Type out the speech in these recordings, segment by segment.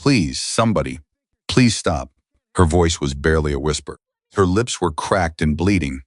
Please, somebody, please stop. Her voice was barely a whisper. Her lips were cracked and bleeding.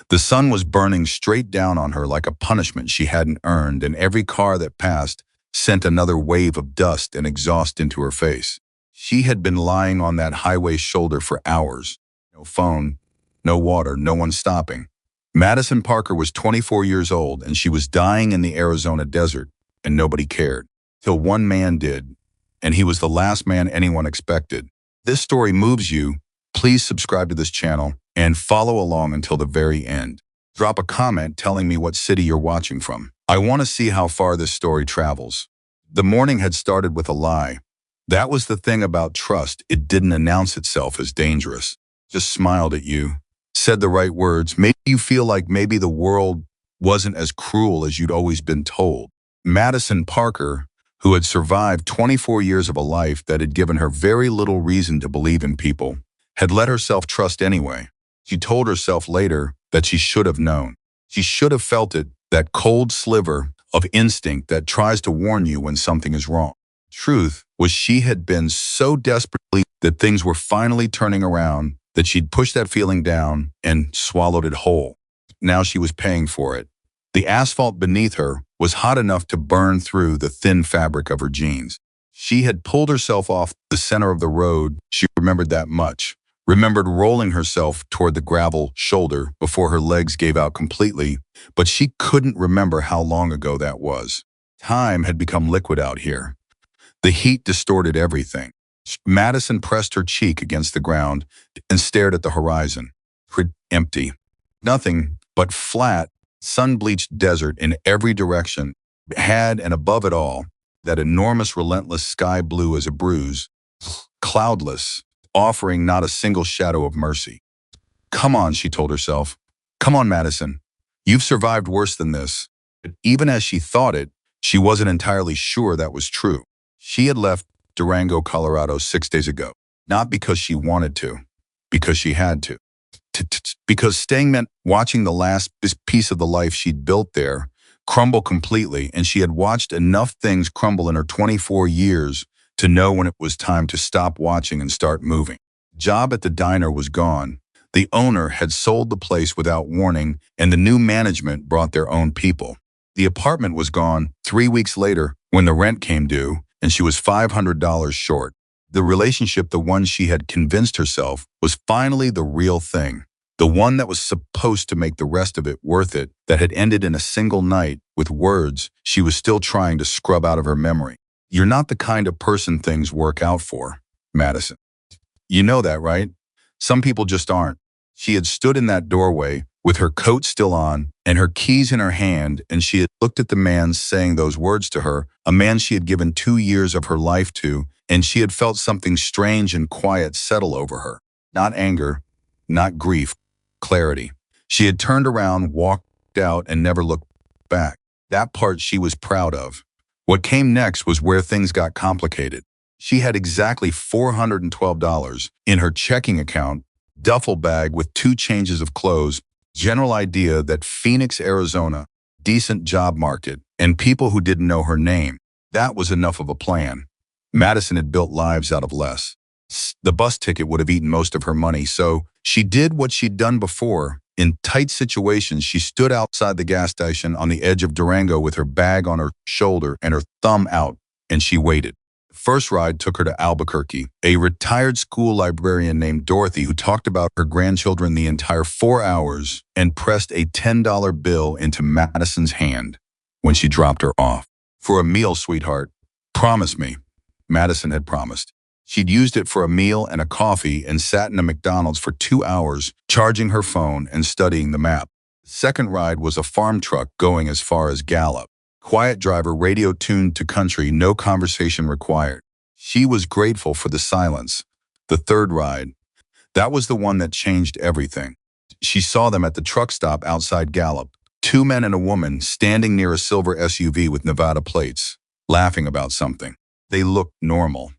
The sun was burning straight down on her like a punishment she hadn't earned, and every car that passed sent another wave of dust and exhaust into her face. She had been lying on that highway shoulder for hours. No phone, no water, no one stopping. Madison Parker was 24 years old, and she was dying in the Arizona desert, and nobody cared. Till one man did, and he was the last man anyone expected. This story moves you. Please subscribe to this channel and follow along until the very end. Drop a comment telling me what city you're watching from. I want to see how far this story travels. The morning had started with a lie. That was the thing about trust. It didn't announce itself as dangerous. Just smiled at you, said the right words, made you feel like maybe the world wasn't as cruel as you'd always been told. Madison Parker, who had survived 24 years of a life that had given her very little reason to believe in people, had let herself trust anyway. She told herself later that she should have known. She should have felt it, that cold sliver of instinct that tries to warn you when something is wrong. Truth was she had been so desperately that things were finally turning around that she'd pushed that feeling down and swallowed it whole. Now she was paying for it. The asphalt beneath her was hot enough to burn through the thin fabric of her jeans. She had pulled herself off the center of the road. She remembered that much. Remembered rolling herself toward the gravel shoulder before her legs gave out completely, but she couldn't remember how long ago that was. Time had become liquid out here. The heat distorted everything. Madison pressed her cheek against the ground and stared at the horizon. Empty. Nothing but flat, sun-bleached desert in every direction. Had, and above it all, that enormous, relentless sky blue as a bruise, cloudless, offering not a single shadow of mercy. Come on, she told herself. Come on, Madison. You've survived worse than this. But even as she thought it, she wasn't entirely sure that was true. She had left Durango, Colorado 6 days ago, not because she wanted to, because she had to. Because staying meant watching the last piece of the life she'd built there crumble completely, and she had watched enough things crumble in her 24 years to know when it was time to stop watching and start moving. Job at the diner was gone. The owner had sold the place without warning, and the new management brought their own people. The apartment was gone 3 weeks later when the rent came due, and she was $500 short. The relationship, the one she had convinced herself was finally the real thing, the one that was supposed to make the rest of it worth it, that had ended in a single night with words she was still trying to scrub out of her memory. You're not the kind of person things work out for, Madison. You know that, right? Some people just aren't. She had stood in that doorway with her coat still on and her keys in her hand, and she had looked at the man saying those words to her, a man she had given 2 years of her life to, and she had felt something strange and quiet settle over her. Not anger, not grief, clarity. She had turned around, walked out, and never looked back. That part she was proud of. What came next was where things got complicated. She had exactly $412 in her checking account, duffel bag with 2 changes of clothes, general idea that Phoenix, Arizona, decent job market, and people who didn't know her name. That was enough of a plan. Madison had built lives out of less. The bus ticket would have eaten most of her money, so she did what she'd done before. In tight situations, she stood outside the gas station on the edge of Durango with her bag on her shoulder and her thumb out, and she waited. The first ride took her to Albuquerque, a retired school librarian named Dorothy who talked about her grandchildren the entire 4 hours and pressed a $10 bill into Madison's hand when she dropped her off. For a meal, sweetheart. Promise me. Madison had promised. She'd used it for a meal and a coffee and sat in a McDonald's for 2 hours, charging her phone and studying the map. The second ride was a farm truck going as far as Gallup. Quiet driver, radio tuned to country, no conversation required. She was grateful for the silence. The third ride, that was the one that changed everything. She saw them at the truck stop outside Gallup. 2 men and a woman standing near a silver SUV with Nevada plates, laughing about something. They looked normal.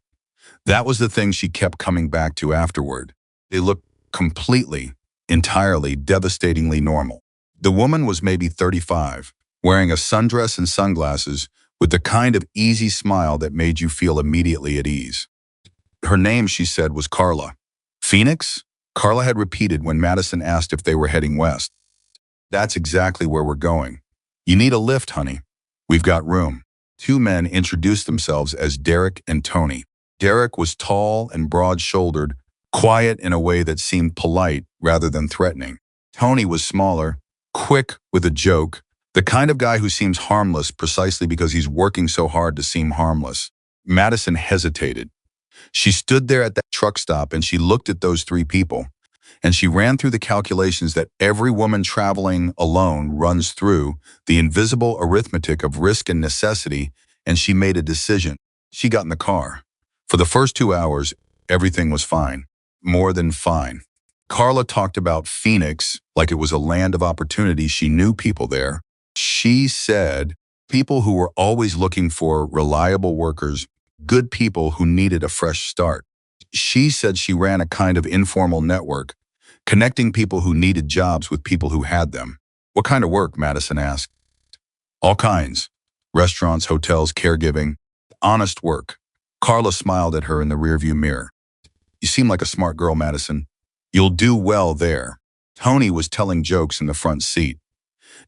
That was the thing she kept coming back to afterward. They looked completely, entirely, devastatingly normal. The woman was maybe 35, wearing a sundress and sunglasses with the kind of easy smile that made you feel immediately at ease. Her name, she said, was Carla. Phoenix? Carla had repeated when Madison asked if they were heading west. That's exactly where we're going. You need a lift, honey. We've got room. Two men introduced themselves as Derek and Tony. Derek was tall and broad-shouldered, quiet in a way that seemed polite rather than threatening. Tony was smaller, quick with a joke, the kind of guy who seems harmless precisely because he's working so hard to seem harmless. Madison hesitated. She stood there at that truck stop and she looked at those three people, and she ran through the calculations that every woman traveling alone runs through, the invisible arithmetic of risk and necessity, and she made a decision. She got in the car. For the first 2 hours, everything was fine. More than fine. Carla talked about Phoenix like it was a land of opportunity. She knew people there. She said people who were always looking for reliable workers, good people who needed a fresh start. She said she ran a kind of informal network, connecting people who needed jobs with people who had them. What kind of work? Madison asked. All kinds. Restaurants, hotels, caregiving. Honest work. Carla smiled at her in the rearview mirror. You seem like a smart girl, Madison. You'll do well there. Tony was telling jokes in the front seat.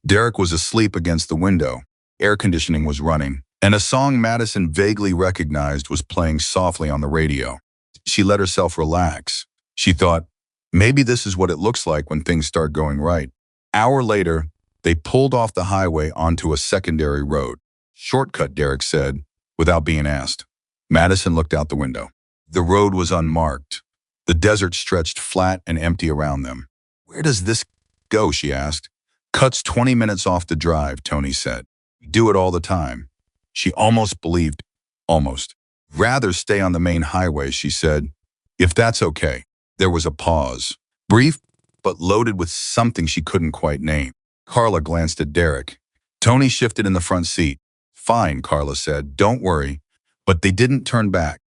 Derek was asleep against the window. Air conditioning was running, and a song Madison vaguely recognized was playing softly on the radio. She let herself relax. She thought, maybe this is what it looks like when things start going right. Hour later, they pulled off the highway onto a secondary road. Shortcut, Derek said, without being asked. Madison looked out the window. The road was unmarked. The desert stretched flat and empty around them. Where does this go? She asked. Cuts 20 minutes off the drive, Tony said. We do it all the time. She almost believed, almost. Rather stay on the main highway, she said. If that's okay. There was a pause. Brief, but loaded with something she couldn't quite name. Carla glanced at Derek. Tony shifted in the front seat. Fine, Carla said. Don't worry. But they didn't turn back.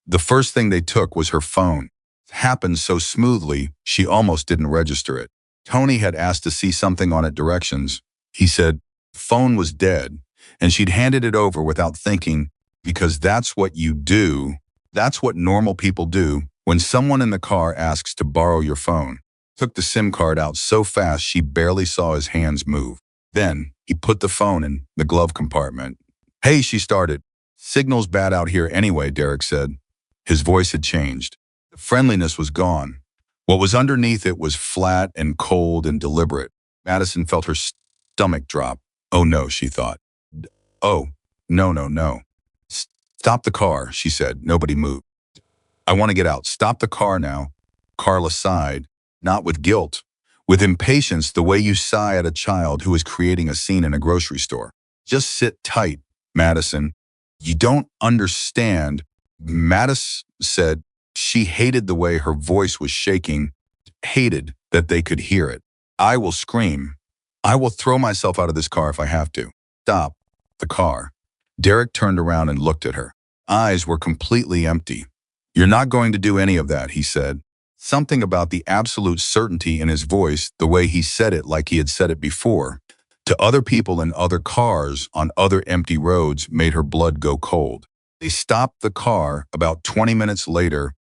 The first thing they took was her phone. It happened so smoothly, she almost didn't register it. Tony had asked to see something on it directions. He said, phone was dead, and she'd handed it over without thinking, because that's what you do. That's what normal people do when someone in the car asks to borrow your phone. Took the SIM card out so fast she barely saw his hands move. Then he put the phone in the glove compartment. Hey, she started. Signal's bad out here anyway, Derek said. His voice had changed. The friendliness was gone. What was underneath it was flat and cold and deliberate. Madison felt her stomach drop. Oh no, she thought. Oh, no. Stop the car, she said. Nobody moved. I want to get out. Stop the car now. Carla sighed, not with guilt, with impatience, the way you sigh at a child who is creating a scene in a grocery store. Just sit tight, Madison. You don't understand. Madison said she hated the way her voice was shaking, hated that they could hear it. I will scream. I will throw myself out of this car if I have to. Stop the car. Derek turned around and looked at her. Eyes were completely empty. You're not going to do any of that, he said. Something about the absolute certainty in his voice, the way he said it like he had said it before, to other people in other cars on other empty roads, made her blood go cold. They stopped the car about 20 minutes later,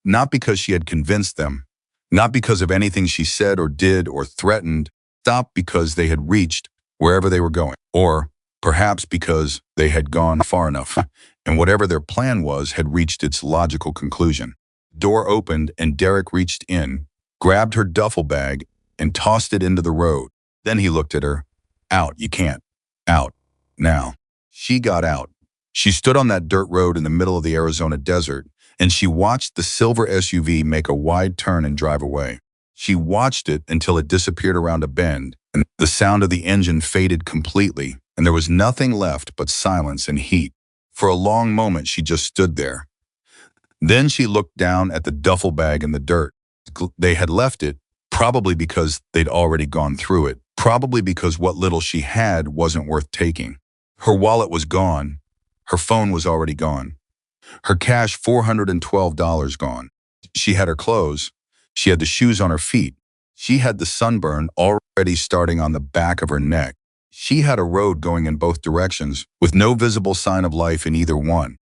not because she had convinced them, not because of anything she said or did or threatened, stopped because they had reached wherever they were going, or perhaps because they had gone far enough, and whatever their plan was had reached its logical conclusion. Door opened and Derek reached in, grabbed her duffel bag, and tossed it into the road. Then he looked at her. Out, you can't. Out. Now. She got out. She stood on that dirt road in the middle of the Arizona desert, and she watched the silver SUV make a wide turn and drive away. She watched it until it disappeared around a bend, and the sound of the engine faded completely, and there was nothing left but silence and heat. For a long moment, she just stood there. Then she looked down at the duffel bag in the dirt. They had left it, probably because they'd already gone through it, probably because what little she had wasn't worth taking. Her wallet was gone. Her phone was already gone. Her cash, $412 gone. She had her clothes. She had the shoes on her feet. She had the sunburn already starting on the back of her neck. She had a road going in both directions, with no visible sign of life in either one.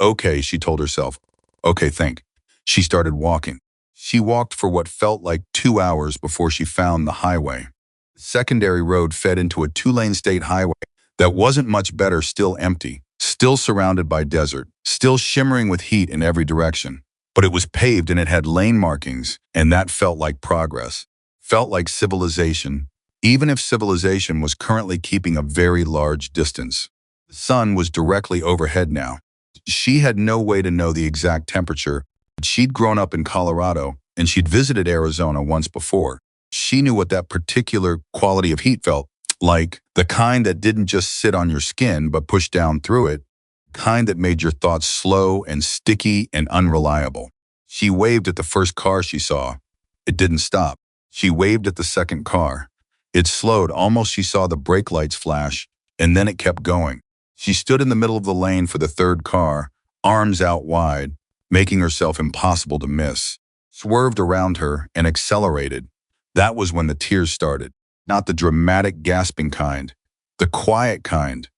Okay, she told herself. Okay, think. She started walking. She walked for what felt like 2 hours before she found the highway. The secondary road fed into a two-lane state highway that wasn't much better, still empty, still surrounded by desert, still shimmering with heat in every direction. But it was paved and it had lane markings, and that felt like progress. Felt like civilization, even if civilization was currently keeping a very large distance. The sun was directly overhead now. She had no way to know the exact temperature, but she'd grown up in Colorado and she'd visited Arizona once before. She knew what that particular quality of heat felt like, the kind that didn't just sit on your skin but pushed down through it, kind that made your thoughts slow and sticky and unreliable. She waved at the first car she saw. It didn't stop. She waved at the second car. It slowed, almost she saw the brake lights flash, and then it kept going. She stood in the middle of the lane for the third car, arms out wide, making herself impossible to miss. Swerved around her and accelerated. That was when the tears started. Not the dramatic gasping kind, the quiet kind.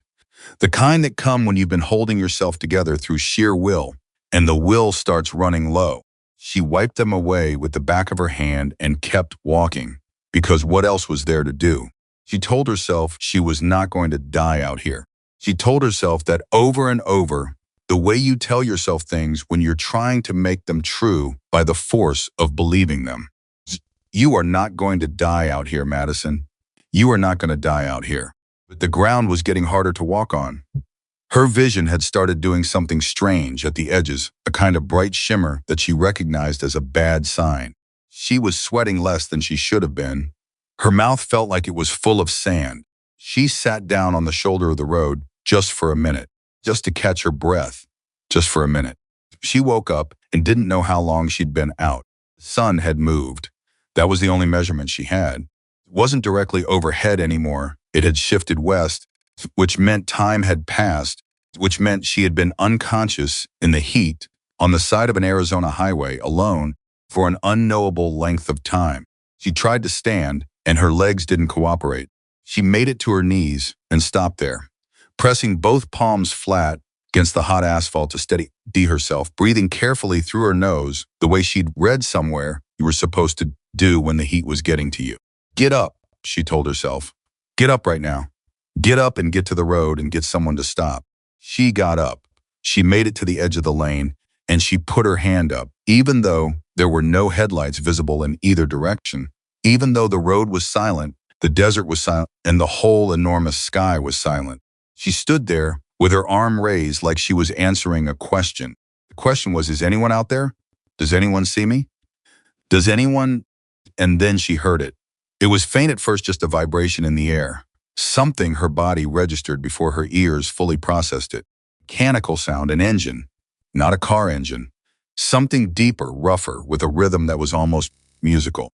The kind that come when you've been holding yourself together through sheer will, and the will starts running low. She wiped them away with the back of her hand and kept walking, because what else was there to do? She told herself she was not going to die out here. She told herself that over and over, the way you tell yourself things when you're trying to make them true by the force of believing them. You are not going to die out here, Madison. You are not going to die out here. But the ground was getting harder to walk on. Her vision had started doing something strange at the edges, a kind of bright shimmer that she recognized as a bad sign. She was sweating less than she should have been. Her mouth felt like it was full of sand. She sat down on the shoulder of the road just for a minute, just to catch her breath, just for a minute. She woke up and didn't know how long she'd been out. The sun had moved. That was the only measurement she had. It wasn't directly overhead anymore. It had shifted west, which meant time had passed, which meant she had been unconscious in the heat on the side of an Arizona highway alone for an unknowable length of time. She tried to stand, and her legs didn't cooperate. She made it to her knees and stopped there, pressing both palms flat against the hot asphalt to steady herself, breathing carefully through her nose the way she'd read somewhere you were supposed to do when the heat was getting to you. Get up, she told herself. Get up right now. Get up and get to the road and get someone to stop. She got up. She made it to the edge of the lane, and she put her hand up, even though there were no headlights visible in either direction. Even though the road was silent, the desert was silent, and the whole enormous sky was silent. She stood there with her arm raised like she was answering a question. The question was, is anyone out there? Does anyone see me? Does anyone? And then she heard it. It was faint at first, just a vibration in the air. Something her body registered before her ears fully processed it. Mechanical sound, an engine, not a car engine. Something deeper, rougher, with a rhythm that was almost musical.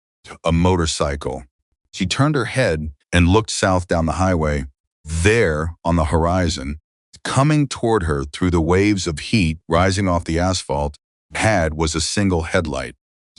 A motorcycle. She turned her head and looked south down the highway. There, on the horizon, coming toward her through the waves of heat rising off the asphalt, was a single headlight.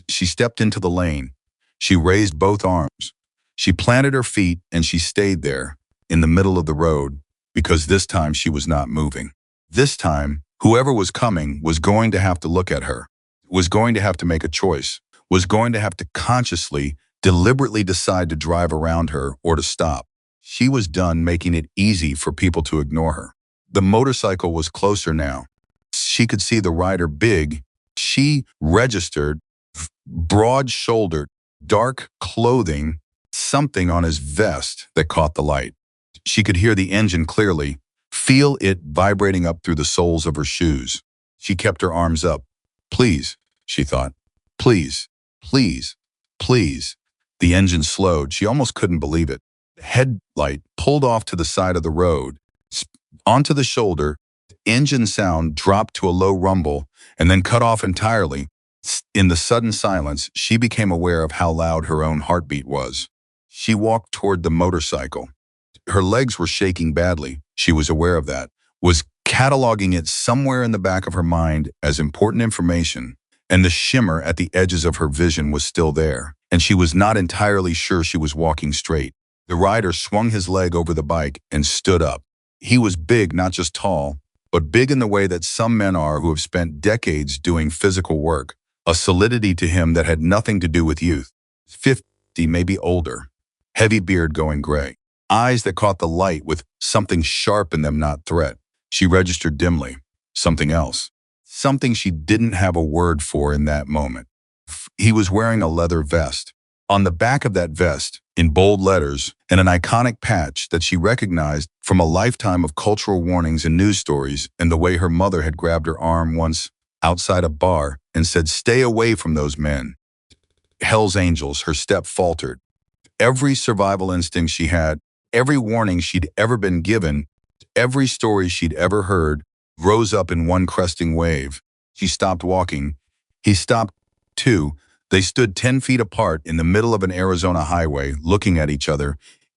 She stepped into the lane. She raised both arms. She planted her feet and she stayed there, in the middle of the road, because this time she was not moving. This time, whoever was coming was going to have to look at her, was going to have to make a choice, was going to have to consciously, deliberately decide to drive around her or to stop. She was done making it easy for people to ignore her. The motorcycle was closer now. She could see the rider big. She registered, broad-shouldered, dark clothing, something on his vest that caught the light. She could hear the engine clearly, feel it vibrating up through the soles of her shoes. She kept her arms up. Please, she thought. Please, please, please. The engine slowed. She almost couldn't believe it. The headlight pulled off to the side of the road. Onto the shoulder, the engine sound dropped to a low rumble and then cut off entirely. In the sudden silence, she became aware of how loud her own heartbeat was. She walked toward the motorcycle. Her legs were shaking badly. She was aware of that, was cataloging it somewhere in the back of her mind as important information, and the shimmer at the edges of her vision was still there, and she was not entirely sure she was walking straight. The rider swung his leg over the bike and stood up. He was big, not just tall. but big in the way that some men are who have spent decades doing physical work, a solidity to him that had nothing to do with youth. 50, maybe older, heavy beard going gray, eyes that caught the light with something sharp in them, not threat. She registered dimly, something else, something she didn't have a word for in that moment. He was wearing a leather vest. On the back of that vest, in bold letters, and an iconic patch that she recognized from a lifetime of cultural warnings and news stories, and the way her mother had grabbed her arm once outside a bar and said, "Stay away from those men." Hell's Angels, her step faltered. Every survival instinct she had, every warning she'd ever been given, every story she'd ever heard, rose up in one cresting wave. She stopped walking. He stopped too. They stood 10 feet apart in the middle of an Arizona highway, looking at each other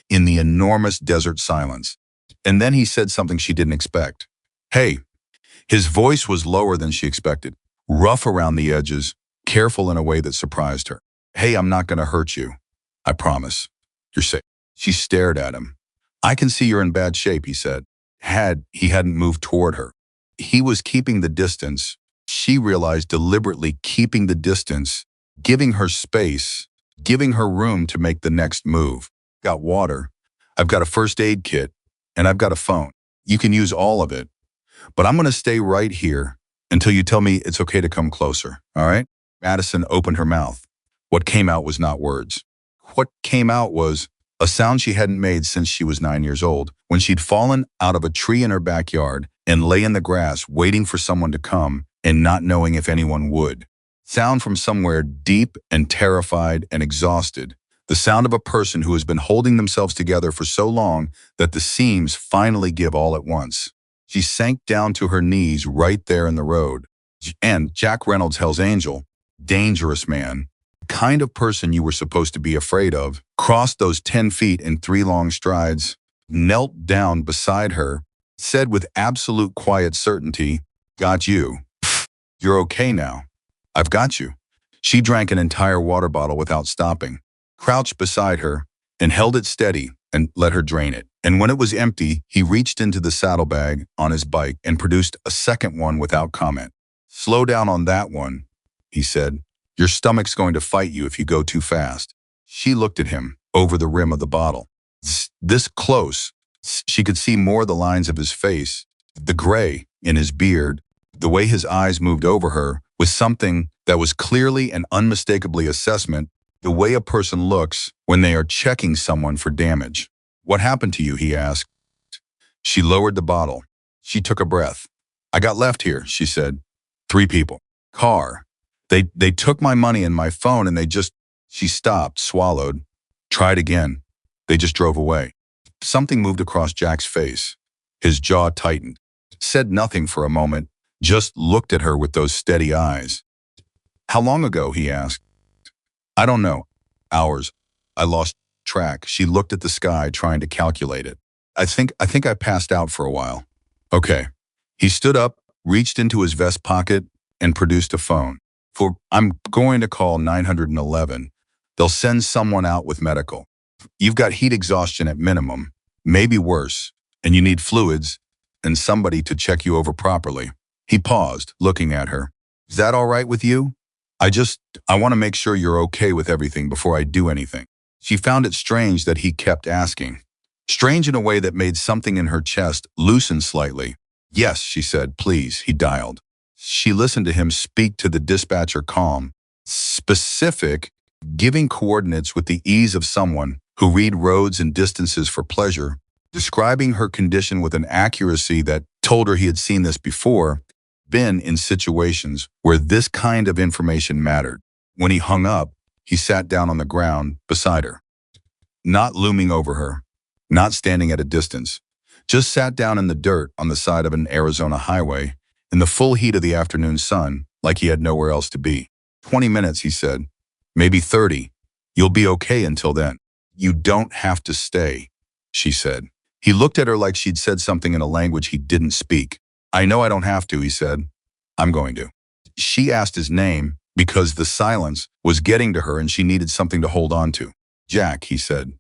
in the enormous desert silence. And then he said something she didn't expect. "Hey." His voice was lower than she expected, rough around the edges, careful in a way that surprised her. "Hey, I'm not going to hurt you. I promise. You're safe." She stared at him. "I can see you're in bad shape," he said. He hadn't moved toward her. He was keeping the distance. She realized, deliberately keeping the distance, giving her space, giving her room to make the next move. "Got water. I've got a first aid kit, and I've got a phone. You can use all of it. But I'm going to stay right here until you tell me it's okay to come closer, all right?" Madison opened her mouth. What came out was not words. What came out was a sound she hadn't made since she was 9 years old, when she'd fallen out of a tree in her backyard and lay in the grass waiting for someone to come and not knowing if anyone would. Sound from somewhere deep and terrified and exhausted. The sound of a person who has been holding themselves together for so long that the seams finally give all at once. She sank down to her knees right there in the road. And Jack Reynolds, Hell's Angel, dangerous man, kind of person you were supposed to be afraid of, crossed those 10 feet in 3 long strides, knelt down beside her, said with absolute quiet certainty, "Got you. You're okay now. I've got you." She drank an entire water bottle without stopping, crouched beside her, and held it steady and let her drain it. And when it was empty, he reached into the saddlebag on his bike and produced a second one without comment. "Slow down on that one," he said. "Your stomach's going to fight you if you go too fast." She looked at him over the rim of the bottle. This close, she could see more of the lines of his face, the gray in his beard, the way his eyes moved over her with something that was clearly and unmistakably assessment, the way a person looks when they are checking someone for damage. "What happened to you?" he asked. She lowered the bottle. She took a breath. "I got left here," she said. 3 people. Car. They took my money and my phone and they just..." She stopped, swallowed, tried again. "They just drove away." Something moved across Jack's face. His jaw tightened. Said nothing for a moment, just looked at her with those steady eyes. "How long ago?" he asked. "I don't know. Hours. I lost track." She looked at the sky, trying to calculate it. I think I passed out for a while." "Okay." He stood up, reached into his vest pocket, and produced a phone. "I'm going to call 911. They'll send someone out with medical. You've got heat exhaustion at minimum, maybe worse, and you need fluids and somebody to check you over properly." He paused, looking at her. "Is that all right with you? I want to make sure you're okay with everything before I do anything." She found it strange that he kept asking. Strange in a way that made something in her chest loosen slightly. "Yes," she said, "please." He dialed. She listened to him speak to the dispatcher, calm, specific, giving coordinates with the ease of someone who read roads and distances for pleasure, describing her condition with an accuracy that told her he had seen this before, been in situations where this kind of information mattered. When he hung up, he sat down on the ground beside her. Not looming over her, not standing at a distance, just sat down in the dirt on the side of an Arizona highway in the full heat of the afternoon sun, like he had nowhere else to be. 20 minutes, he said. Maybe 30. You'll be okay until then. You don't have to stay, she said. He looked at her like she'd said something in a language he didn't speak. I know I don't have to, he said. I'm going to. She asked his name because the silence was getting to her and she needed something to hold on to. Jack, he said.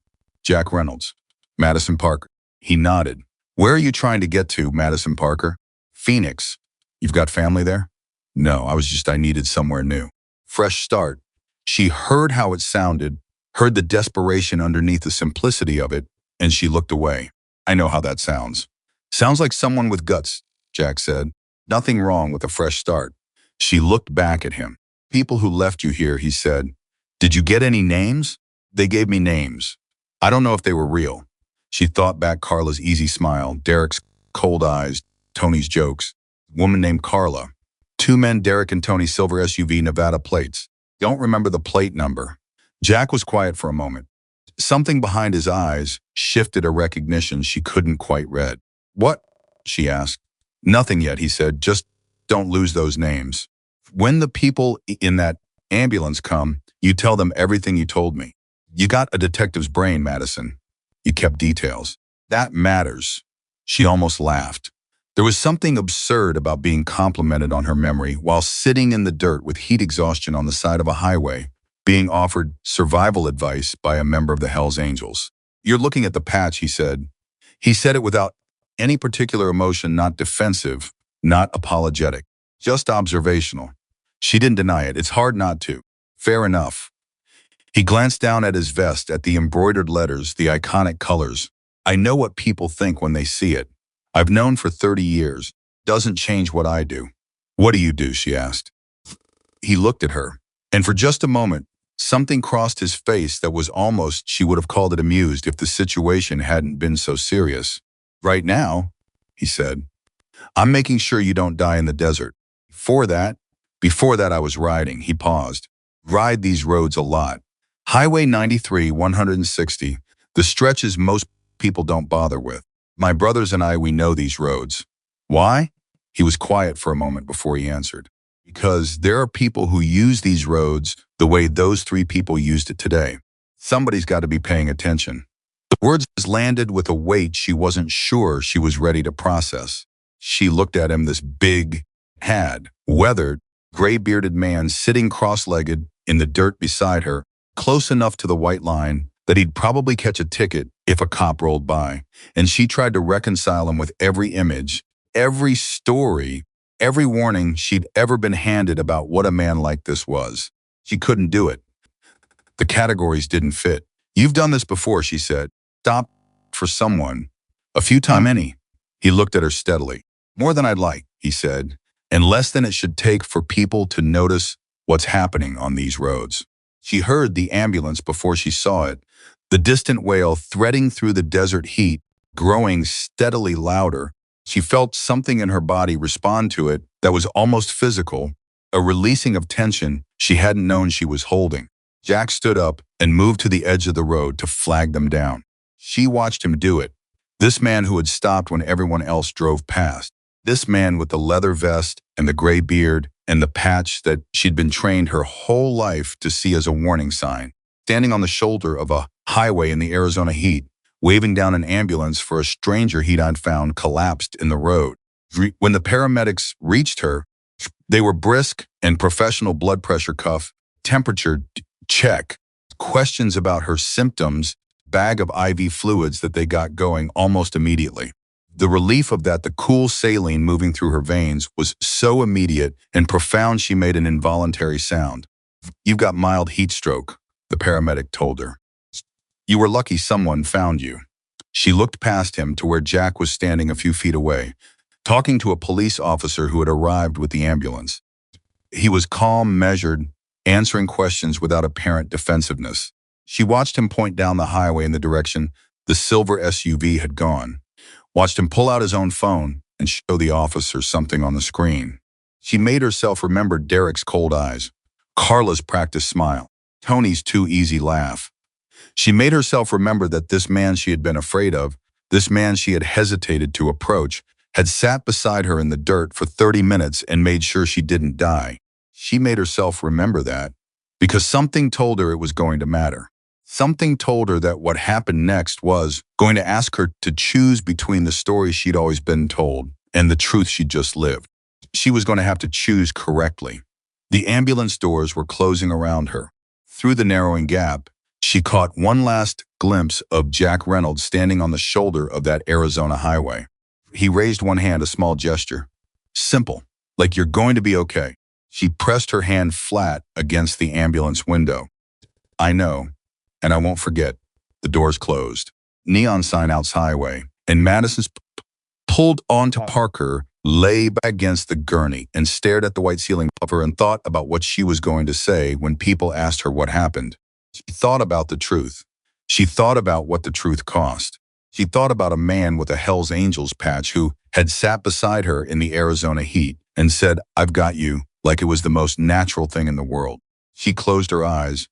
Jack Reynolds. Madison Parker. He nodded. Where are you trying to get to, Madison Parker? Phoenix. You've got family there? No, I needed somewhere new. Fresh start. She heard how it sounded, heard the desperation underneath the simplicity of it, and she looked away. I know how that sounds. Sounds like someone with guts, Jack said. Nothing wrong with a fresh start. She looked back at him. People who left you here, he said. Did you get any names? They gave me names. I don't know if they were real. She thought back Carla's easy smile, Derek's cold eyes, Tony's jokes. Woman named Carla. 2 men, Derek and Tony, silver SUV, Nevada plates. Don't remember the plate number. Jack was quiet for a moment. Something behind his eyes shifted a recognition she couldn't quite read. What? She asked. Nothing yet, he said. Just don't lose those names. When the people in that ambulance come, you tell them everything you told me. You got a detective's brain, Madison. You kept details. That matters. She almost laughed. There was something absurd about being complimented on her memory while sitting in the dirt with heat exhaustion on the side of a highway, being offered survival advice by a member of the Hells Angels. You're looking at the patch, he said. He said it without any particular emotion, not defensive, not apologetic, just observational. She didn't deny it. It's hard not to. Fair enough. He glanced down at his vest, at the embroidered letters, the iconic colors. I know what people think when they see it. I've known for 30 years. Doesn't change what I do. What do you do? She asked. He looked at her, and for just a moment, something crossed his face that was almost, she would have called it amused if the situation hadn't been so serious. Right now, he said, I'm making sure you don't die in the desert. Before that I was riding. He paused. Ride these roads a lot. Highway 93, 160, the stretches most people don't bother with. My brothers and I, we know these roads. Why? He was quiet for a moment before he answered. Because there are people who use these roads the way those 3 people used it today. Somebody's got to be paying attention. The words landed with a weight she wasn't sure she was ready to process. She looked at him, this big, weathered, gray-bearded man sitting cross-legged in the dirt beside her, close enough to the white line that he'd probably catch a ticket if a cop rolled by. And she tried to reconcile him with every image, every story, every warning she'd ever been handed about what a man like this was. She couldn't do it. The categories didn't fit. You've done this before, she said. Stop for someone. A few times any. He looked at her steadily. More than I'd like, he said, and less than it should take for people to notice what's happening on these roads. She heard the ambulance before she saw it, the distant wail threading through the desert heat, growing steadily louder. She felt something in her body respond to it that was almost physical, a releasing of tension she hadn't known she was holding. Jack stood up and moved to the edge of the road to flag them down. She watched him do it. This man who had stopped when everyone else drove past. This man with the leather vest and the gray beard and the patch that she'd been trained her whole life to see as a warning sign, standing on the shoulder of a highway in the Arizona heat, waving down an ambulance for a stranger he'd found collapsed in the road. When the paramedics reached her, they were brisk and professional. Blood pressure cuff, temperature check, questions about her symptoms, bag of IV fluids that they got going almost immediately. The relief of that, the cool saline moving through her veins, was so immediate and profound she made an involuntary sound. You've got mild heat stroke, the paramedic told her. You were lucky someone found you. She looked past him to where Jack was standing a few feet away, talking to a police officer who had arrived with the ambulance. He was calm, measured, answering questions without apparent defensiveness. She watched him point down the highway in the direction the silver SUV had gone, watched him pull out his own phone and show the officer something on the screen. She made herself remember Derek's cold eyes, Carla's practiced smile, Tony's too easy laugh. She made herself remember that this man she had been afraid of, this man she had hesitated to approach, had sat beside her in the dirt for 30 minutes and made sure she didn't die. She made herself remember that because something told her it was going to matter. Something told her that what happened next was going to ask her to choose between the story she'd always been told and the truth she'd just lived. She was going to have to choose correctly. The ambulance doors were closing around her. Through the narrowing gap, she caught one last glimpse of Jack Reynolds standing on the shoulder of that Arizona highway. He raised one hand, a small gesture. Simple, like you're going to be okay. She pressed her hand flat against the ambulance window. I know, and I won't forget. The doors closed. Neon sign outs highway, and Madison's pulled onto Parker, lay back against the gurney, and stared at the white ceiling above her and thought about what she was going to say when people asked her what happened. She thought about the truth. She thought about what the truth cost. She thought about a man with a Hell's Angels patch who had sat beside her in the Arizona heat and said, "I've got you," like it was the most natural thing in the world. She closed her eyes,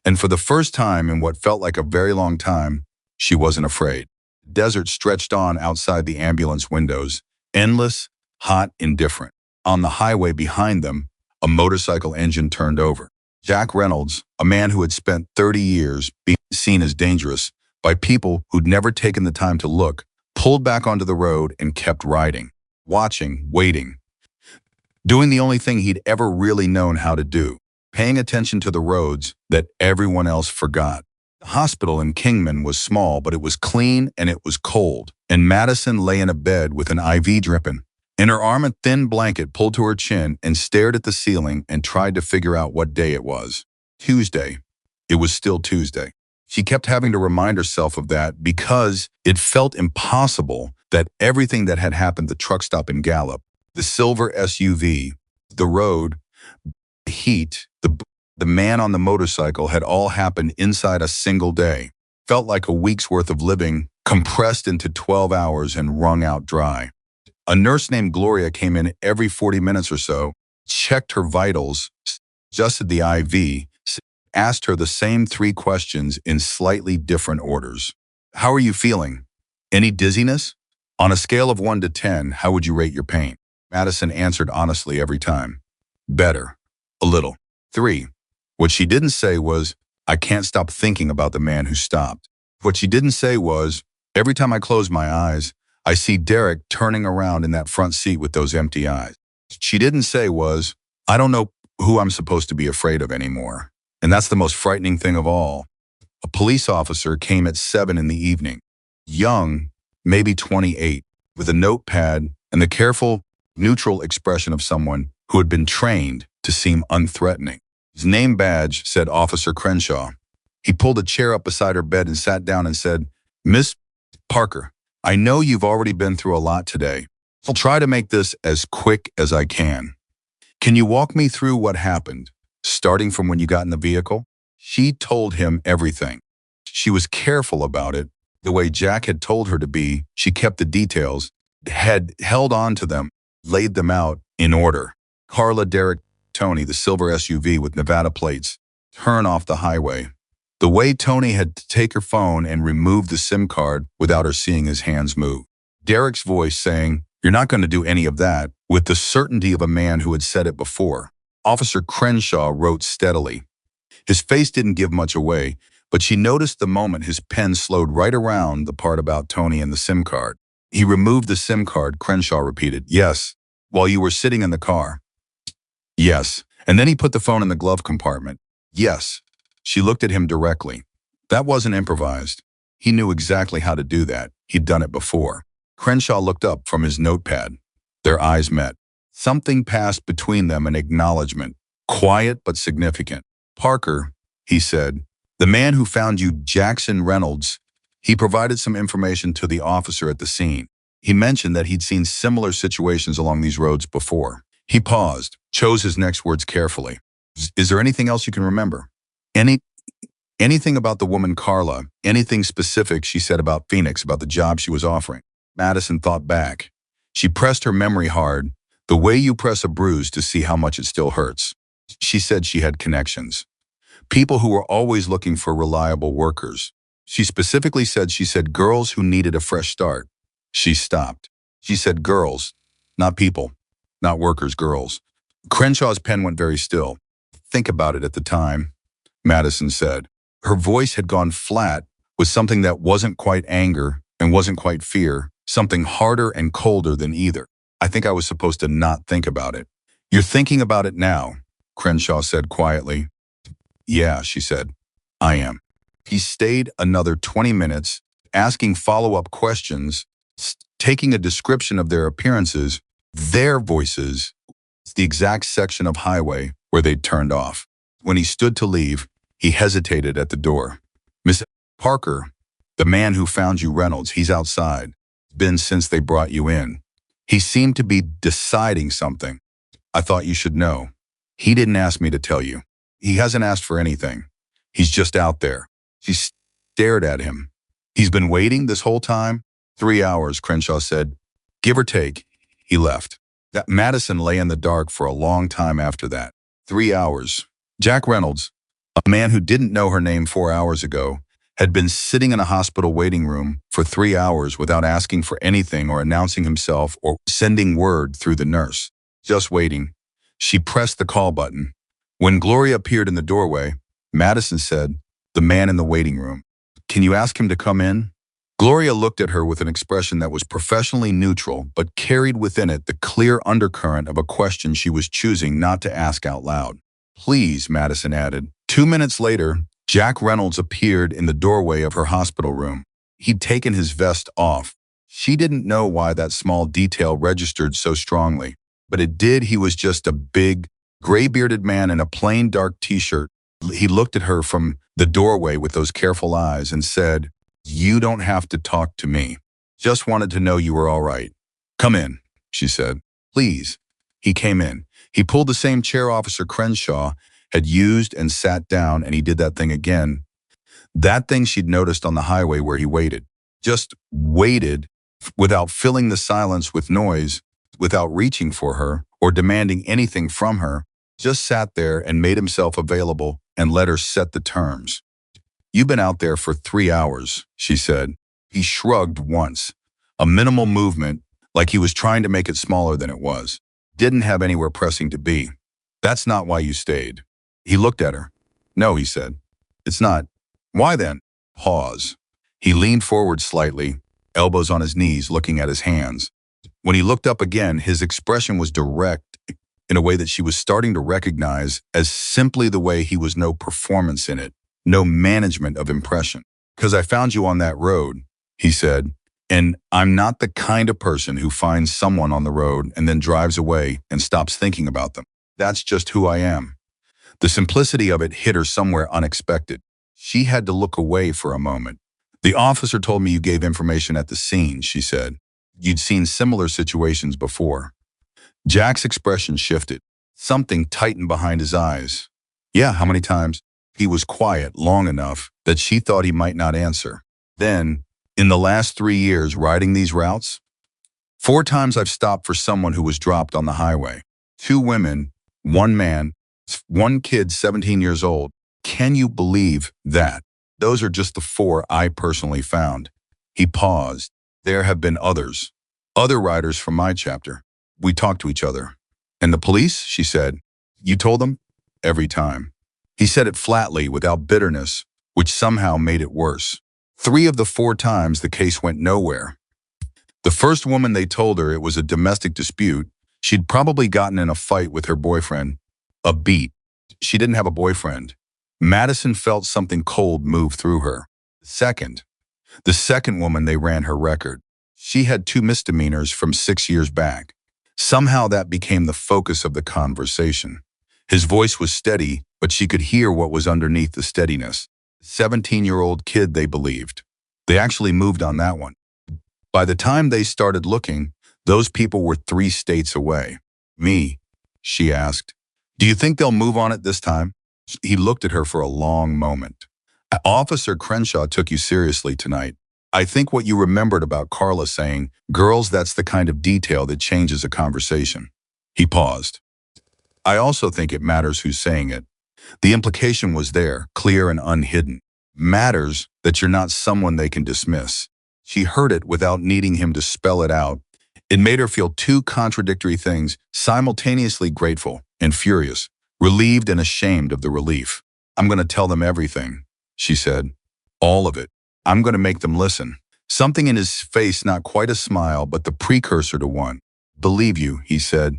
and for the first time in what felt like a very long time, she wasn't afraid. The desert stretched on outside the ambulance windows, endless, hot, indifferent. On the highway behind them, a motorcycle engine turned over. Jack Reynolds, a man who had spent 30 years being seen as dangerous by people who'd never taken the time to look, pulled back onto the road and kept riding, watching, waiting, doing the only thing he'd ever really known how to do, paying attention to the roads that everyone else forgot. The hospital in Kingman was small, but it was clean and it was cold, and Madison lay in a bed with an IV dripping. In her arm, a thin blanket pulled to her chin and stared at the ceiling and tried to figure out what day it was. Tuesday. It was still Tuesday. She kept having to remind herself of that because it felt impossible that everything that had happened, the truck stop in Gallup, the silver SUV, the road, the heat, the man on the motorcycle had all happened inside a single day. Felt like a week's worth of living compressed into 12 hours and wrung out dry. A nurse named Gloria came in every 40 minutes or so, checked her vitals, adjusted the IV, asked her the same 3 questions in slightly different orders. How are you feeling? Any dizziness? On a scale of 1 to 10, how would you rate your pain? Madison answered honestly every time. Better. A little. 3. What she didn't say was, I can't stop thinking about the man who stopped. What she didn't say was, every time I close my eyes, I see Derek turning around in that front seat with those empty eyes. She didn't say was, I don't know who I'm supposed to be afraid of anymore. And that's the most frightening thing of all. A police officer came at 7 in the evening. Young, maybe 28, with a notepad and the careful, neutral expression of someone who had been trained to seem unthreatening. His name badge said Officer Crenshaw. He pulled a chair up beside her bed and sat down and said, Miss Parker, I know you've already been through a lot today. I'll try to make this as quick as I can. Can you walk me through what happened, starting from when you got in the vehicle? She told him everything. She was careful about it, the way Jack had told her to be. She kept the details, had held on to them, laid them out in order. Carla, Derek, Tony, the silver SUV with Nevada plates, turn off the highway. The way Tony had to take her phone and remove the SIM card without her seeing his hands move. Derek's voice saying, you're not going to do any of that, with the certainty of a man who had said it before. Officer Crenshaw wrote steadily. His face didn't give much away, but she noticed the moment his pen slowed right around the part about Tony and the SIM card. He removed the SIM card, Crenshaw repeated. Yes. While you were sitting in the car. Yes. And then he put the phone in the glove compartment. Yes. She looked at him directly. That wasn't improvised. He knew exactly how to do that. He'd done it before. Crenshaw looked up from his notepad. Their eyes met. Something passed between them, an acknowledgement, quiet but significant. Parker, he said, the man who found you, Jackson Reynolds, he provided some information to the officer at the scene. He mentioned that he'd seen similar situations along these roads before. He paused, chose his next words carefully. Is there anything else you can remember? Anything about the woman Carla, anything specific she said about Phoenix, about the job she was offering? Madison thought back. She pressed her memory hard, the way you press a bruise to see how much it still hurts. She said she had connections. People who were always looking for reliable workers. She specifically said girls who needed a fresh start. She stopped. She said girls, not people, not workers, girls. Crenshaw's pen went very still. Think about it at the time, Madison said. Her voice had gone flat with something that wasn't quite anger and wasn't quite fear, something harder and colder than either. I think I was supposed to not think about it. You're thinking about it now, Crenshaw said quietly. Yeah, she said. I am. He stayed another 20 minutes, asking follow-up questions, taking a description of their appearances, Their voices. It's the exact section of highway where they'd turned off. When he stood to leave, he hesitated at the door. Miss Parker, the man who found you, Reynolds, he's outside. Been since they brought you in. He seemed to be deciding something. I thought you should know. He didn't ask me to tell you. He hasn't asked for anything. He's just out there. She stared at him. He's been waiting this whole time? 3 hours, Crenshaw said. Give or take. He left. That Madison lay in the dark for a long time after that. 3 hours. Jack Reynolds, a man who didn't know her name 4 hours ago, had been sitting in a hospital waiting room for 3 hours without asking for anything or announcing himself or sending word through the nurse. Just waiting. She pressed the call button. When Gloria appeared in the doorway, Madison said, "The man in the waiting room. Can you ask him to come in?" Gloria looked at her with an expression that was professionally neutral but carried within it the clear undercurrent of a question she was choosing not to ask out loud. "Please," Madison added. 2 minutes later, Jack Reynolds appeared in the doorway of her hospital room. He'd taken his vest off. She didn't know why that small detail registered so strongly, but it did. He was just a big, gray-bearded man in a plain dark t-shirt. He looked at her from the doorway with those careful eyes and said, "You don't have to talk to me. Just wanted to know you were all right." "Come in," she said. "Please." He came in. He pulled the same chair Officer Crenshaw had used and sat down, and he did that thing again. That thing she'd noticed on the highway where he waited. Just waited without filling the silence with noise, without reaching for her or demanding anything from her. Just sat there and made himself available and let her set the terms. "You've been out there for 3 hours, she said. He shrugged once, a minimal movement, like he was trying to make it smaller than it was. Didn't have anywhere pressing to be. "That's not why you stayed." He looked at her. "No," he said. "It's not." "Why then?" Pause. He leaned forward slightly, elbows on his knees, looking at his hands. When he looked up again, his expression was direct in a way that she was starting to recognize as simply the way he was no performance in it, no management of impression. "Because I found you on that road," he said, "and I'm not the kind of person who finds someone on the road and then drives away and stops thinking about them. That's just who I am." The simplicity of it hit her somewhere unexpected. She had to look away for a moment. "The officer told me you gave information at the scene," she said. "You'd seen similar situations before." Jack's expression shifted. Something tightened behind his eyes. "Yeah, how many times?" He was quiet long enough that she thought he might not answer. Then, "In the last 3 years riding these routes, 4 times I've stopped for someone who was dropped on the highway. 2 women, 1 man, 1 kid 17 years old. Can you believe that? Those are just the 4 I personally found." He paused. "There have been others. Other riders from my chapter. We talked to each other." "And the police?" she said. "You told them?" "Every time." He said it flatly, without bitterness, which somehow made it worse. 3 of the 4 times the case went nowhere. The first woman, they told her it was a domestic dispute. She'd probably gotten in a fight with her boyfriend. A beat. She didn't have a boyfriend. Madison felt something cold move through her. The second woman, they ran her record. She had 2 misdemeanors from 6 years back. Somehow that became the focus of the conversation. His voice was steady, but she could hear what was underneath the steadiness. 17-year-old kid, they believed. They actually moved on that one. By the time they started looking, those people were 3 states away. "Me?" she asked. "Do you think they'll move on it this time?" He looked at her for a long moment. "Officer Crenshaw took you seriously tonight. I think what you remembered about Carla saying, 'Girls, that's the kind of detail that changes a conversation.'" He paused. "I also think it matters who's saying it. The implication was there, clear and unhidden. Matters that you're not someone they can dismiss." She heard it without needing him to spell it out. It made her feel 2 contradictory things, simultaneously grateful and furious, relieved and ashamed of the relief. "I'm going to tell them everything," she said. "All of it. I'm going to make them listen." Something in his face, not quite a smile, but the precursor to one. "Believe you," he said.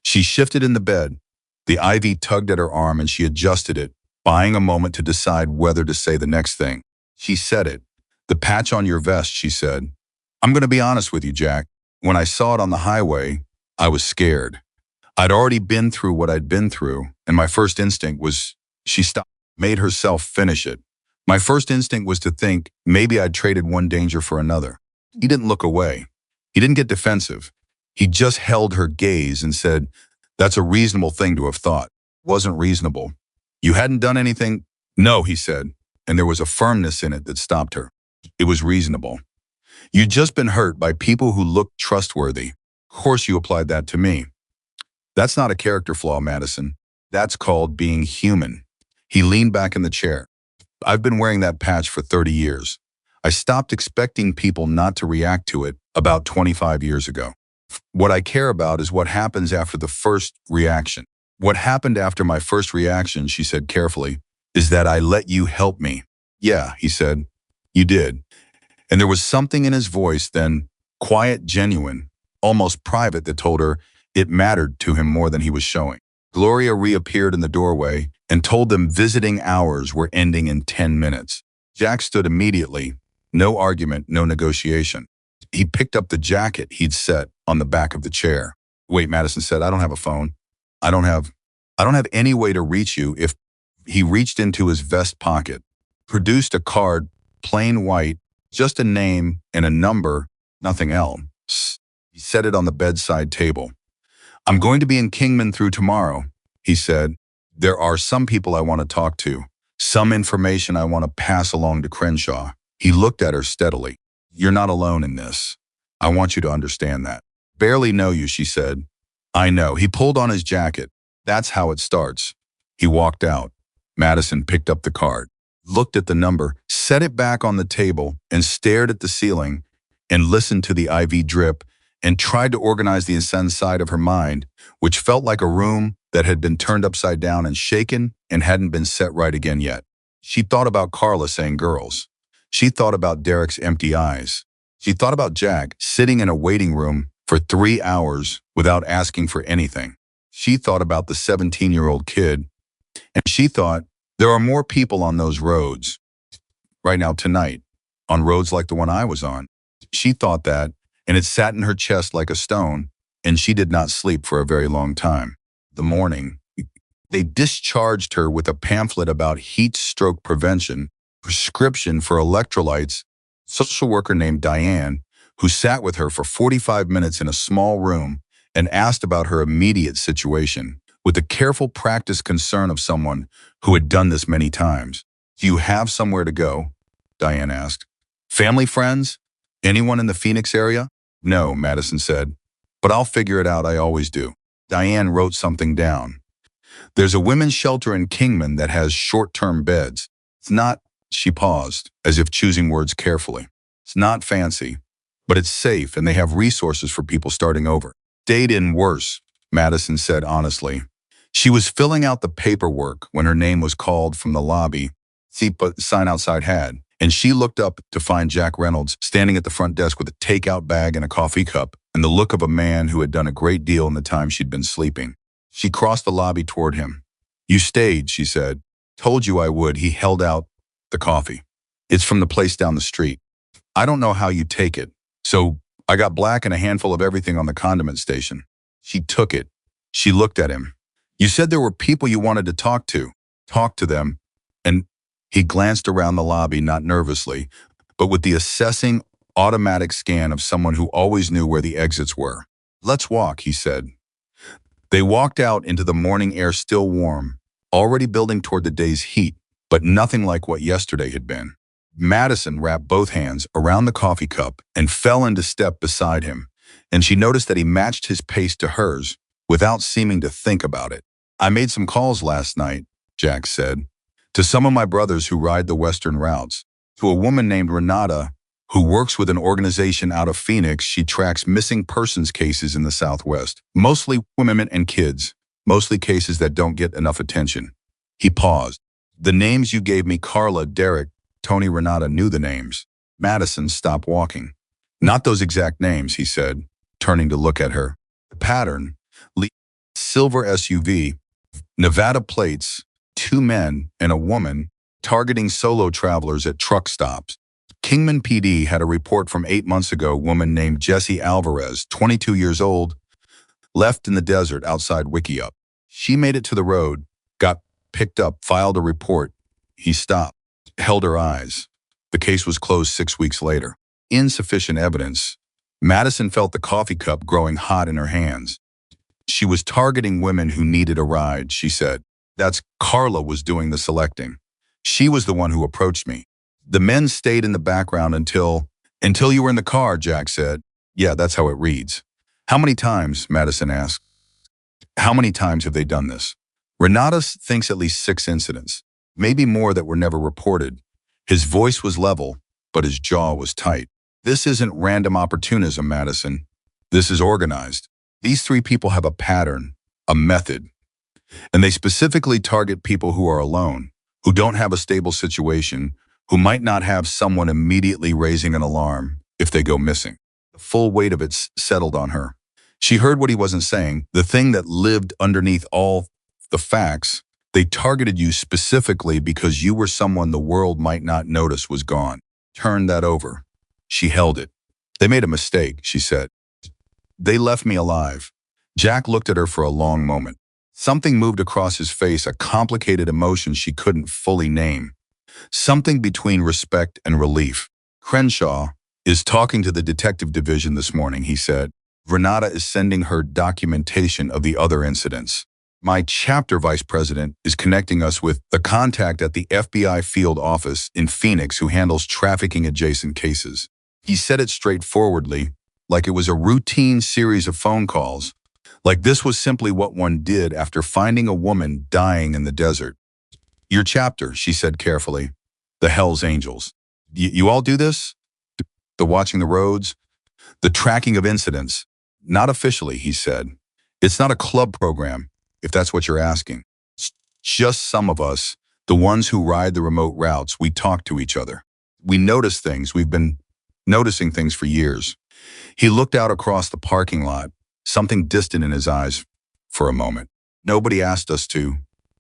She shifted in the bed. The IV tugged at her arm and she adjusted it, buying a moment to decide whether to say the next thing. She said it. "The patch on your vest," she said. "I'm going to be honest with you, Jack. When I saw it on the highway, I was scared. I'd already been through what I'd been through, and my first instinct was she stopped, made herself finish it. My first instinct was to think maybe I'd traded one danger for another. He didn't look away. He didn't get defensive. He just held her gaze and said, "That's a reasonable thing to have thought." It wasn't reasonable. "You hadn't done anything?" "No," he said, and there was a firmness in it that stopped her. "It was reasonable. You'd just been hurt by people who looked trustworthy. Of course you applied that to me." "That's not a character flaw, Madison. That's called being human." He leaned back in the chair. "I've been wearing that patch for 30 years. I stopped expecting people not to react to it about 25 years ago. What I care about is what happens after the first reaction." "What happened after my first reaction," she said carefully, "is that I let you help me." "Yeah," he said, "you did." And there was something in his voice then, quiet, genuine, almost private, that told her it mattered to him more than he was showing. Gloria reappeared in the doorway and told them visiting hours were ending in 10 minutes. Jack stood immediately. No argument, no negotiation. He picked up the jacket he'd set on the back of the chair. "Wait," Madison said, "I don't have a phone. I don't have any way to reach you if..." He reached into his vest pocket, produced a card, plain white, just a name and a number, nothing else. He set it on the bedside table. "I'm going to be in Kingman through tomorrow," he said. "There are some people I want to talk to, some information I want to pass along to Crenshaw." He looked at her steadily. "You're not alone in this. I want you to understand that." "Barely know you," she said. "I know." He pulled on his jacket. "That's how it starts." He walked out. Madison picked up the card, looked at the number, set it back on the table, and stared at the ceiling and listened to the IV drip and tried to organize the inside of her mind, which felt like a room that had been turned upside down and shaken and hadn't been set right again yet. She thought about Carla saying girls. She thought about Derek's empty eyes. She thought about Jack sitting in a waiting room for 3 hours without asking for anything. She thought about the 17-year-old kid, and she thought, there are more people on those roads right now tonight, on roads like the one I was on. She thought that, and it sat in her chest like a stone, and she did not sleep for a very long time. The morning, they discharged her with a pamphlet about heat stroke prevention, prescription for electrolytes, social worker named Diane, who sat with her for 45 minutes in a small room and asked about her immediate situation, with the careful practiced concern of someone who had done this many times. "Do you have somewhere to go?" Diane asked. "Family, friends? Anyone in the Phoenix area?" "No," Madison said, "but I'll figure it out, I always do." Diane wrote something down. "There's a women's shelter in Kingman that has short-term beds. It's not..." She paused, as if choosing words carefully. "It's not fancy, but it's safe, and they have resources for people starting over." "Stayed in worse," Madison said honestly. She was filling out the paperwork when her name was called from the lobby. See, but the sign outside had. And she looked up to find Jack Reynolds standing at the front desk with a takeout bag and a coffee cup, and the look of a man who had done a great deal in the time she'd been sleeping. She crossed the lobby toward him. "You stayed," she said. "Told you I would." He held out the coffee. "It's from the place down the street. I don't know how you take it, so I got black and a handful of everything on the condiment station." She took it. She looked at him. "You said there were people you wanted to talk to. Talk to them." And he glanced around the lobby, not nervously, but with the assessing, automatic scan of someone who always knew where the exits were. "Let's walk," he said. They walked out into the morning air, still warm, already building toward the day's heat, but nothing like what yesterday had been. Madison wrapped both hands around the coffee cup and fell into step beside him, and she noticed that he matched his pace to hers without seeming to think about it. "I made some calls last night," Jack said, "to some of my brothers who ride the western routes, to a woman named Renata who works with an organization out of Phoenix. She tracks missing persons cases in the Southwest, mostly women and kids, mostly cases that don't get enough attention." He paused. "The names you gave me, Carla, Derek, Tony, Renata," knew the names. Madison stopped walking. "Not those exact names," he said, turning to look at her. "The pattern: silver SUV, Nevada plates, 2 men and a woman, targeting solo travelers at truck stops. Kingman PD had a report from 8 months ago, woman named Jessie Alvarez, 22 years old, left in the desert outside Wickiup. She made it to the road, got picked up, filed a report. He stopped, held her eyes. The case was closed 6 weeks later. Insufficient evidence. Madison felt the coffee cup growing hot in her hands. She was targeting women who needed a ride, she said. That's Carla was doing the selecting. She was the one who approached me. The men stayed in the background until you were in the car, Jack said. Yeah, that's how it reads. How many times, Madison asked. How many times have they done this? Renata thinks at least 6 incidents, maybe more that were never reported. His voice was level, but his jaw was tight. This isn't random opportunism, Madison. This is organized. These 3 people have a pattern, a method, and they specifically target people who are alone, who don't have a stable situation, who might not have someone immediately raising an alarm if they go missing. The full weight of it settled on her. She heard what he wasn't saying, the thing that lived underneath all the facts. They targeted you specifically because you were someone the world might not notice was gone. Turn that over. She held it. They made a mistake, she said. They left me alive. Jack looked at her for a long moment. Something moved across his face, a complicated emotion she couldn't fully name. Something between respect and relief. Crenshaw is talking to the detective division this morning, he said. Renata is sending her documentation of the other incidents. My chapter vice president is connecting us with the contact at the FBI field office in Phoenix who handles trafficking-adjacent cases. He said it straightforwardly, like it was a routine series of phone calls, like this was simply what one did after finding a woman dying in the desert. Your chapter, she said carefully. The Hells Angels. You all do this? The watching the roads? The tracking of incidents? Not officially, he said. It's not a club program, if that's what you're asking. It's just some of us, the ones who ride the remote routes, we talk to each other. We notice things. We've been noticing things for years. He looked out across the parking lot, something distant in his eyes for a moment. Nobody asked us to.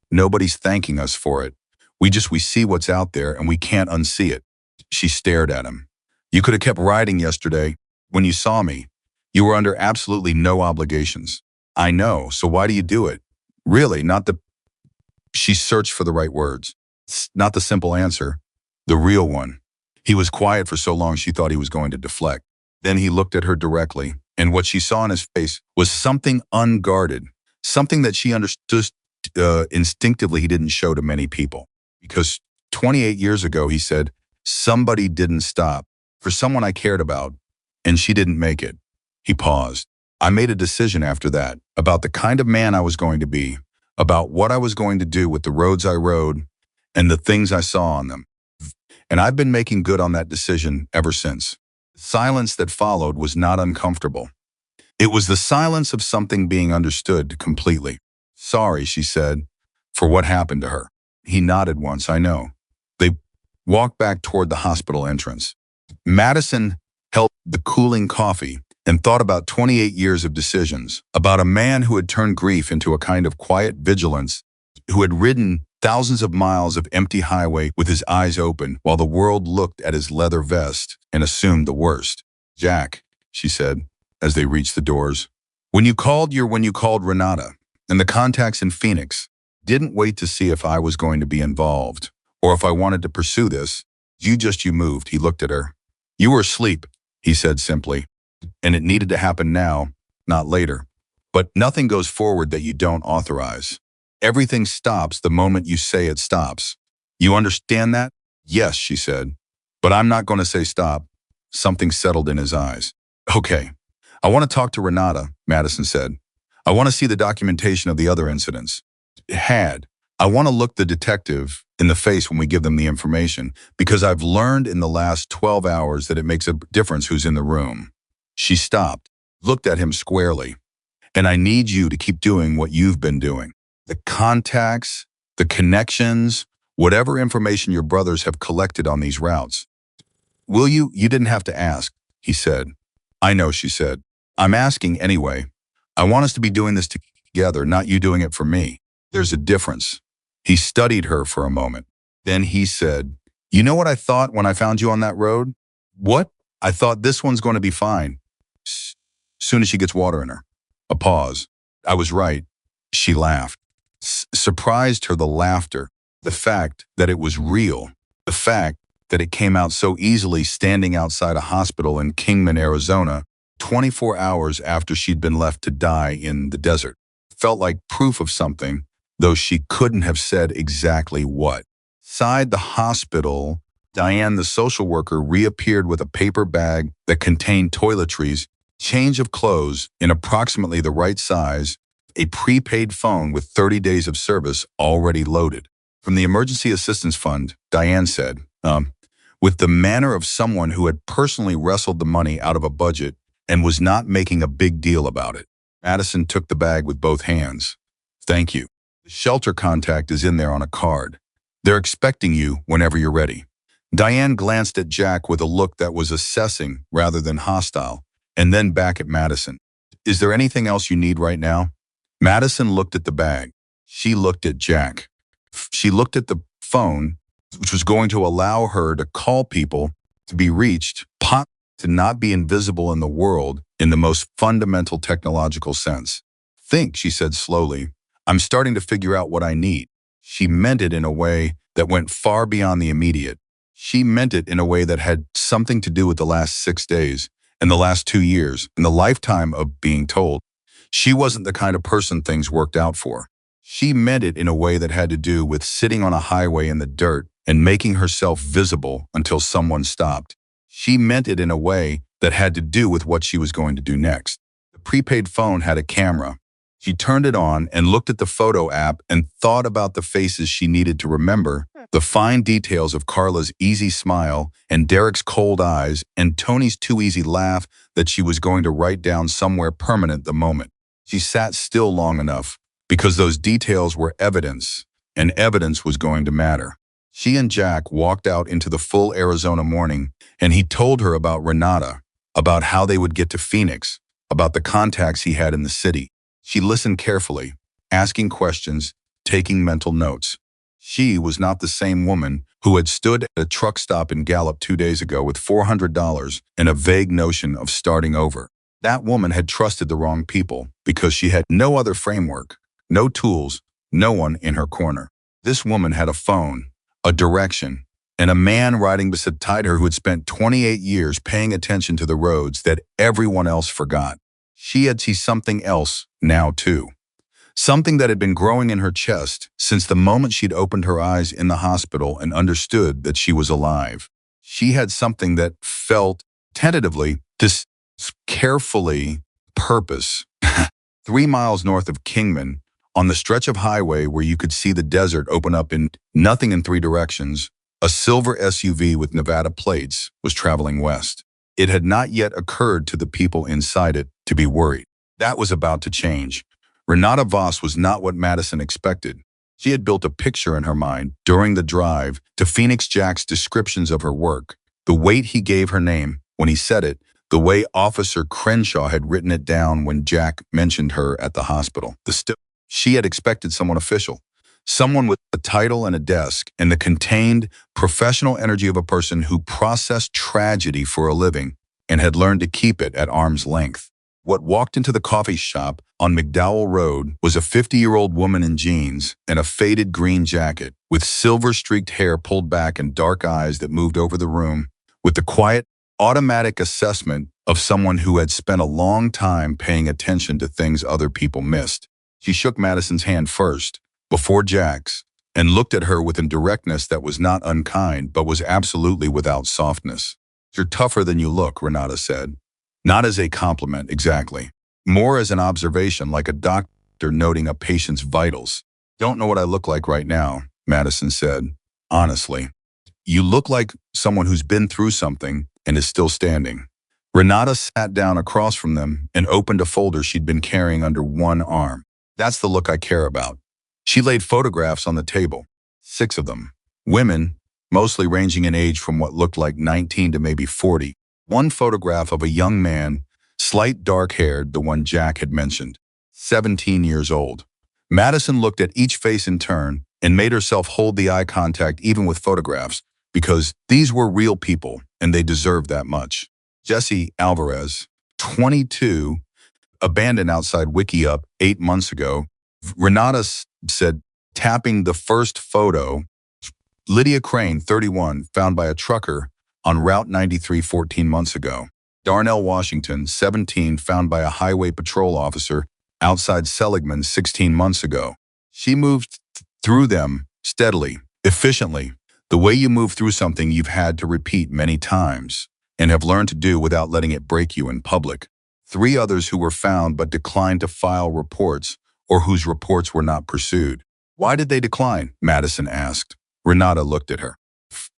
Nobody's thanking us for it. We see what's out there and we can't unsee it. She stared at him. You could have kept riding yesterday. When you saw me, you were under absolutely no obligations. I know, so why do you do it? Really, She searched for the right words. Not the simple answer, the real one. He was quiet for so long she thought he was going to deflect. Then he looked at her directly, and what she saw in his face was something unguarded, something that she understood instinctively he didn't show to many people. Because 28 years ago, he said, somebody didn't stop for someone I cared about, and she didn't make it. He paused. I made a decision after that about the kind of man I was going to be, about what I was going to do with the roads I rode and the things I saw on them. And I've been making good on that decision ever since. The silence that followed was not uncomfortable. It was the silence of something being understood completely. Sorry, she said, for what happened to her. He nodded once, I know. They walked back toward the hospital entrance. Madison held the cooling coffee and thought about 28 years of decisions, about a man who had turned grief into a kind of quiet vigilance, who had ridden thousands of miles of empty highway with his eyes open while the world looked at his leather vest and assumed the worst. Jack, she said, as they reached the doors, when you called Renata and the contacts in Phoenix, didn't wait to see if I was going to be involved or if I wanted to pursue this. You moved, he looked at her. You were asleep, he said simply, and it needed to happen now, not later. But nothing goes forward that you don't authorize. Everything stops the moment you say it stops. You understand that? Yes, she said. But I'm not going to say stop. Something settled in his eyes. Okay. I want to talk to Renata, Madison said. I want to see the documentation of the other incidents. I want to look the detective in the face when we give them the information, because I've learned in the last 12 hours that it makes a difference who's in the room. She stopped, looked at him squarely. And I need you to keep doing what you've been doing. The contacts, the connections, whatever information your brothers have collected on these routes. Will you? You didn't have to ask, he said. I know, she said. I'm asking anyway. I want us to be doing this together, not you doing it for me. There's a difference. He studied her for a moment. Then he said, you know what I thought when I found you on that road? What? I thought this one's going to be fine. Soon as she gets water in her. A pause. I was right. She laughed. Surprised her the laughter, the fact that it was real, the fact that it came out so easily standing outside a hospital in Kingman, Arizona, 24 hours after she'd been left to die in the desert. Felt like proof of something, though she couldn't have said exactly what. Inside the hospital, Diane, the social worker, reappeared with a paper bag that contained toiletries, change of clothes in approximately the right size, a prepaid phone with 30 days of service already loaded. From the Emergency Assistance Fund, Diane said, with the manner of someone who had personally wrestled the money out of a budget and was not making a big deal about it. Madison took the bag with both hands. Thank you. The shelter contact is in there on a card. They're expecting you whenever you're ready. Diane glanced at Jack with a look that was assessing rather than hostile, and then back at Madison. Is there anything else you need right now? Madison looked at the bag. She looked at Jack. She looked at the phone, which was going to allow her to call people, to be reached, to not be invisible in the world in the most fundamental technological sense. Think, she said slowly. I'm starting to figure out what I need. She meant it in a way that went far beyond the immediate. She meant it in a way that had something to do with the last 6 days and the last 2 years and the lifetime of being told she wasn't the kind of person things worked out for. She meant it in a way that had to do with sitting on a highway in the dirt and making herself visible until someone stopped. She meant it in a way that had to do with what she was going to do next. The prepaid phone had a camera. She turned it on and looked at the photo app and thought about the faces she needed to remember, the fine details of Carla's easy smile and Derek's cold eyes and Tony's too easy laugh that she was going to write down somewhere permanent the moment. She sat still long enough because those details were evidence, and evidence was going to matter. She and Jack walked out into the full Arizona morning, and he told her about Renata, about how they would get to Phoenix, about the contacts he had in the city. She listened carefully, asking questions, taking mental notes. She was not the same woman who had stood at a truck stop in Gallup 2 days ago with $400 and a vague notion of starting over. That woman had trusted the wrong people because she had no other framework, no tools, no one in her corner. This woman had a phone, a direction, and a man riding beside her who had spent 28 years paying attention to the roads that everyone else forgot. She had seen something else now too. Something that had been growing in her chest since the moment she'd opened her eyes in the hospital and understood that she was alive. She had something that felt tentatively, this carefully purpose. 3 miles north of Kingman, on the stretch of highway where you could see the desert open up in nothing in 3 directions, a silver SUV with Nevada plates was traveling west. It had not yet occurred to the people inside it to be worried. That was about to change. Renata Voss was not what Madison expected. She had built a picture in her mind during the drive to Phoenix Jack's descriptions of her work, the weight he gave her name when he said it, the way Officer Crenshaw had written it down when Jack mentioned her at the hospital. She had expected someone official, someone with a title and a desk and the contained, professional energy of a person who processed tragedy for a living and had learned to keep it at arm's length. What walked into the coffee shop on McDowell Road was a 50-year-old woman in jeans and a faded green jacket, with silver-streaked hair pulled back and dark eyes that moved over the room, with the quiet, automatic assessment of someone who had spent a long time paying attention to things other people missed. She shook Madison's hand first, before Jack's, and looked at her with a directness that was not unkind but was absolutely without softness. You're tougher than you look, Renata said. Not as a compliment, exactly. More as an observation, like a doctor noting a patient's vitals. Don't know what I look like right now, Madison said. Honestly. You look like someone who's been through something and is still standing. Renata sat down across from them and opened a folder she'd been carrying under one arm. That's the look I care about. She laid photographs on the table, 6 of them. Women, mostly ranging in age from what looked like 19 to maybe 40. One photograph of a young man, slight dark-haired, the one Jack had mentioned, 17 years old. Madison looked at each face in turn and made herself hold the eye contact even with photographs, because these were real people and they deserved that much. Jesse Alvarez, 22, abandoned outside Wiki-Up 8 months ago. Renata said, tapping the first photo. Lydia Crane, 31, found by a trucker on Route 93 14 months ago. Darnell Washington, 17, found by a highway patrol officer outside Seligman 16 months ago. She moved through them steadily, efficiently, the way you move through something you've had to repeat many times and have learned to do without letting it break you in public. 3 others who were found but declined to file reports or whose reports were not pursued. Why did they decline? Madison asked. Renata looked at her.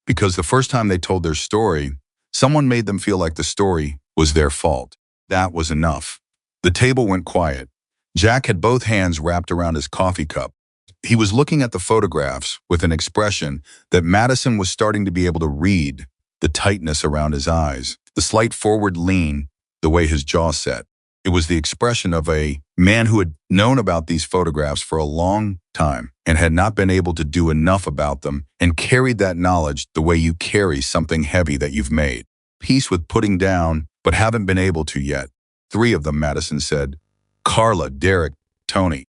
Because the first time they told their story, someone made them feel like the story was their fault. That was enough. The table went quiet. Jack had both hands wrapped around his coffee cup. He was looking at the photographs with an expression that Madison was starting to be able to read, the tightness around his eyes, the slight forward lean, the way his jaw set. It was the expression of a man who had known about these photographs for a long time and had not been able to do enough about them and carried that knowledge the way you carry something heavy that you've made. Peace with putting down, but haven't been able to yet. 3 of them, Madison said. Carla, Derek, Tony.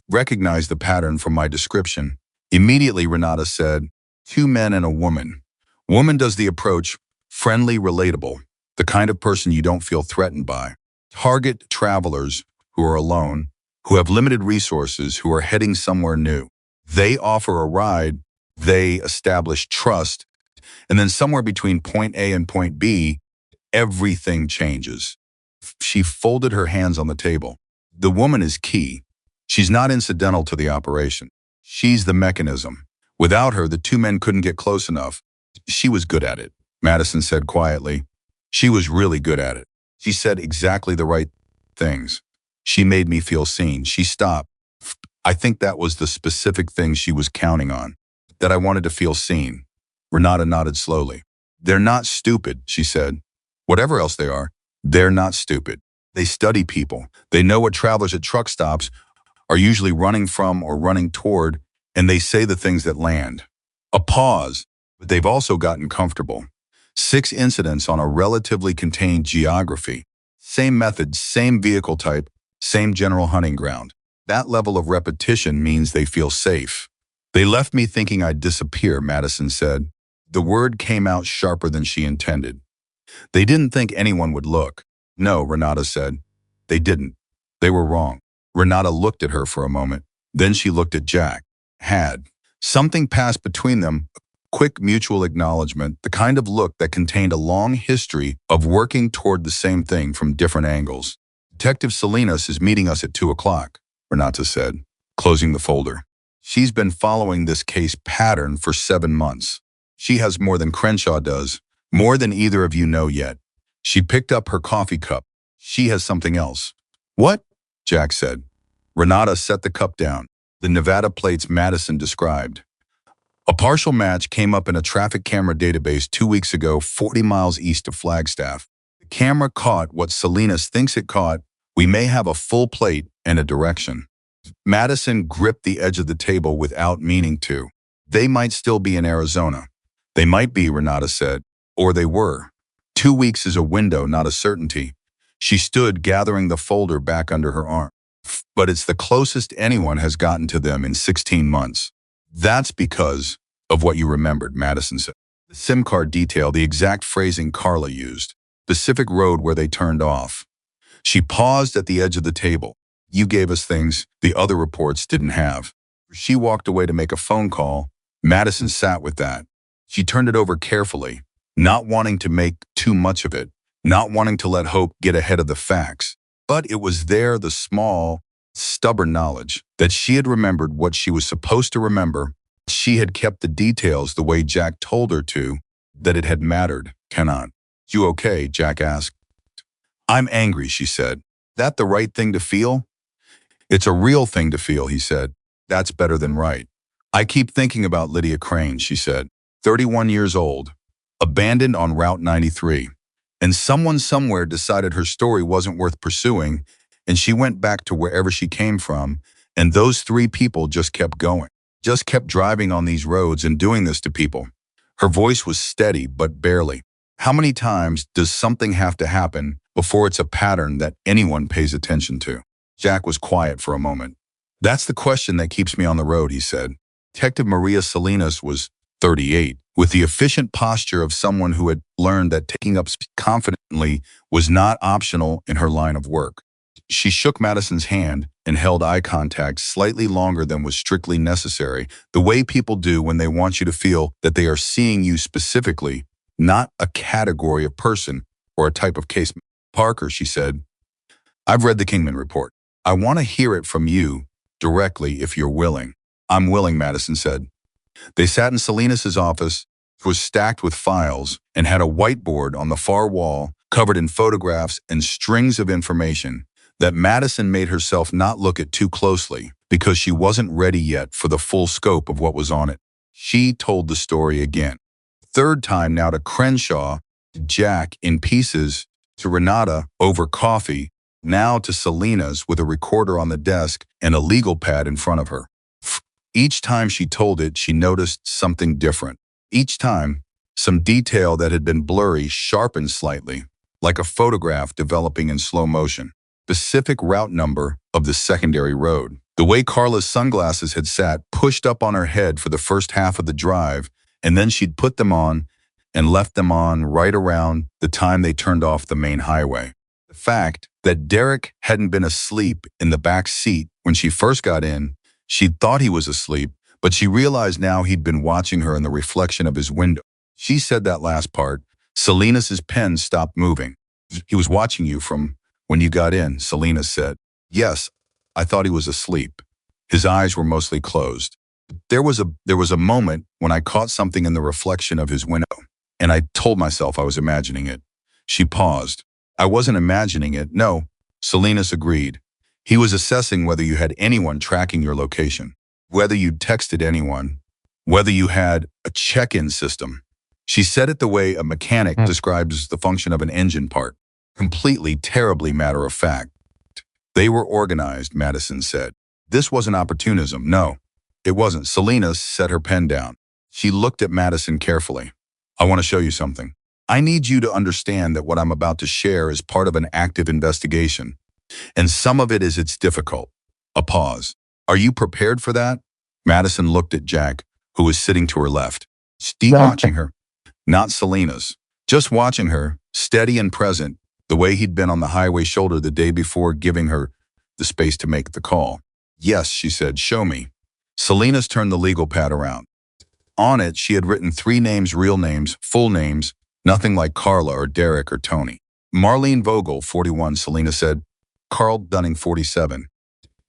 Recognize the pattern from my description. Immediately, Renata said, 2 men and a woman. Woman does the approach, friendly, relatable, the kind of person you don't feel threatened by. Target travelers who are alone, who have limited resources, who are heading somewhere new. They offer a ride, they establish trust, and then somewhere between point A and point B, everything changes. She folded her hands on the table. The woman is key. She's not incidental to the operation. She's the mechanism. Without her, the 2 men couldn't get close enough. She was good at it, Madison said quietly. She was really good at it. She said exactly the right things. She made me feel seen. She stopped. I think that was the specific thing she was counting on, that I wanted to feel seen. Renata nodded slowly. They're not stupid, she said. Whatever else they are, they're not stupid. They study people. They know what travelers at truck stops are usually running from or running toward, and they say the things that land. A pause, but they've also gotten comfortable. 6 incidents on a relatively contained geography. Same method, same vehicle type, same general hunting ground. That level of repetition means they feel safe. They left me thinking I'd disappear, Madison said. The word came out sharper than she intended. They didn't think anyone would look. No, Renata said. They didn't. They were wrong. Renata looked at her for a moment. Then she looked at Jack. Something passed between them, a quick mutual acknowledgement, the kind of look that contained a long history of working toward the same thing from different angles. Detective Salinas is meeting us at 2 o'clock, Renata said, closing the folder. She's been following this case pattern for 7 months. She has more than Crenshaw does, more than either of you know yet. She picked up her coffee cup. She has something else. What? Jack said. Renata set the cup down. The Nevada plates Madison described. A partial match came up in a traffic camera database 2 weeks ago, 40 miles east of Flagstaff. The camera caught what Salinas thinks it caught. We may have a full plate and a direction. Madison gripped the edge of the table without meaning to. They might still be in Arizona. They might be, Renata said. Or they were. 2 weeks is a window, not a certainty. She stood, gathering the folder back under her arm. But it's the closest anyone has gotten to them in 16 months. That's because of what you remembered, Madison said. The SIM card detail, the exact phrasing Carla used. Pacific Road where they turned off. She paused at the edge of the table. You gave us things the other reports didn't have. She walked away to make a phone call. Madison sat with that. She turned it over carefully, not wanting to make too much of it, not wanting to let hope get ahead of the facts. But it was there, the small, stubborn knowledge that she had remembered what she was supposed to remember. She had kept the details the way Jack told her to, that it had mattered. Cannot. You okay? Jack asked. I'm angry, she said. That the right thing to feel? It's a real thing to feel, he said. That's better than right. I keep thinking about Lydia Crane, she said. 31 years old, abandoned on Route 93. And someone somewhere decided her story wasn't worth pursuing, and she went back to wherever she came from, and those 3 people just kept going, just kept driving on these roads and doing this to people. Her voice was steady, but barely. How many times does something have to happen before it's a pattern that anyone pays attention to? Jack was quiet for a moment. That's the question that keeps me on the road, he said. Detective Maria Salinas was 38, with the efficient posture of someone who had learned that taking up confidently was not optional in her line of work. She shook Madison's hand and held eye contact slightly longer than was strictly necessary, the way people do when they want you to feel that they are seeing you specifically, not a category of person or a type of case. Parker, she said, I've read the Kingman report. I want to hear it from you directly if you're willing. I'm willing, Madison said. They sat in Salinas's office, which was stacked with files and had a whiteboard on the far wall covered in photographs and strings of information that Madison made herself not look at too closely because she wasn't ready yet for the full scope of what was on it. She told the story again. Third time now to Crenshaw, to Jack in pieces, to Renata over coffee, now to Salinas with a recorder on the desk and a legal pad in front of her. Each time she told it, she noticed something different. Each time, some detail that had been blurry sharpened slightly, like a photograph developing in slow motion. Specific route number of the secondary road. The way Carla's sunglasses had sat pushed up on her head for the first half of the drive, and then she'd put them on and left them on right around the time they turned off the main highway. The fact that Derek hadn't been asleep in the back seat when she first got in, she'd thought he was asleep, but she realized now he'd been watching her in the reflection of his window. She said that last part. Salinas's pen stopped moving. He was watching you from when you got in, Salinas said. Yes, I thought he was asleep. His eyes were mostly closed. There was a moment when I caught something in the reflection of his window, and I told myself I was imagining it. She paused. I wasn't imagining it, no, Salinas agreed. He was assessing whether you had anyone tracking your location, whether you'd texted anyone, whether you had a check-in system. She said it the way a mechanic describes the function of an engine part. Completely, terribly matter of fact. They were organized, Madison said. This wasn't opportunism, no. It wasn't. Salinas set her pen down. She looked at Madison carefully. I want to show you something. I need you to understand that what I'm about to share is part of an active investigation. And some of it's difficult. A pause. Are you prepared for that? Madison looked at Jack, who was sitting to her left. Steve watching her. Not Salinas. Just watching her, steady and present, the way he'd been on the highway shoulder the day before, giving her the space to make the call. Yes, she said, show me. Salinas turned the legal pad around. On it, she had written 3 names, real names, full names, nothing like Carla or Derek or Tony. Marlene Vogel, 41, Salinas said. Carl Dunning, 47.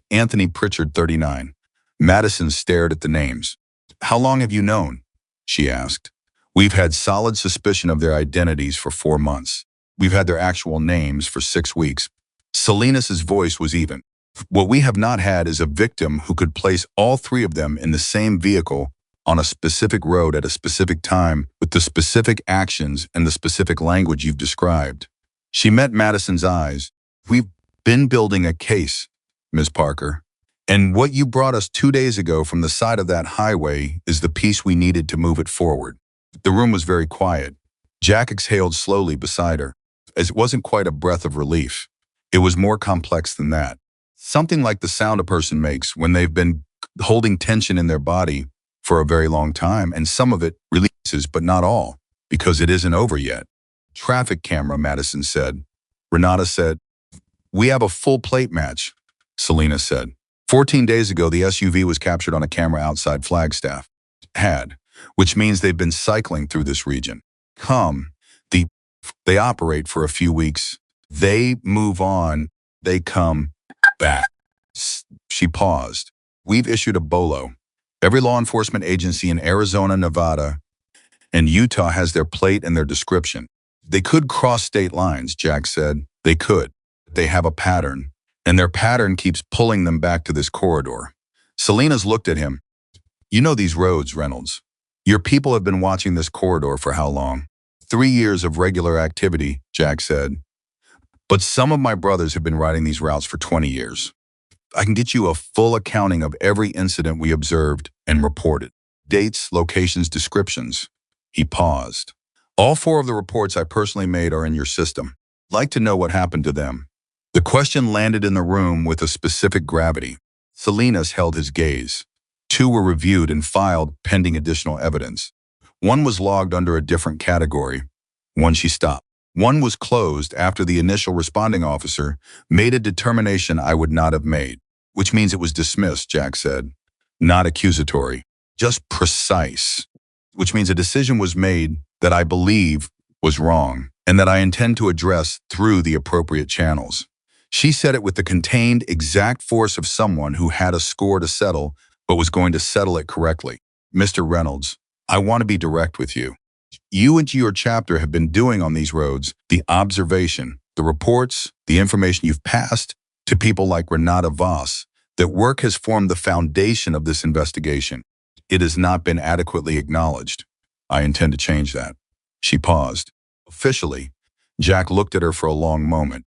Anthony Pritchard, 39. Madison stared at the names. How long have you known? She asked. We've had solid suspicion of their identities for 4 months. We've had their actual names for 6 weeks. Salinas's voice was even. What we have not had is a victim who could place all 3 of them in the same vehicle on a specific road at a specific time with the specific actions and the specific language you've described. She met Madison's eyes. We've been building a case, Ms. Parker. And what you brought us 2 days ago from the side of that highway is the piece we needed to move it forward. The room was very quiet. Jack exhaled slowly beside her, as it wasn't quite a breath of relief. It was more complex than that. Something like the sound a person makes when they've been holding tension in their body for a very long time, and some of it releases, but not all, because it isn't over yet. Traffic camera, Madison said. Renata said, we have a full plate match, Salinas said. 14 days ago, the SUV was captured on a camera outside Flagstaff. Which means they've been cycling through this region. They operate for a few weeks. They move on. They come back. She paused. We've issued a BOLO. Every law enforcement agency in Arizona, Nevada, and Utah has their plate and their description. They could cross state lines, Jack said. They could. They have a pattern, and their pattern keeps pulling them back to this corridor. Salinas looked at him. You know these roads, Reynolds. Your people have been watching this corridor for how long? 3 years of regular activity, Jack said. But some of my brothers have been riding these routes for 20 years. I can get you a full accounting of every incident we observed and reported. Dates, locations, descriptions. He paused. All 4 of the reports I personally made are in your system. Like to know what happened to them. The question landed in the room with a specific gravity. Salinas held his gaze. 2 were reviewed and filed pending additional evidence. 1 was logged under a different category. 1 she stopped. 1 was closed after the initial responding officer made a determination I would not have made, which means it was dismissed, Jack said. Not accusatory, just precise, which means a decision was made that I believe was wrong and that I intend to address through the appropriate channels. She said it with the contained exact force of someone who had a score to settle but was going to settle it correctly. Mr. Reynolds, I want to be direct with you. You and your chapter have been doing on these roads the observation, the reports, the information you've passed to people like Renata Voss. That work has formed the foundation of this investigation. It has not been adequately acknowledged. I intend to change that. She paused. Officially, Jack looked at her for a long moment.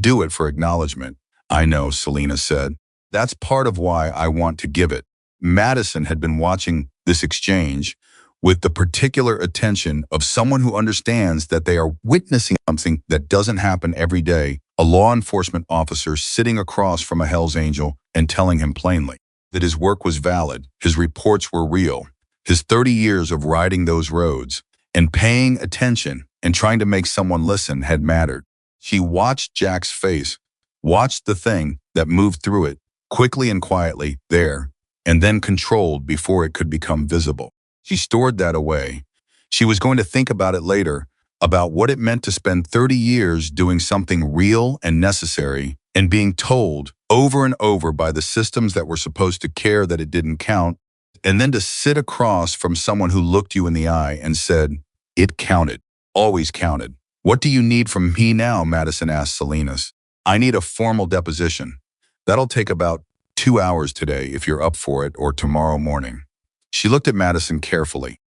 Do it for acknowledgement. I know, Salinas said. That's part of why I want to give it. Madison had been watching this exchange with the particular attention of someone who understands that they are witnessing something that doesn't happen every day, a law enforcement officer sitting across from a Hell's Angel and telling him plainly that his work was valid, his reports were real, his 30 years of riding those roads and paying attention and trying to make someone listen had mattered. She watched Jack's face, watched the thing that moved through it, quickly and quietly, there, and then controlled before it could become visible. She stored that away. She was going to think about it later, about what it meant to spend 30 years doing something real and necessary and being told over and over by the systems that were supposed to care that it didn't count, and then to sit across from someone who looked you in the eye and said, it counted, always counted. What do you need from me now? Madison asked Salinas. I need a formal deposition. That'll take about 2 hours today if you're up for it, or tomorrow morning. She looked at Madison carefully.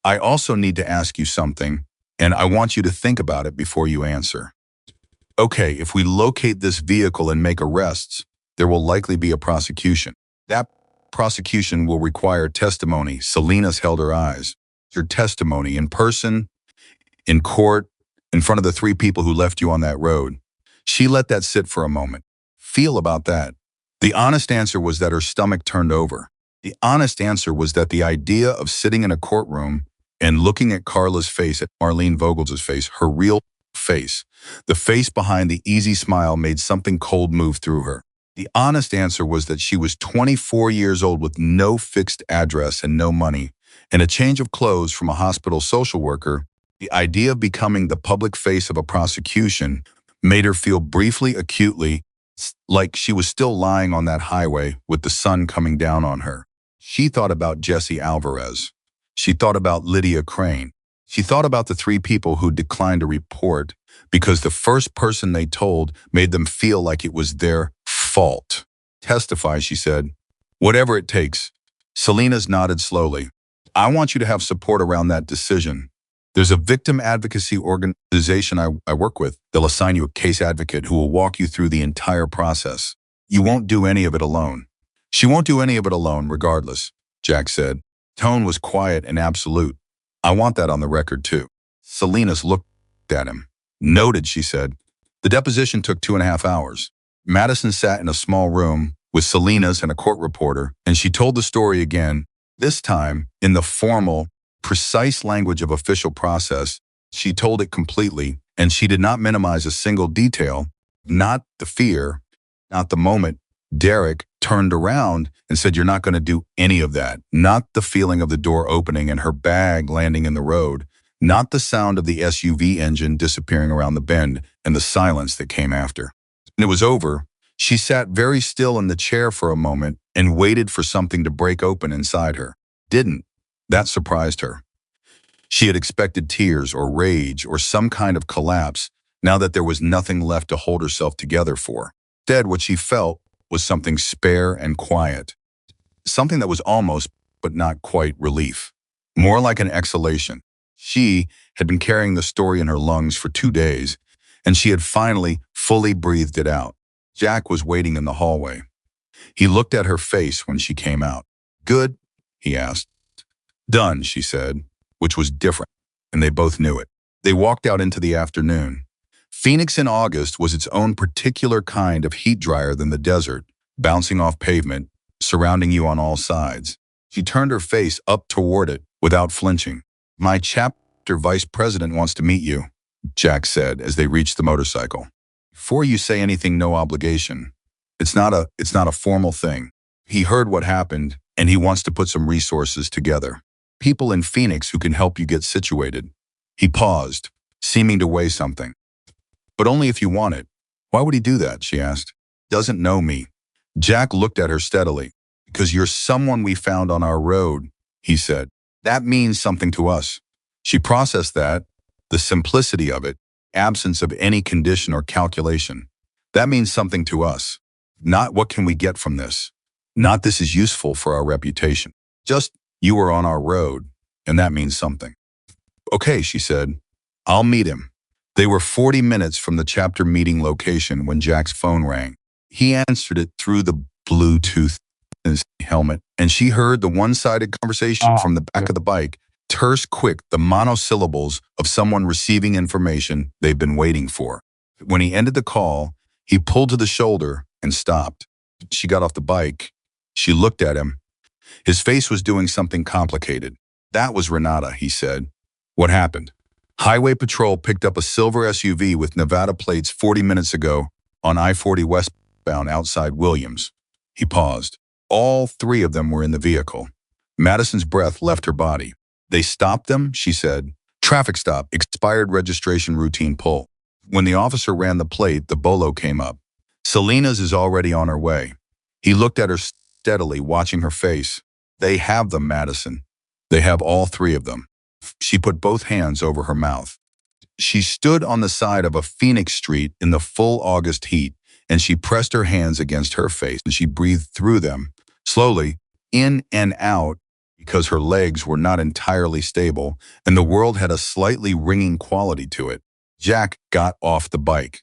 I also need to ask you something, and I want you to think about it before you answer. Okay, if we locate this vehicle and make arrests, there will likely be a prosecution. That prosecution will require testimony. Salinas held her eyes. Your testimony in person, in court, in front of the 3 people who left you on that road. She let that sit for a moment. Feel about that. The honest answer was that her stomach turned over. The honest answer was that the idea of sitting in a courtroom and looking at Carla's face, at Marlene Vogels's face, her real face, the face behind the easy smile, made something cold move through her. The honest answer was that she was 24 years old with no fixed address and no money, and a change of clothes from a hospital social worker. The idea of becoming the public face of a prosecution made her feel briefly, acutely, like she was still lying on that highway with the sun coming down on her. She thought about Jesse Alvarez. She thought about Lydia Crane. She thought about the 3 people who declined to report because the first person they told made them feel like it was their fault. Testify, she said. Whatever it takes. Salinas nodded slowly. I want you to have support around that decision. There's a victim advocacy organization I work with. They'll assign you a case advocate who will walk you through the entire process. You won't do any of it alone. She won't do any of it alone, regardless, Jack said. Tone was quiet and absolute. I want that on the record, too. Salinas looked at him. Noted, she said. The deposition took 2.5 hours. Madison sat in a small room with Salinas and a court reporter, and she told the story again, this time in the formal, precise language of official process. She told it completely, and she did not minimize a single detail, not the fear, not the moment Derek turned around and said, you're not going to do any of that. Not the feeling of the door opening and her bag landing in the road. Not the sound of the SUV engine disappearing around the bend and the silence that came after. When it was over, she sat very still in the chair for a moment and waited for something to break open inside her. Didn't. That surprised her. She had expected tears or rage or some kind of collapse now that there was nothing left to hold herself together for. Instead, what she felt was something spare and quiet. Something that was almost, but not quite, relief. More like an exhalation. She had been carrying the story in her lungs for 2 days, and she had finally fully breathed it out. Jack was waiting in the hallway. He looked at her face when she came out. Good? He asked. Done, she said, which was different. and they both knew it. They walked out into the afternoon. Phoenix in August was its own particular kind of heat drier than the desert, bouncing off pavement, surrounding you on all sides. She turned her face up toward it without flinching. "My chapter vice president wants to meet you," Jack said as they reached the motorcycle. "Before you say anything, no obligation. It's not a formal thing. He heard what happened, and he wants to put some resources together. People in Phoenix who can help you get situated." He paused, seeming to weigh something. "But only if you want it." "Why would he do that?" she asked. "Doesn't know me." Jack looked at her steadily. "Because you're someone we found on our road," he said. "That means something to us." She processed that, the simplicity of it, absence of any condition or calculation. "That means something to us. Not what can we get from this. Not this is useful for our reputation. Just you were on our road, and that means something." "Okay," she said. "I'll meet him." They were 40 minutes from the chapter meeting location when Jack's phone rang. He answered it through the Bluetooth in his helmet, and she heard the one-sided conversation from the back of the bike, terse quick, the monosyllables of someone receiving information they've been waiting for. When he ended the call, he pulled to the shoulder and stopped. She got off the bike. She looked at him. His face was doing something complicated. "That was Renata," he said. "What happened?" "Highway Patrol picked up a silver SUV with Nevada plates 40 minutes ago on I-40 westbound outside Williams." He paused. All three of them were in the vehicle. Madison's breath left her body. "They stopped them," she said. "Traffic stop, expired registration routine pull." When the officer ran the plate, the bolo came up. "Selena's is already on her way." He looked at her steadily, watching her face. "They have them, Madison. They have all three of them." She put both hands over her mouth. She stood on the side of a Phoenix street in the full August heat, and she pressed her hands against her face, and she breathed through them, slowly, in and out, because her legs were not entirely stable, and the world had a slightly ringing quality to it. Jack got off the bike.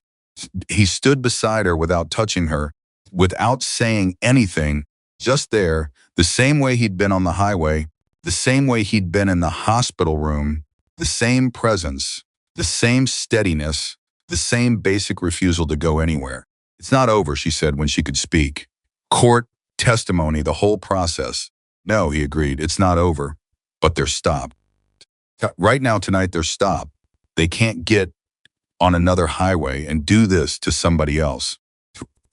He stood beside her without touching her, without saying anything, just there, the same way he'd been on the highway, the same way he'd been in the hospital room, the same presence, the same steadiness, the same basic refusal to go anywhere. "It's not over," she said when she could speak. "Court, testimony, the whole process." "No," he agreed, "it's not over, but they're stopped. Right now, tonight, they're stopped. They can't get on another highway and do this to somebody else."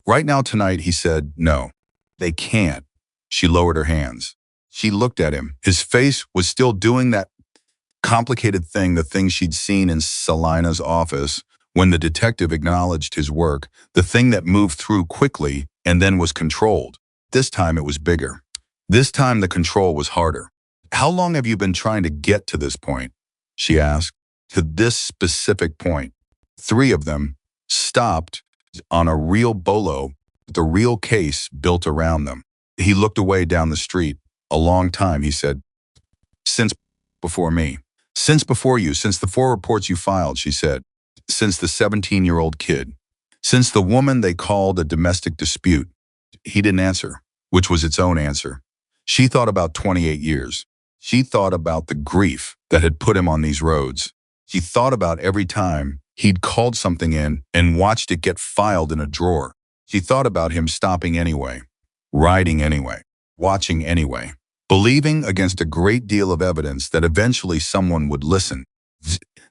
"Right now, tonight," he said, "no, they can't." She lowered her hands. She looked at him. His face was still doing that complicated thing, the thing she'd seen in Selena's office when the detective acknowledged his work, the thing that moved through quickly and then was controlled. This time it was bigger. This time the control was harder. "How long have you been trying to get to this point?" she asked. "To this specific point." Three of them stopped on a real bolo, with a real case built around them. He looked away down the street. "A long time," he said. "Since before me." "Since before you, since the 4 reports you filed," she said. "Since the 17-year-old kid. Since the woman they called a domestic dispute." He didn't answer, which was its own answer. She thought about 28 years. She thought about the grief that had put him on these roads. She thought about every time he'd called something in and watched it get filed in a drawer. She thought about him stopping anyway, riding anyway, watching anyway, believing against a great deal of evidence that eventually someone would listen,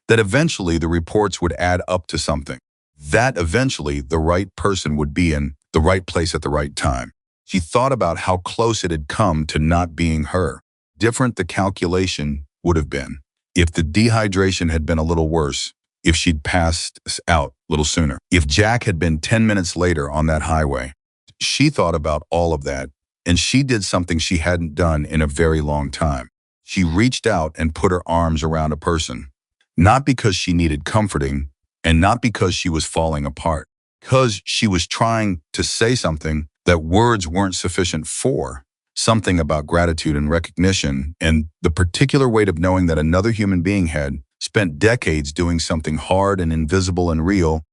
that eventually the reports would add up to something, that eventually the right person would be in the right place at the right time. She thought about how close it had come to not being her. Different the calculation would have been if the dehydration had been a little worse, if she'd passed out a little sooner, if Jack had been 10 minutes later on that highway. She thought about all of that, and she did something she hadn't done in a very long time. She reached out and put her arms around a person, not because she needed comforting, and not because she was falling apart, because she was trying to say something that words weren't sufficient for, something about gratitude and recognition and the particular weight of knowing that another human being had spent decades doing something hard and invisible and real,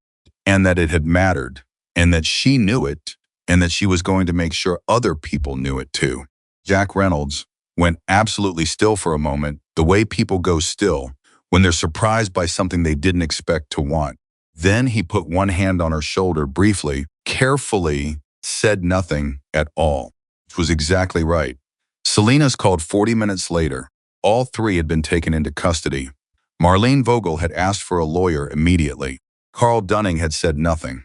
and that it had mattered, and that she knew it, and that she was going to make sure other people knew it too. Jack Reynolds went absolutely still for a moment, the way people go still when they're surprised by something they didn't expect to want. Then he put one hand on her shoulder briefly, carefully, said nothing at all, which was exactly right. Salinas called 40 minutes later. All three had been taken into custody. Marlene Vogel had asked for a lawyer immediately. Carl Dunning had said nothing.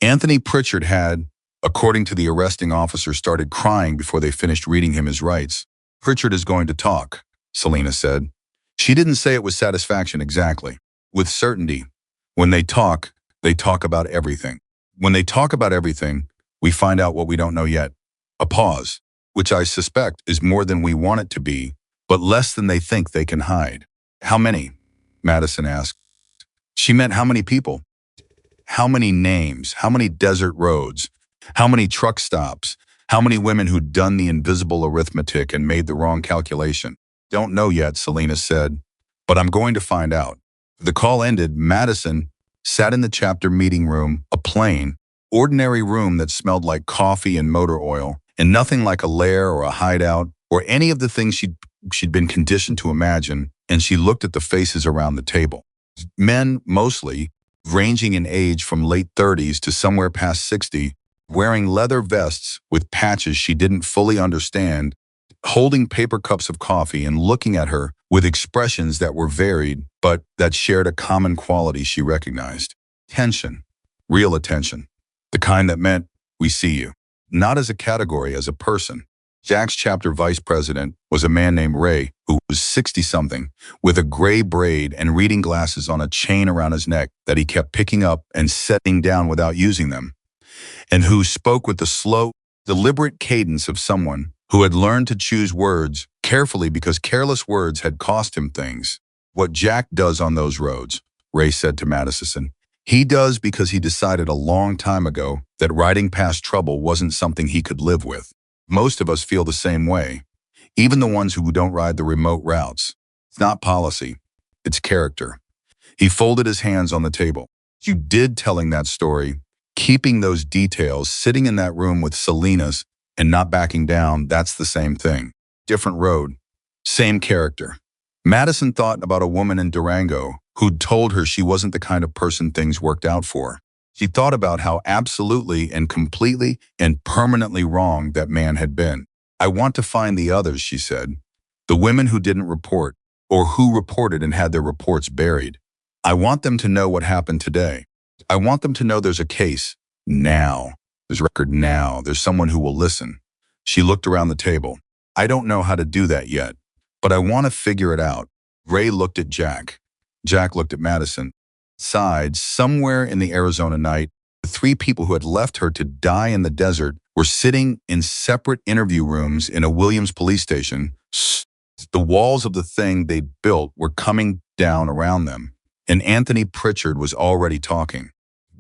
Anthony Pritchard had, according to the arresting officer, started crying before they finished reading him his rights. Pritchard is going to talk, Selena said. She didn't say it with satisfaction exactly. With certainty. When they talk about everything. When they talk about everything, we find out what we don't know yet. A pause, which I suspect is more than we want it to be, but less than they think they can hide. How many? Madison asked. She meant how many people? How many names? How many desert roads? How many truck stops? How many women who'd done the invisible arithmetic and made the wrong calculation? Don't know yet, Selena said, but I'm going to find out. The call ended. Madison sat in the chapter meeting room, a plain, ordinary room that smelled like coffee and motor oil, and nothing like a lair or a hideout or any of the things she'd been conditioned to imagine, and she looked at the faces around the table. Men, mostly, ranging in age from late 30s to somewhere past 60, wearing leather vests with patches she didn't fully understand, holding paper cups of coffee and looking at her with expressions that were varied but that shared a common quality she recognized. Tension. Real attention. The kind that meant, we see you. Not as a category, as a person. Jack's chapter vice president was a man named Ray, who was 60-something, with a gray braid and reading glasses on a chain around his neck that he kept picking up and setting down without using them, and who spoke with the slow, deliberate cadence of someone who had learned to choose words carefully because careless words had cost him things. What Jack does on those roads, Ray said to Madison, he does because he decided a long time ago that riding past trouble wasn't something he could live with. Most of us feel the same way, even the ones who don't ride the remote routes. It's not policy, it's character. He folded his hands on the table. You did telling that story, keeping those details, sitting in that room with Salinas and not backing down, that's the same thing. Different road, same character. Madison thought about a woman in Durango who'd told her she wasn't the kind of person things worked out for. She thought about how absolutely and completely and permanently wrong that man had been. I want to find the others, she said. The women who didn't report, or who reported and had their reports buried. I want them to know what happened today. I want them to know there's a case. Now. There's a record now. There's someone who will listen. She looked around the table. I don't know how to do that yet, but I want to figure it out. Ray looked at Jack. Jack looked at Madison. Sighed. Somewhere in the Arizona night, the three people who had left her to die in the desert were sitting in separate interview rooms in a Williams police station. The walls of the thing they'd built were coming down around them, and Anthony Pritchard was already talking.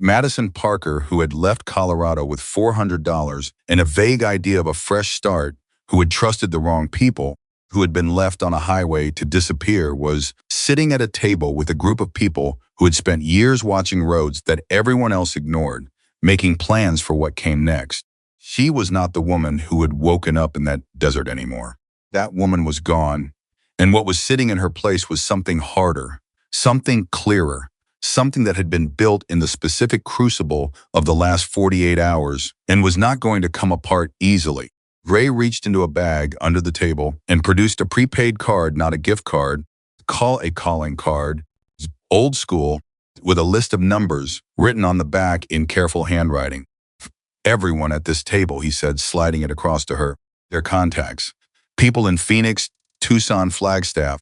Madison Parker, who had left Colorado with $400 and a vague idea of a fresh start, who had trusted the wrong people, who had been left on a highway to disappear, was sitting at a table with a group of people who had spent years watching roads that everyone else ignored, making plans for what came next. She was not the woman who had woken up in that desert anymore. That woman was gone, and what was sitting in her place was something harder, something clearer, something that had been built in the specific crucible of the last 48 hours and was not going to come apart easily. Ray reached into a bag under the table and produced a prepaid card, not a gift card, a calling card, old school, with a list of numbers written on the back in careful handwriting. Everyone at this table, he said, sliding it across to her. Their contacts. People in Phoenix, Tucson, Flagstaff.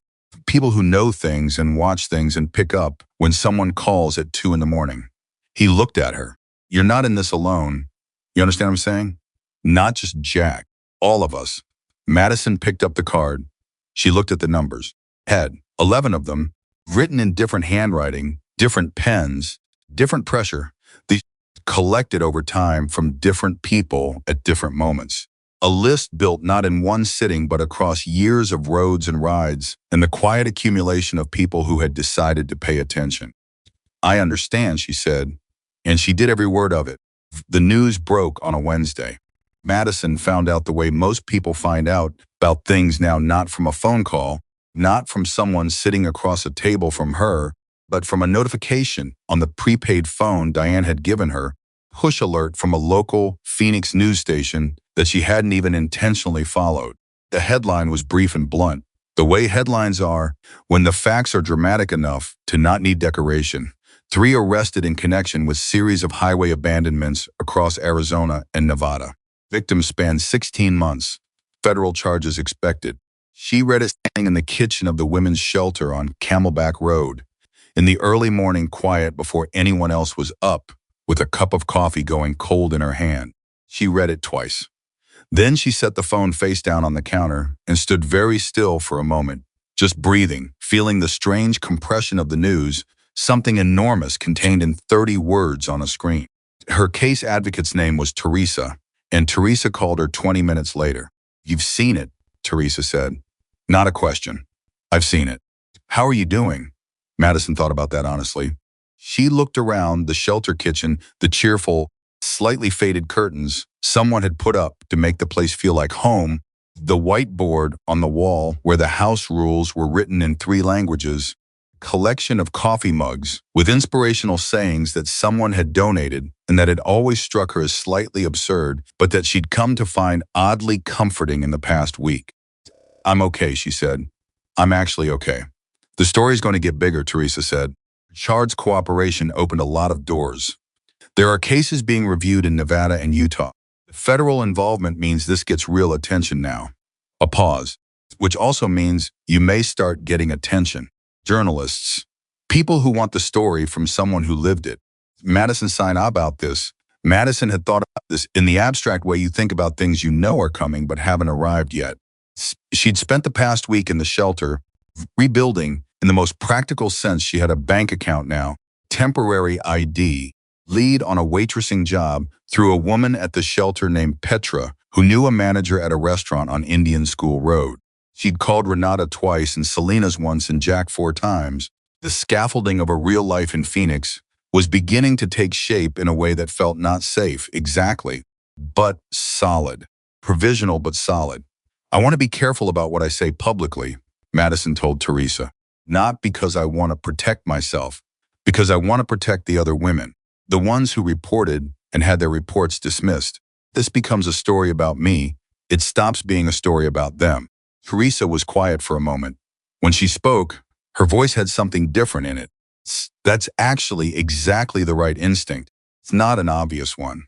People who know things and watch things and pick up when someone calls at 2 a.m. He looked at her. You're not in this alone. You understand what I'm saying? Not just Jack. All of us. Madison picked up the card. She looked at the numbers. Had 11 of them, written in different handwriting, different pens, different pressure. These collected over time from different people at different moments. A list built not in one sitting but across years of roads and rides and the quiet accumulation of people who had decided to pay attention. I understand, she said, and she did every word of it. The news broke on a Wednesday. Madison found out the way most people find out about things now, not from a phone call, not from someone sitting across a table from her, but from a notification on the prepaid phone Diane had given her, push alert from a local Phoenix news station that she hadn't even intentionally followed. The headline was brief and blunt, the way headlines are when the facts are dramatic enough to not need decoration. 3 arrested in connection with series of highway abandonments across Arizona and Nevada. Victims spanned 16 months. Federal charges expected. She read it standing in the kitchen of the women's shelter on Camelback Road, in the early morning quiet before anyone else was up, with a cup of coffee going cold in her hand. She read it twice. Then she set the phone face down on the counter and stood very still for a moment, just breathing, feeling the strange compression of the news, something enormous contained in 30 words on a screen. Her case advocate's name was Teresa, and Teresa called her 20 minutes later. "You've seen it," Teresa said. "Not a question. I've seen it." "How are you doing?" Madison thought about that honestly. She looked around the shelter kitchen, the cheerful, slightly faded curtains someone had put up to make the place feel like home, the whiteboard on the wall where the house rules were written in 3 languages, collection of coffee mugs with inspirational sayings that someone had donated and that had always struck her as slightly absurd, but that she'd come to find oddly comforting in the past week. "I'm okay," she said. "I'm actually okay." "The story's going to get bigger," Teresa said. Chard's cooperation opened a lot of doors. "There are cases being reviewed in Nevada and Utah. Federal involvement means this gets real attention now." A pause, which also means you may start getting attention. Journalists, people who want the story from someone who lived it. Madison signed about this. Madison had thought about this in the abstract way you think about things you know are coming but haven't arrived yet. She'd spent the past week in the shelter, rebuilding. In the most practical sense, she had a bank account now, temporary ID, lead on a waitressing job through a woman at the shelter named Petra, who knew a manager at a restaurant on Indian School Road. She'd called Renata twice and Selena's once and Jack 4 times. The scaffolding of a real life in Phoenix was beginning to take shape in a way that felt not safe, exactly, but solid. Provisional but solid. "I want to be careful about what I say publicly," Madison told Teresa. "Not because I want to protect myself, because I want to protect the other women, the ones who reported and had their reports dismissed. This becomes a story about me. It stops being a story about them." Teresa was quiet for a moment. When she spoke, her voice had something different in it. "That's actually exactly the right instinct. It's not an obvious one."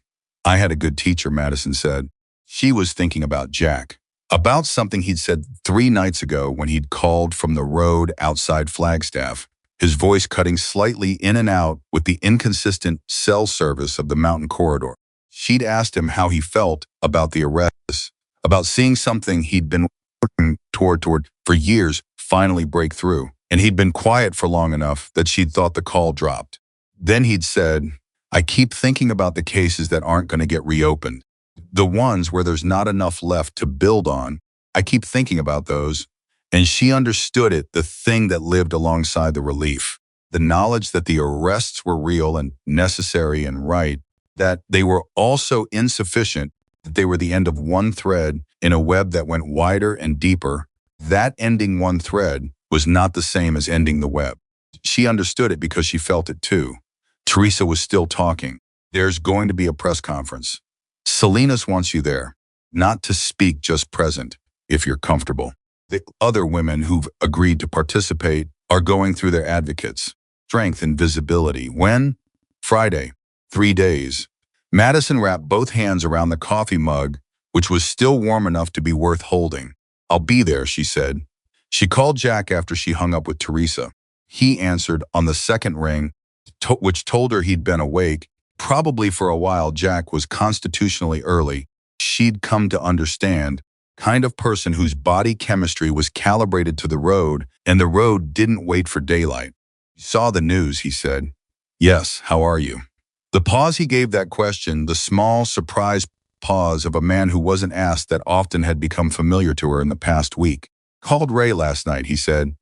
"I had a good teacher," Madison said. She was thinking about Jack. About something he'd said 3 nights ago when he'd called from the road outside Flagstaff, his voice cutting slightly in and out with the inconsistent cell service of the mountain corridor. She'd asked him how he felt about the arrests, about seeing something he'd been working toward for years finally break through, and he'd been quiet for long enough that she'd thought the call dropped. Then he'd said, "I keep thinking about the cases that aren't going to get reopened. The ones where there's not enough left to build on. I keep thinking about those." And she understood it, the thing that lived alongside the relief. The knowledge that the arrests were real and necessary and right, that they were also insufficient, that they were the end of one thread in a web that went wider and deeper. That ending one thread was not the same as ending the web. She understood it because she felt it too. Teresa was still talking. "There's going to be a press conference. Selena's wants you there, not to speak, just present, if you're comfortable. The other women who've agreed to participate are going through their advocates. Strength and visibility. When? Friday. 3 days." Madison wrapped both hands around the coffee mug, which was still warm enough to be worth holding. "I'll be there," she said. She called Jack after she hung up with Teresa. He answered on the second ring, which told her he'd been awake. Probably for a while. Jack was constitutionally early. She'd come to understand. Kind of person whose body chemistry was calibrated to the road, and the road didn't wait for daylight. "Saw the news," he said. "Yes, how are you?" The pause he gave that question, the small, surprised pause of a man who wasn't asked that often, had become familiar to her in the past week. "Called Ray last night," he said,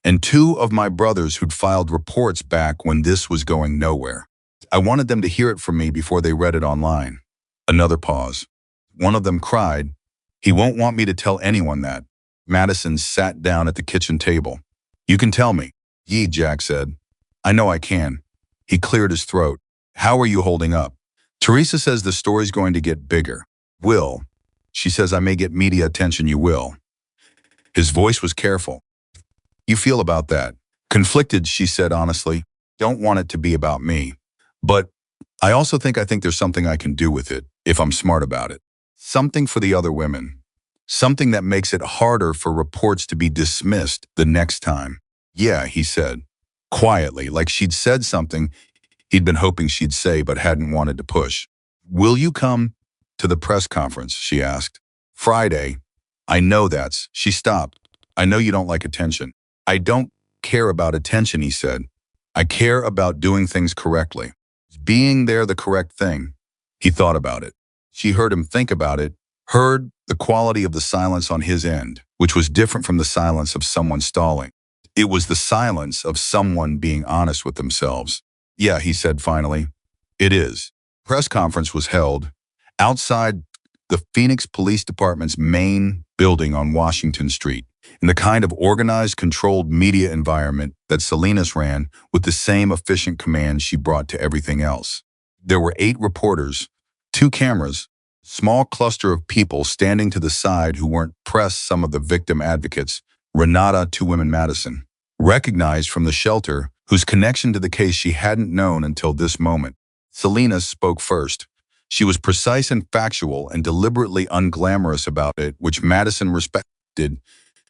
"and 2 of my brothers who'd filed reports back when this was going nowhere. I wanted them to hear it from me before they read it online." Another pause. "One of them cried. He won't want me to tell anyone that. Madison sat down at the kitchen table. You can tell me. Jack said. I know I can. He cleared his throat. How are you holding up? Teresa says the story's going to get bigger. Will. She says I may get media attention, you will. His voice was careful. You feel about that? Conflicted, she said honestly. Don't want it to be about me. But I also think there's something I can do with it, if I'm smart about it. Something for the other women. Something that makes it harder for reports to be dismissed the next time. Yeah, he said, quietly, like she'd said something he'd been hoping she'd say but hadn't wanted to push. Will you come to the press conference, she asked. Friday. I know that's. She stopped. I know you don't like attention. I don't care about attention, he said. I care about doing things correctly. Being there the correct thing. He thought about it. She heard him think about it, heard the quality of the silence on his end, which was different from the silence of someone stalling. It was the silence of someone being honest with themselves. Yeah, he said finally. It is. Press conference was held outside the Phoenix Police Department's main building on Washington Street, in the kind of organized, controlled media environment that Salinas ran with the same efficient command she brought to everything else. There were 8 reporters, 2 cameras, small cluster of people standing to the side who weren't press. Some of the victim advocates, Renata, 2 women Madison, recognized from the shelter, whose connection to the case she hadn't known until this moment. Salinas spoke first. She was precise and factual and deliberately unglamorous about it, which Madison respected.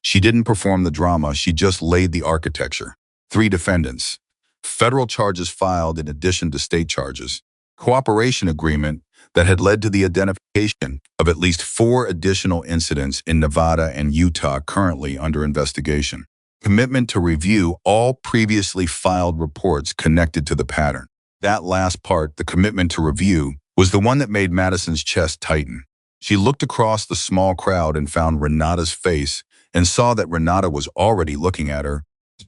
She didn't perform the drama, she just laid the architecture. 3 defendants. Federal charges filed in addition to state charges. Cooperation agreement that had led to the identification of at least 4 additional incidents in Nevada and Utah currently under investigation. Commitment to review all previously filed reports connected to the pattern. That last part, the commitment to review, was the one that made Madison's chest tighten. She looked across the small crowd and found Renata's face and saw that Renata was already looking at her,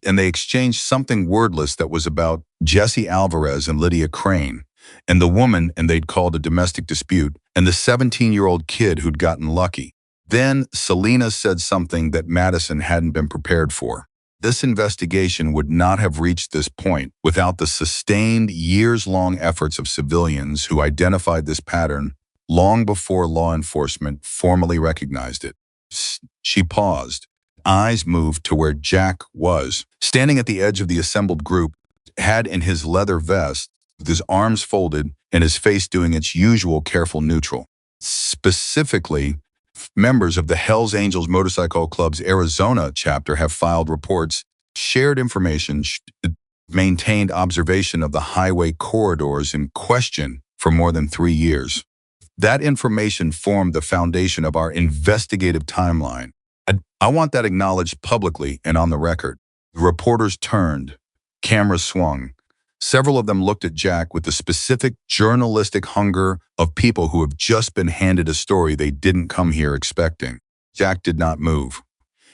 and they exchanged something wordless that was about Jesse Alvarez and Lydia Crane, and the woman and they'd called a domestic dispute, and the 17-year-old kid who'd gotten lucky. Then Salinas said something that Madison hadn't been prepared for. This investigation would not have reached this point without the sustained years-long efforts of civilians who identified this pattern long before law enforcement formally recognized it. She paused. Eyes moved to where Jack was, standing at the edge of the assembled group, had in his leather vest, with his arms folded and his face doing its usual careful neutral. Specifically, members of the Hells Angels Motorcycle Club's Arizona chapter have filed reports, shared information, maintained observation of the highway corridors in question for more than 3 years. That information formed the foundation of our investigative timeline. I want that acknowledged publicly and on the record. The reporters turned. Cameras swung. Several of them looked at Jack with the specific journalistic hunger of people who have just been handed a story they didn't come here expecting. Jack did not move.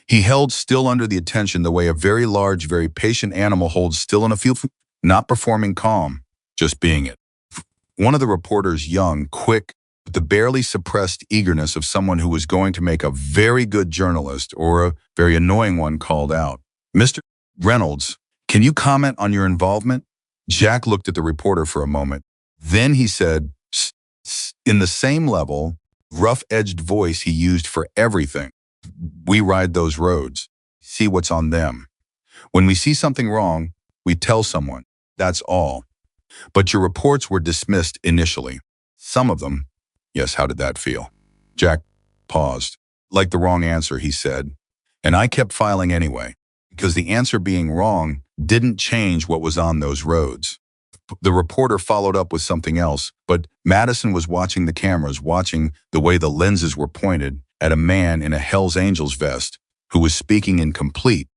He held still under the attention the way a very large, very patient animal holds still in a field, not performing calm, just being it. One of the reporters, young, quick, with the barely suppressed eagerness of someone who was going to make a very good journalist or a very annoying one, called out, Mr. Reynolds, can you comment on your involvement? Jack looked at the reporter for a moment. Then he said, in the same level, rough-edged voice he used for everything, we ride those roads, see what's on them. When we see something wrong, we tell someone, that's all. But your reports were dismissed initially. Some of them. Yes, how did that feel? Jack paused. Like the wrong answer, he said. And I kept filing anyway, because the answer being wrong didn't change what was on those roads. The reporter followed up with something else, but Madison was watching the cameras, watching the way the lenses were pointed at a man in a Hells Angels vest who was speaking in complete,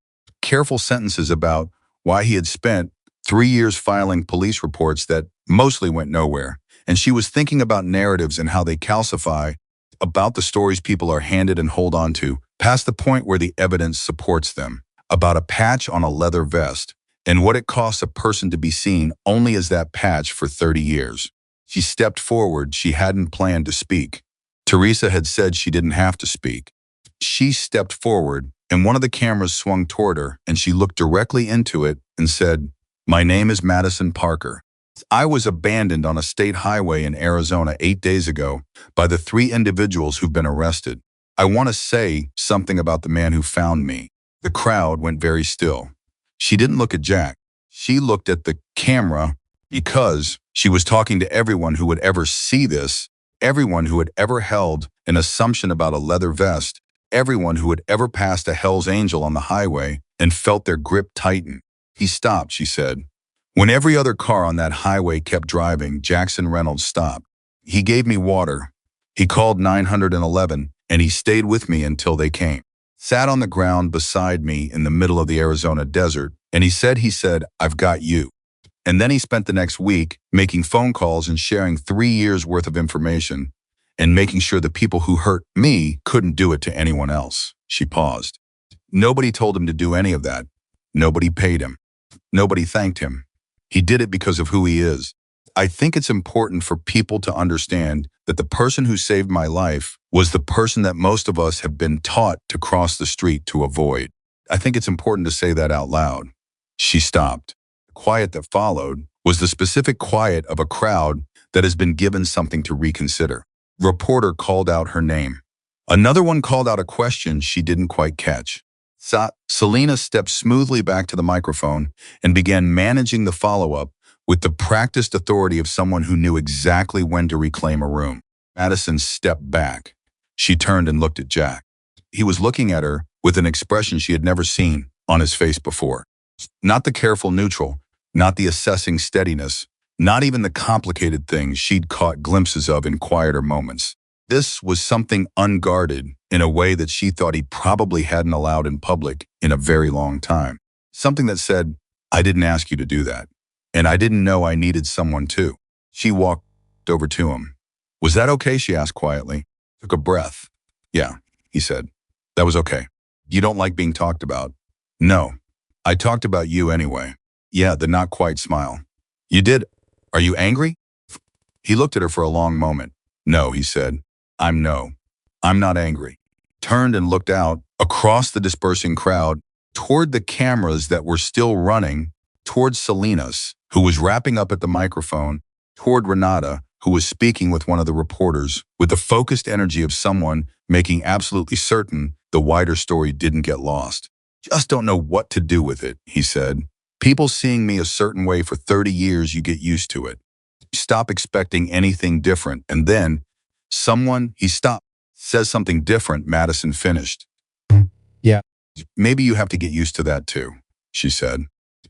careful sentences about why he had spent 3 years filing police reports that mostly went nowhere. And she was thinking about narratives and how they calcify, about the stories people are handed and hold on to, past the point where the evidence supports them, about a patch on a leather vest, and what it costs a person to be seen only as that patch for 30 years. She stepped forward. She hadn't planned to speak. Teresa had said she didn't have to speak. She stepped forward, and one of the cameras swung toward her, and she looked directly into it and said, "My name is Madison Parker. I was abandoned on a state highway in Arizona 8 days ago by the 3 individuals who've been arrested. I want to say something about the man who found me." The crowd went very still. She didn't look at Jack. She looked at the camera because she was talking to everyone who would ever see this, everyone who had ever held an assumption about a leather vest, everyone who had ever passed a Hell's Angel on the highway and felt their grip tighten. "He stopped," she said. "When every other car on that highway kept driving, Jackson Reynolds stopped. He gave me water. He called 911, and he stayed with me until they came. Sat on the ground beside me in the middle of the Arizona desert, and he said, 'I've got you.' And then he spent the next week making phone calls and sharing 3 years worth of information and making sure the people who hurt me couldn't do it to anyone else." She paused. "Nobody told him to do any of that. Nobody paid him. Nobody thanked him. He did it because of who he is. I think it's important for people to understand that the person who saved my life was the person that most of us have been taught to cross the street to avoid. I think it's important to say that out loud." She stopped. The quiet that followed was the specific quiet of a crowd that has been given something to reconsider. A reporter called out her name. Another one called out a question she didn't quite catch. Selena stepped smoothly back to the microphone and began managing the follow-up with the practiced authority of someone who knew exactly when to reclaim a room. Madison stepped back. She turned and looked at Jack. He was looking at her with an expression she had never seen on his face before. Not the careful neutral, not the assessing steadiness, not even the complicated things she'd caught glimpses of in quieter moments. This was something unguarded in a way that she thought he probably hadn't allowed in public in a very long time. Something that said, "I didn't ask you to do that. And I didn't know I needed someone too." She walked over to him. "Was that okay?" she asked quietly. Took a breath. "Yeah," he said. "That was okay. You don't like being talked about?" "No. I talked about you anyway." "Yeah," the not quite smile. "You did? Are you angry?" He looked at her for a long moment. "No," he said. I'm not angry." Turned and looked out across the dispersing crowd toward the cameras that were still running, toward Selena's, who was wrapping up at the microphone, toward Renata, who was speaking with one of the reporters, with the focused energy of someone making absolutely certain the wider story didn't get lost. "Just don't know what to do with it," he said. "People seeing me a certain way for 30 years, you get used to it. Stop expecting anything different, and then he stopped, says something different," Madison finished. "Yeah. Maybe you have to get used to that too," she said.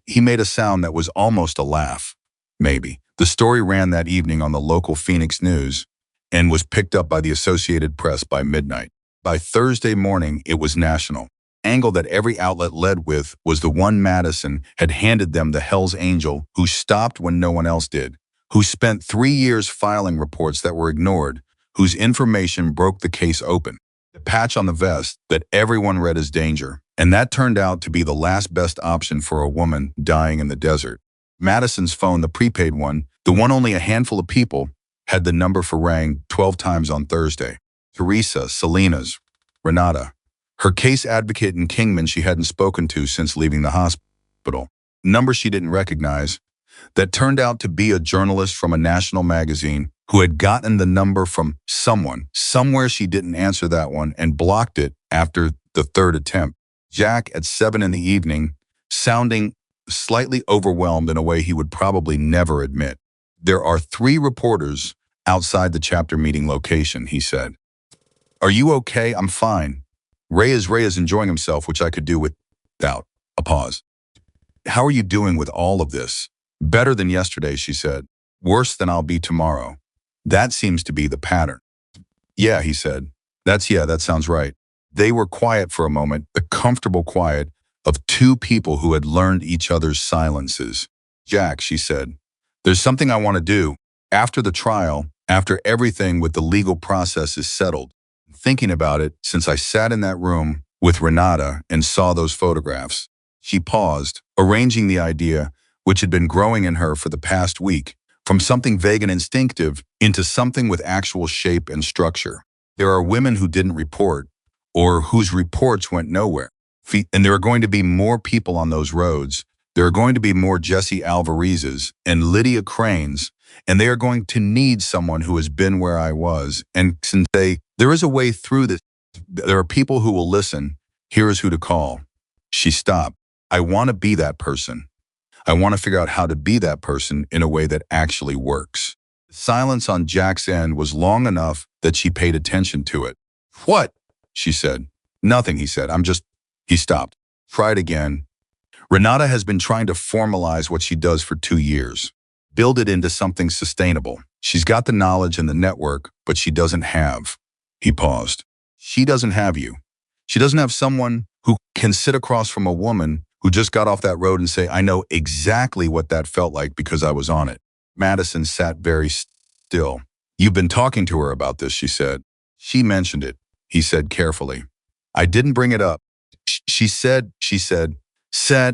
He made a sound that was almost a laugh. "Maybe." The story ran that evening on the local Phoenix News and was picked up by the Associated Press by midnight. By Thursday morning, it was national. The angle that every outlet led with was the one Madison had handed them, the Hell's Angel, who stopped when no one else did, who spent 3 years filing reports that were ignored, whose information broke the case open. The patch on the vest that everyone read as danger, and that turned out to be the last best option for a woman dying in the desert. Madison's phone, the prepaid one, the one only a handful of people had the number for, rang 12 times on Thursday. Teresa, Selena's, Renata, her case advocate in Kingman she hadn't spoken to since leaving the hospital. Number she didn't recognize, that turned out to be a journalist from a national magazine who had gotten the number from someone, somewhere. She didn't answer that one and blocked it after the third attempt. Jack at 7 in the evening, sounding slightly overwhelmed in a way he would probably never admit. "There are 3 reporters outside the chapter meeting location," he said. "Are you okay?" "I'm fine. Ray is enjoying himself, which I could do without." A pause. "How are you doing with all of this?" "Better than yesterday," she said. "Worse than I'll be tomorrow." "That seems to be the pattern." "Yeah," he said. That sounds right." They were quiet for a moment, the comfortable quiet of 2 people who had learned each other's silences. "Jack," she said, "there's something I want to do. After the trial, after everything with the legal process is settled. Thinking about it since I sat in that room with Renata and saw those photographs." She paused, arranging the idea which had been growing in her for the past week, from something vague and instinctive into something with actual shape and structure. "There are women who didn't report, or whose reports went nowhere. And there are going to be more people on those roads. There are going to be more Jesse Alvarez's and Lydia Cranes, and they are going to need someone who has been where I was and can say, there is a way through this. There are people who will listen. Here is who to call. She stopped. I want to be that person. I want to figure out how to be that person in a way that actually works. The silence on Jack's end was long enough that she paid attention to it. What? She said. Nothing, he said. He stopped. Tried again. Renata has been trying to formalize what she does for 2 years. Build it into something sustainable. She's got the knowledge and the network, but she doesn't have. He paused. She doesn't have you. She doesn't have someone who can sit across from a woman who just got off that road and say, I know exactly what that felt like because I was on it. Madison sat very still. You've been talking to her about this, she said. She mentioned it, he said carefully. I didn't bring it up. She said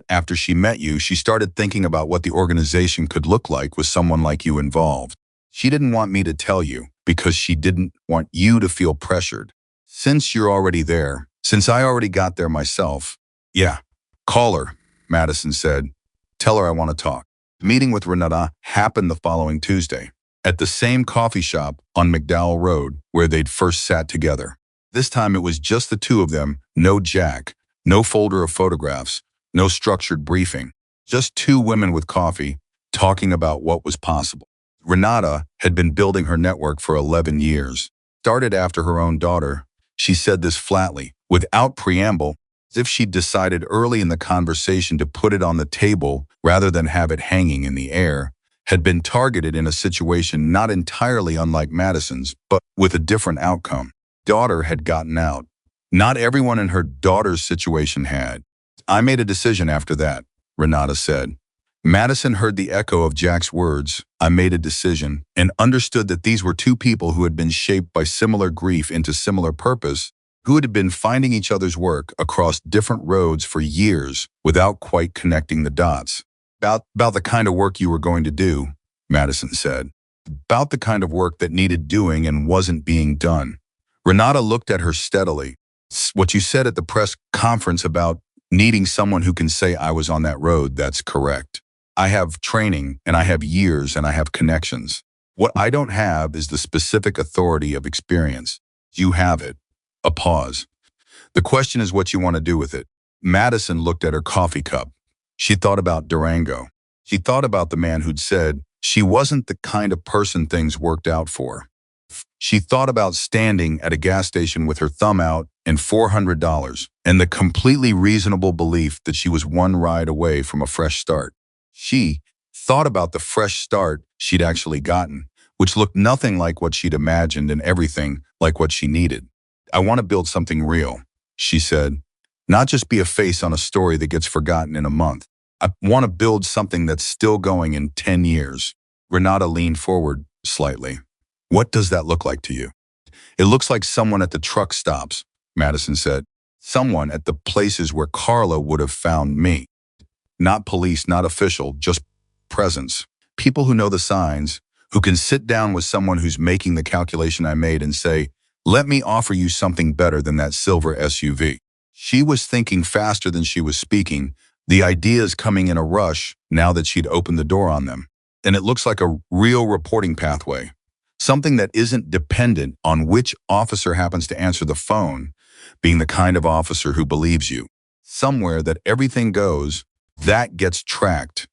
after she met you, she started thinking about what the organization could look like with someone like you involved. She didn't want me to tell you because she didn't want you to feel pressured. Since you're already there, since I already got there myself, yeah, call her, Madison said. Tell her I want to talk. The meeting with Renata happened the following Tuesday at the same coffee shop on McDowell Road where they'd first sat together. This time it was just the two of them, no Jack, no folder of photographs, no structured briefing, just two women with coffee talking about what was possible. Renata had been building her network for 11 years. Started after her own daughter. She said this flatly, without preamble, as if she'd decided early in the conversation to put it on the table rather than have it hanging in the air, had been targeted in a situation not entirely unlike Madison's, but with a different outcome. Daughter had gotten out. Not everyone in her daughter's situation had. I made a decision after that, Renata said. Madison heard the echo of Jack's words, I made a decision, and understood that these were two people who had been shaped by similar grief into similar purpose, who had been finding each other's work across different roads for years without quite connecting the dots. About the kind of work you were going to do, Madison said. About the kind of work that needed doing and wasn't being done. Renata looked at her steadily. What you said at the press conference about needing someone who can say I was on that road, that's correct. I have training and I have years and I have connections. What I don't have is the specific authority of experience. You have it. A pause. The question is what you want to do with it. Madison looked at her coffee cup. She thought about Durango. She thought about the man who'd said she wasn't the kind of person things worked out for. She thought about standing at a gas station with her thumb out and $400 and the completely reasonable belief that she was one ride away from a fresh start. She thought about the fresh start she'd actually gotten, which looked nothing like what she'd imagined and everything like what she needed. I want to build something real, she said. Not just be a face on a story that gets forgotten in a month. I want to build something that's still going in 10 years. Renata leaned forward slightly. What does that look like to you? It looks like someone at the truck stops, Madison said. Someone at the places where Carla would have found me. Not police, not official, just presence. People who know the signs, who can sit down with someone who's making the calculation I made and say, let me offer you something better than that silver SUV. She was thinking faster than she was speaking, the ideas coming in a rush now that she'd opened the door on them. And it looks like a real reporting pathway. Something that isn't dependent on which officer happens to answer the phone, being the kind of officer who believes you. Somewhere that everything goes, that gets tracked,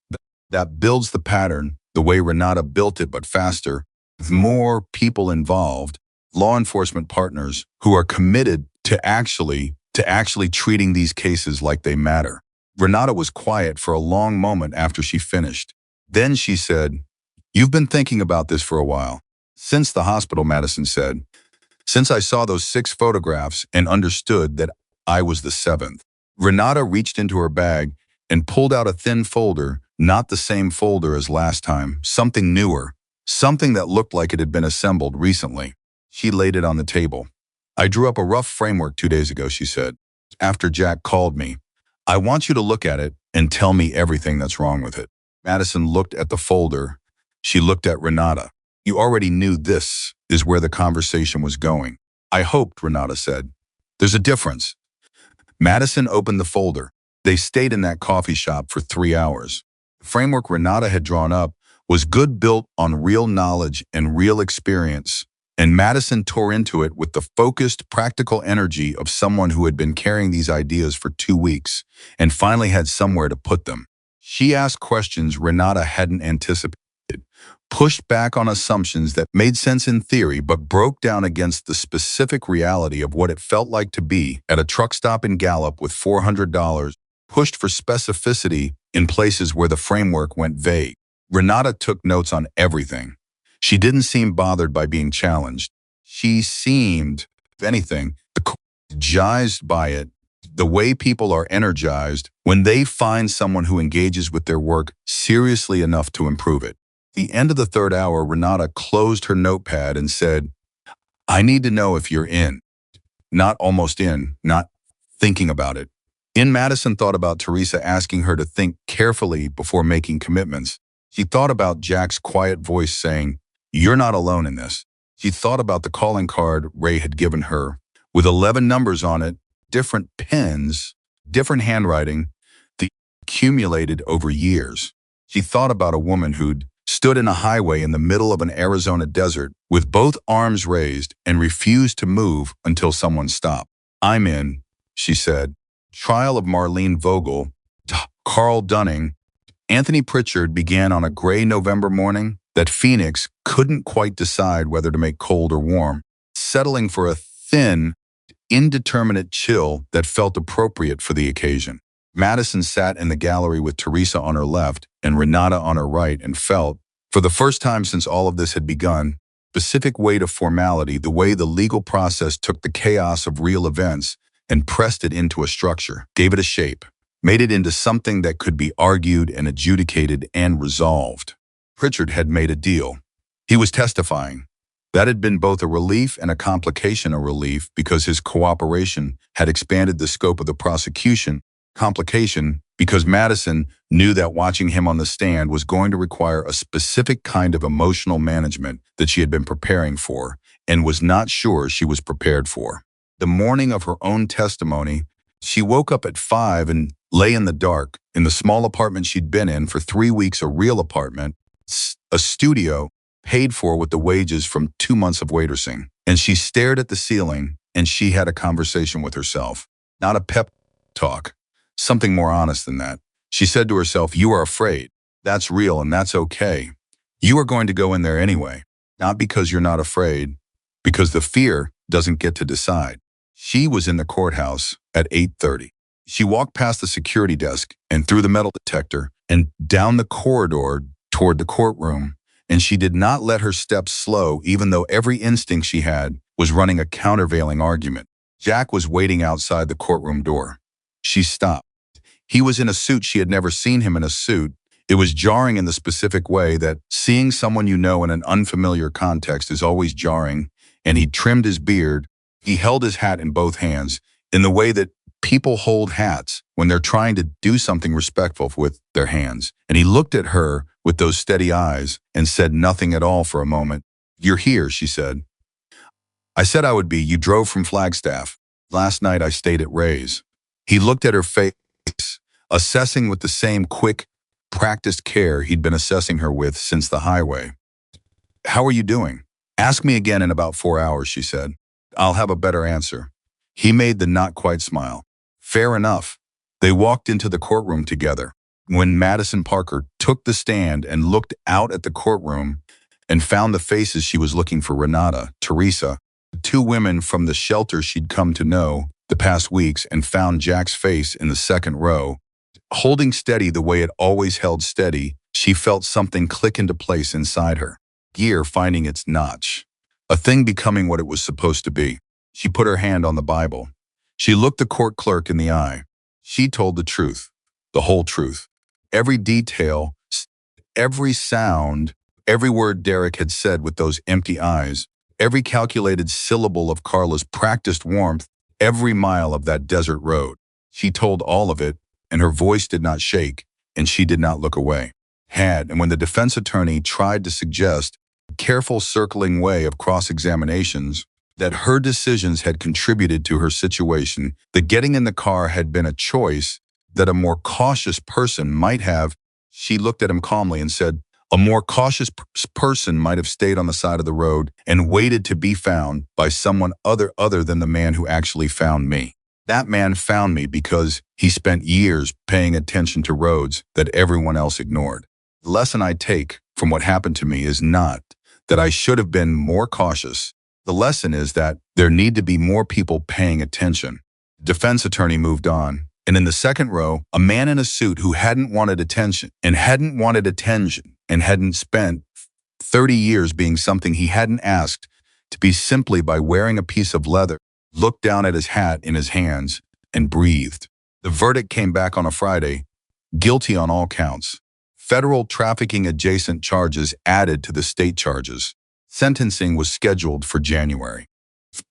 that builds the pattern the way Renata built it but faster, with more people involved, law enforcement partners who are committed to actually treating these cases like they matter. Renata was quiet for a long moment after she finished. Then she said, you've been thinking about this for a while. Since the hospital, Madison said. Since I saw those 6 photographs and understood that I was the 7th. Renata reached into her bag and pulled out a thin folder, not the same folder as last time, something newer, something that looked like it had been assembled recently. She laid it on the table. I drew up a rough framework 2 days ago, she said, after Jack called me. I want you to look at it and tell me everything that's wrong with it. Madison looked at the folder. She looked at Renata. You already knew this is where the conversation was going. I hoped, Renata said. There's a difference. Madison opened the folder. They stayed in that coffee shop for 3 hours. The framework Renata had drawn up was good, built on real knowledge and real experience, and Madison tore into it with the focused, practical energy of someone who had been carrying these ideas for 2 weeks and finally had somewhere to put them. She asked questions Renata hadn't anticipated, pushed back on assumptions that made sense in theory but broke down against the specific reality of what it felt like to be at a truck stop in Gallup with $400, pushed for specificity in places where the framework went vague. Renata took notes on everything. She didn't seem bothered by being challenged. She seemed, if anything, energized by it, the way people are energized when they find someone who engages with their work seriously enough to improve it. At the end of the third hour, Renata closed her notepad and said, "I need to know if you're in. Not almost in, not thinking about it." Madison thought about Teresa asking her to think carefully before making commitments. She thought about Jack's quiet voice saying, "You're not alone in this." She thought about the calling card Ray had given her, with 11 numbers on it, different pens, different handwriting, the accumulated over years. She thought about a woman who'd stood in a highway in the middle of an Arizona desert with both arms raised and refused to move until someone stopped. "I'm in," she said. Trial of Marlene Vogel, Carl Dunning, Anthony Pritchard began on a gray November morning that Phoenix couldn't quite decide whether to make cold or warm, settling for a thin, indeterminate chill that felt appropriate for the occasion. Madison sat in the gallery with Teresa on her left and Renata on her right and felt, for the first time since all of this had begun, specific weight of formality, the way the legal process took the chaos of real events and pressed it into a structure, gave it a shape, made it into something that could be argued and adjudicated and resolved. Pritchard had made a deal. He was testifying. That had been both a relief and a complication. A relief because his cooperation had expanded the scope of the prosecution. Complication because Madison knew that watching him on the stand was going to require a specific kind of emotional management that she had been preparing for and was not sure she was prepared for. The morning of her own testimony, she woke up at 5 and lay in the dark in the small apartment she'd been in for 3 weeks, a real apartment, a studio paid for with the wages from 2 months of waitressing. And she stared at the ceiling and she had a conversation with herself. Not a pep talk, something more honest than that. She said to herself, "You are afraid. That's real and that's okay. You are going to go in there anyway. Not because you're not afraid, because the fear doesn't get to decide." She was in the courthouse at 8:30. She walked past the security desk and through the metal detector and down the corridor toward the courtroom, and she did not let her steps slow even though every instinct she had was running a countervailing argument. Jack was waiting outside the courtroom door. She stopped. He was in a suit. She had never seen him in a suit. It was jarring in the specific way that seeing someone you know in an unfamiliar context is always jarring, and he trimmed his beard. He held his hat in both hands in the way that people hold hats when they're trying to do something respectful with their hands. And he looked at her with those steady eyes and said nothing at all for a moment. "You're here," she said. "I said I would be. You drove from Flagstaff. Last night I stayed at Ray's." He looked at her face, assessing with the same quick, practiced care he'd been assessing her with since the highway. "How are you doing?" "Ask me again in about 4 hours," she said. "I'll have a better answer." He made the not quite smile. "Fair enough." They walked into the courtroom together. When Madison Parker took the stand and looked out at the courtroom and found the faces she was looking for, Renata, Teresa, the 2 women from the shelter she'd come to know the past weeks, and found Jack's face in the second row, holding steady the way it always held steady, she felt something click into place inside her. Gear finding its notch. A thing becoming what it was supposed to be. She put her hand on the Bible. She looked the court clerk in the eye. She told the truth, the whole truth. Every detail, every sound, every word Derek had said with those empty eyes, every calculated syllable of Carla's practiced warmth, every mile of that desert road. She told all of it, and her voice did not shake, and she did not look away. And when the defense attorney tried to suggest a careful circling way of cross-examinations, that her decisions had contributed to her situation, that getting in the car had been a choice that a more cautious person might have. She looked at him calmly and said, a more cautious person might have stayed on the side of the road and waited to be found by someone other than the man who actually found me. That man found me because he spent years paying attention to roads that everyone else ignored. The lesson I take from what happened to me is not that I should have been more cautious. The lesson is that there need to be more people paying attention. The defense attorney moved on, and in the second row, a man in a suit who hadn't spent 30 years being something he hadn't asked to be simply by wearing a piece of leather, looked down at his hat in his hands and breathed. The verdict came back on a Friday, guilty on all counts. Federal trafficking adjacent charges added to the state charges. Sentencing was scheduled for January.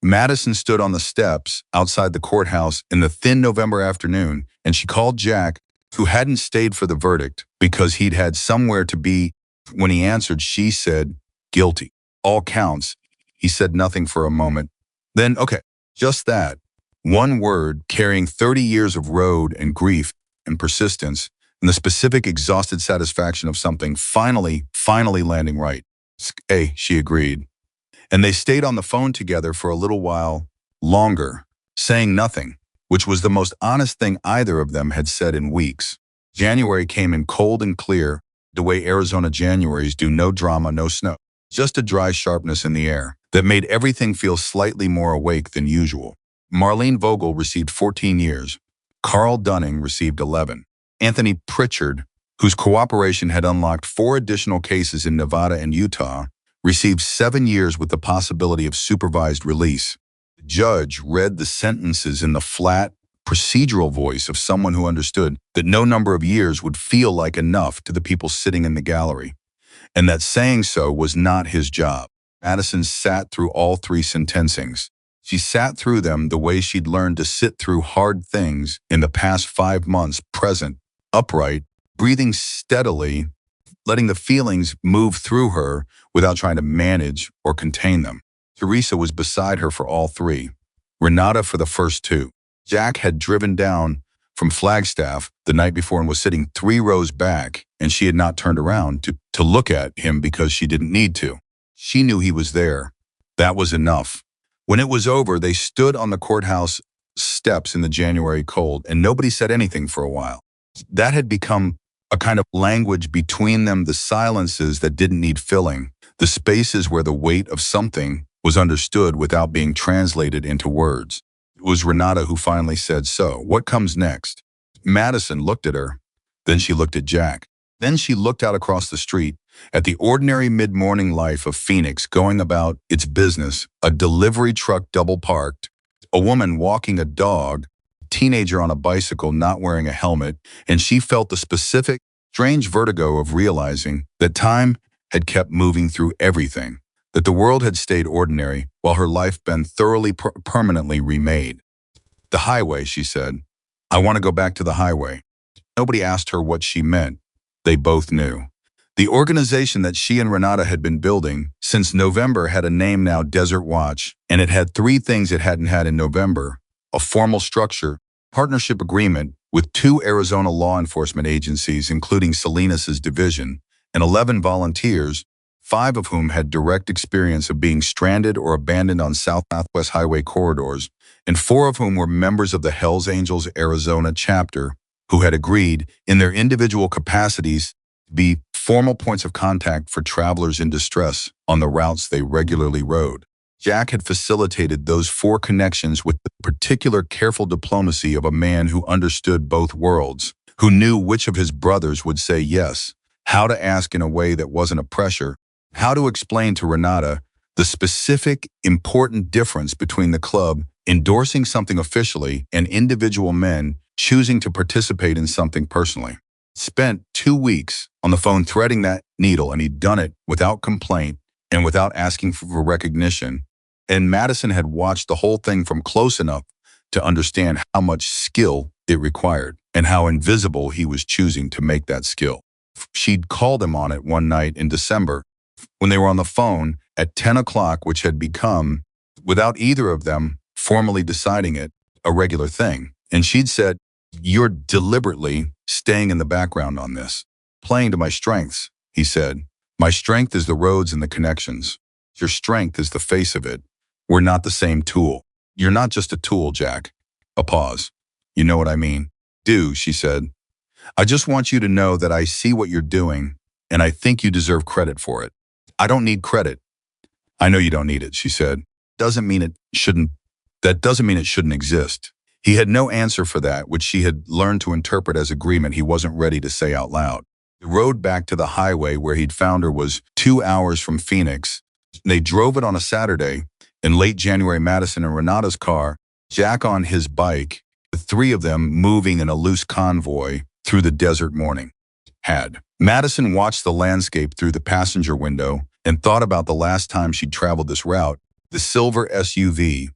Madison stood on the steps outside the courthouse in the thin November afternoon, and she called Jack, who hadn't stayed for the verdict because he'd had somewhere to be. When he answered, she said, guilty. All counts. He said nothing for a moment. Then, okay, just that. One word carrying 30 years of road and grief and persistence and the specific exhausted satisfaction of something finally landing right. Hey, she agreed. And they stayed on the phone together for a little while longer, saying nothing, which was the most honest thing either of them had said in weeks. January came in cold and clear, the way Arizona Januaries do, no drama, no snow, just a dry sharpness in the air that made everything feel slightly more awake than usual. Marlene Vogel received 14 years. Carl Dunning received 11. Anthony Pritchard, whose cooperation had unlocked 4 additional cases in Nevada and Utah, received 7 years with the possibility of supervised release. The judge read the sentences in the flat, procedural voice of someone who understood that no number of years would feel like enough to the people sitting in the gallery, and that saying so was not his job. Madison sat through all 3 sentencings. She sat through them the way she'd learned to sit through hard things in the past 5 months, present, upright, breathing steadily, letting the feelings move through her without trying to manage or contain them. Teresa was beside her for all 3. Renata for the first 2. Jack had driven down from Flagstaff the night before and was sitting 3 rows back, and she had not turned around to look at him because she didn't need to. She knew he was there. That was enough. When it was over, they stood on the courthouse steps in the January cold, and nobody said anything for a while. That had become a kind of language between them, the silences that didn't need filling, the spaces where the weight of something was understood without being translated into words. It was Renata who finally said, so, what comes next? Madison looked at her. Then she looked at Jack. Then she looked out across the street at the ordinary mid-morning life of Phoenix going about its business, a delivery truck double parked, a woman walking a dog, a teenager on a bicycle not wearing a helmet, and she felt the specific, strange vertigo of realizing that time had kept moving through everything, that the world had stayed ordinary while her life been thoroughly permanently remade. The highway, she said. I want to go back to the highway. Nobody asked her what she meant. They both knew. The organization that she and Renata had been building since November had a name now, Desert Watch, and it had 3 things it hadn't had in November: a formal structure, partnership agreement with 2 Arizona law enforcement agencies, including Salinas's division, and 11 volunteers, 5 of whom had direct experience of being stranded or abandoned on South-Southwest highway corridors, and 4 of whom were members of the Hells Angels Arizona chapter, who had agreed, in their individual capacities, to be formal points of contact for travelers in distress on the routes they regularly rode. Jack had facilitated those 4 connections with the particular careful diplomacy of a man who understood both worlds, who knew which of his brothers would say yes, how to ask in a way that wasn't a pressure, how to explain to Renata the specific, important difference between the club endorsing something officially and individual men choosing to participate in something personally. Spent 2 weeks on the phone threading that needle, and he'd done it without complaint and without asking for recognition. And Madison had watched the whole thing from close enough to understand how much skill it required and how invisible he was choosing to make that skill. She'd called him on it one night in December when they were on the phone at 10 o'clock, which had become without either of them formally deciding it a regular thing. And she'd said, "You're deliberately staying in the background on this." "Playing to my strengths," he said. "My strength is the roads and the connections. Your strength is the face of it. We're not the same tool." "You're not just a tool, Jack." A pause. "You know what I mean?" "Do," she said. "I just want you to know that I see what you're doing, and I think you deserve credit for it." "I don't need credit." "I know you don't need it," she said. Doesn't mean it shouldn't, that doesn't mean it shouldn't exist." He had no answer for that, which she had learned to interpret as agreement he wasn't ready to say out loud. The road back to the highway where he'd found her was 2 hours from Phoenix. They drove it on a Saturday in late January, Madison and Renata's car, Jack on his bike, the three of them moving in a loose convoy through the desert morning. Madison watched the landscape through the passenger window and thought about the last time she'd traveled this route. The silver SUV,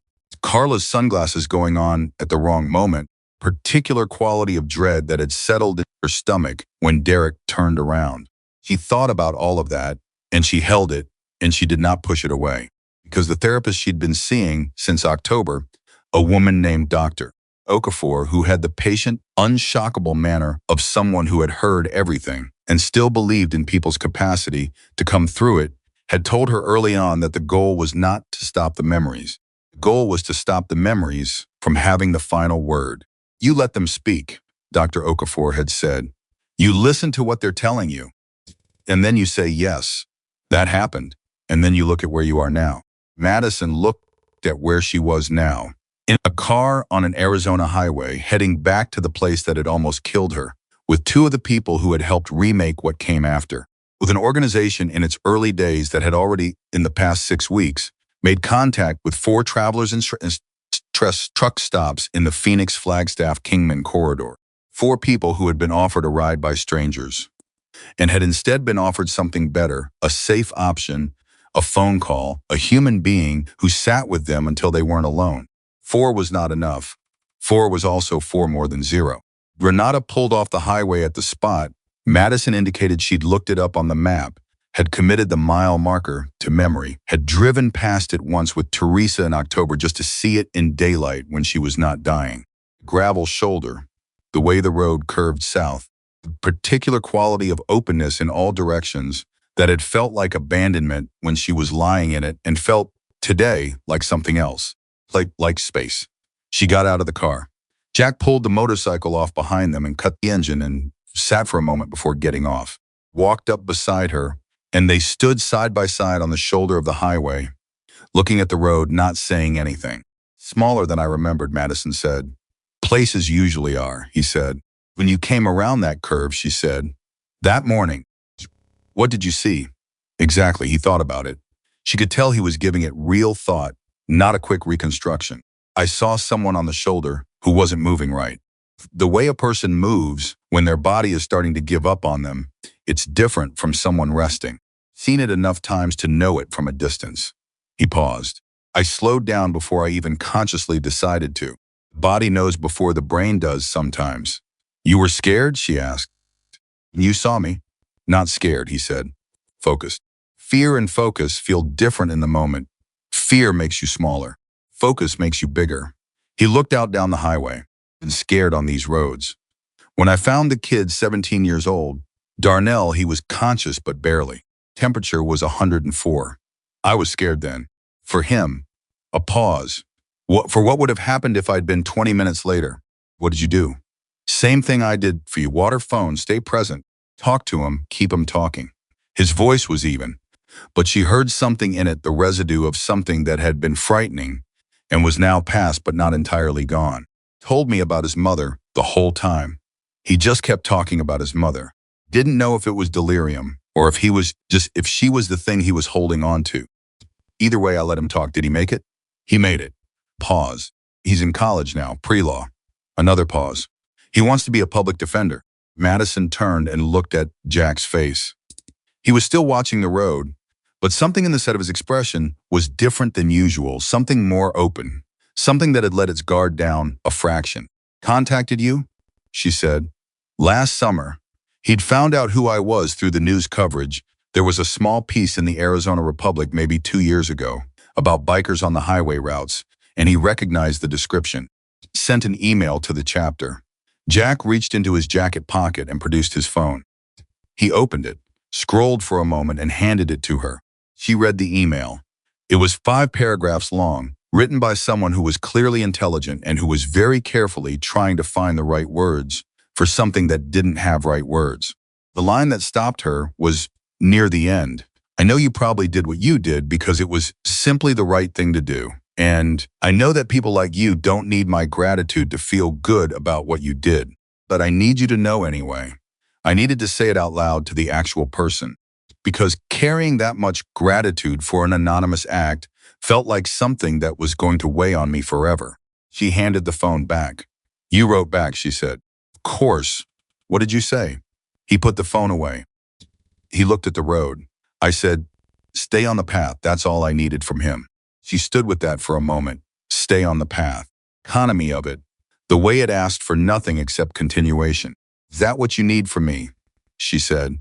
Carla's sunglasses going on at the wrong moment, particular quality of dread that had settled in her stomach when Derek turned around. She thought about all of that, and she held it, and she did not push it away. Because the therapist she'd been seeing since October, a woman named Dr. Okafor, who had the patient, unshockable manner of someone who had heard everything and still believed in people's capacity to come through it, had told her early on that the goal was not to stop the memories. The goal was to stop the memories from having the final word. "You let them speak," Dr. Okafor had said. "You listen to what they're telling you, and then you say yes. That happened, and then you look at where you are now." Madison looked at where she was now, in a car on an Arizona highway, heading back to the place that had almost killed her, with two of the people who had helped remake what came after. With an organization in its early days that had already, in the past 6 weeks, made contact with 4 travelers and truck stops in the Phoenix Flagstaff Kingman corridor. 4 people who had been offered a ride by strangers and had instead been offered something better, a safe option, a phone call, a human being who sat with them until they weren't alone. 4 was not enough. 4 was also 4 more than 0. Renata pulled off the highway at the spot. Madison indicated she'd looked it up on the map, had committed the mile marker to memory, had driven past it once with Teresa in October just to see it in daylight when she was not dying. Gravel shoulder, the way the road curved south, the particular quality of openness in all directions that had felt like abandonment when she was lying in it and felt today like something else, like space. She got out of the car. Jack pulled the motorcycle off behind them and cut the engine and sat for a moment before getting off. Walked up beside her, and they stood side by side on the shoulder of the highway, looking at the road, not saying anything. "Smaller than I remembered," Madison said. "Places usually are," he said. "When you came around that curve," she said. "That morning, what did you see?" "Exactly," he thought about it. She could tell he was giving it real thought, not a quick reconstruction. "I saw someone on the shoulder who wasn't moving right. The way a person moves when their body is starting to give up on them, it's different from someone resting. Seen it enough times to know it from a distance." He paused. "I slowed down before I even consciously decided to. The body knows before the brain does sometimes." "You were scared?" she asked. "You saw me?" "Not scared," he said. "Focused." Fear and focus feel different in the moment. Fear makes you smaller. Focus makes you bigger. He looked out down the highway. "Been scared on these roads. When I found the kid 17 years old, Darnell, he was conscious but barely. Temperature was 104. I was scared then. For him." A pause. For what would have happened if I'd been 20 minutes later?" "What did you do?" "Same thing I did for you. Water, phone, stay present. Talk to him, keep him talking." His voice was even, but she heard something in it, the residue of something that had been frightening and was now past but not entirely gone. "Told me about his mother the whole time. He just kept talking about his mother. Didn't know if it was delirium or if she was the thing he was holding on to. Either way, I let him talk. Did he make it?" "He made it." Pause. "He's in college now, pre-law." Another pause. "He wants to be a public defender." Madison turned and looked at Jack's face. He was still watching the road, but something in the set of his expression was different than usual, something more open, something that had let its guard down a fraction. "Contacted you?" she said. "Last summer. He'd found out who I was through the news coverage. There was a small piece in the Arizona Republic maybe 2 years ago about bikers on the highway routes, and he recognized the description. Sent an email to the chapter. Jack reached into his jacket pocket and produced his phone. He opened it, scrolled for a moment, and handed it to her. She read the email. It was 5 paragraphs long, written by someone who was clearly intelligent and who was very carefully trying to find the right words for something that didn't have right words. The line that stopped her was near the end. I know you probably did what you did because it was simply the right thing to do. And I know that people like you don't need my gratitude to feel good about what you did. But I need you to know anyway. I needed to say it out loud to the actual person. Because carrying that much gratitude for an anonymous act felt like something that was going to weigh on me forever. She handed the phone back. You wrote back, she said. Of course. What did you say? He put the phone away. He looked at the road. I said, stay on the path. That's all I needed from him. She stood with that for a moment. Stay on the path. Economy of it. The way it asked for nothing except continuation. Is that what you need from me? She said.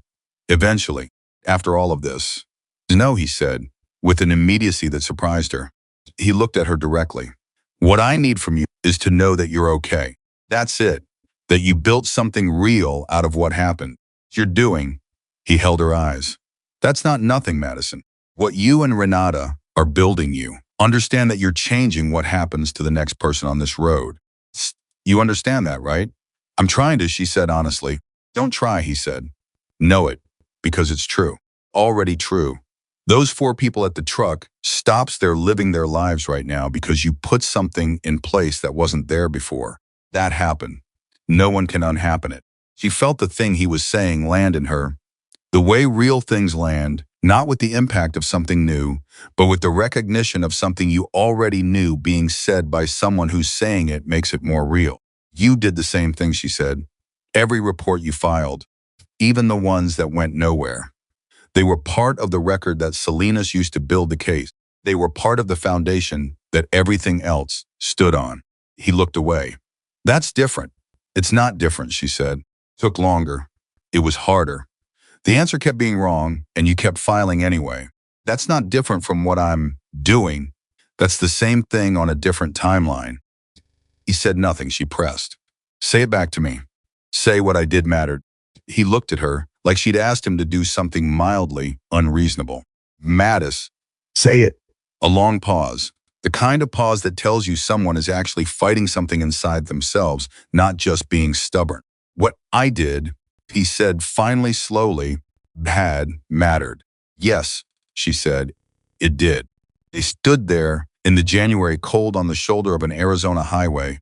Eventually, after all of this. No, he said, with an immediacy that surprised her. He looked at her directly. What I need from you is to know that you're okay. That's it. That you built something real out of what happened. You're doing. He held her eyes. That's not nothing, Madison. What you and Renata are building you. Understand that you're changing what happens to the next person on this road. You understand that, right? I'm trying to, she said honestly. Don't try, he said. Know it, because it's true. Already true. Those 4 people at the truck stops they're living their lives right now because you put something in place that wasn't there before. That happened. No one can unhappen it. She felt the thing he was saying land in her. The way real things land, not with the impact of something new, but with the recognition of something you already knew being said by someone who's saying it makes it more real. You did the same thing, she said. Every report you filed, even the ones that went nowhere. They were part of the record that Salinas used to build the case. They were part of the foundation that everything else stood on. He looked away. That's different. It's not different, she said. Took longer. It was harder. The answer kept being wrong, and you kept filing anyway. That's not different from what I'm doing. That's the same thing on a different timeline. He said nothing, she pressed. Say it back to me. Say what I did mattered. He looked at her like she'd asked him to do something mildly unreasonable. Mattis. Say it. A long pause. The kind of pause that tells you someone is actually fighting something inside themselves, not just being stubborn. What I did, he said finally slowly, had mattered. Yes, she said, it did. They stood there in the January cold on the shoulder of an Arizona highway,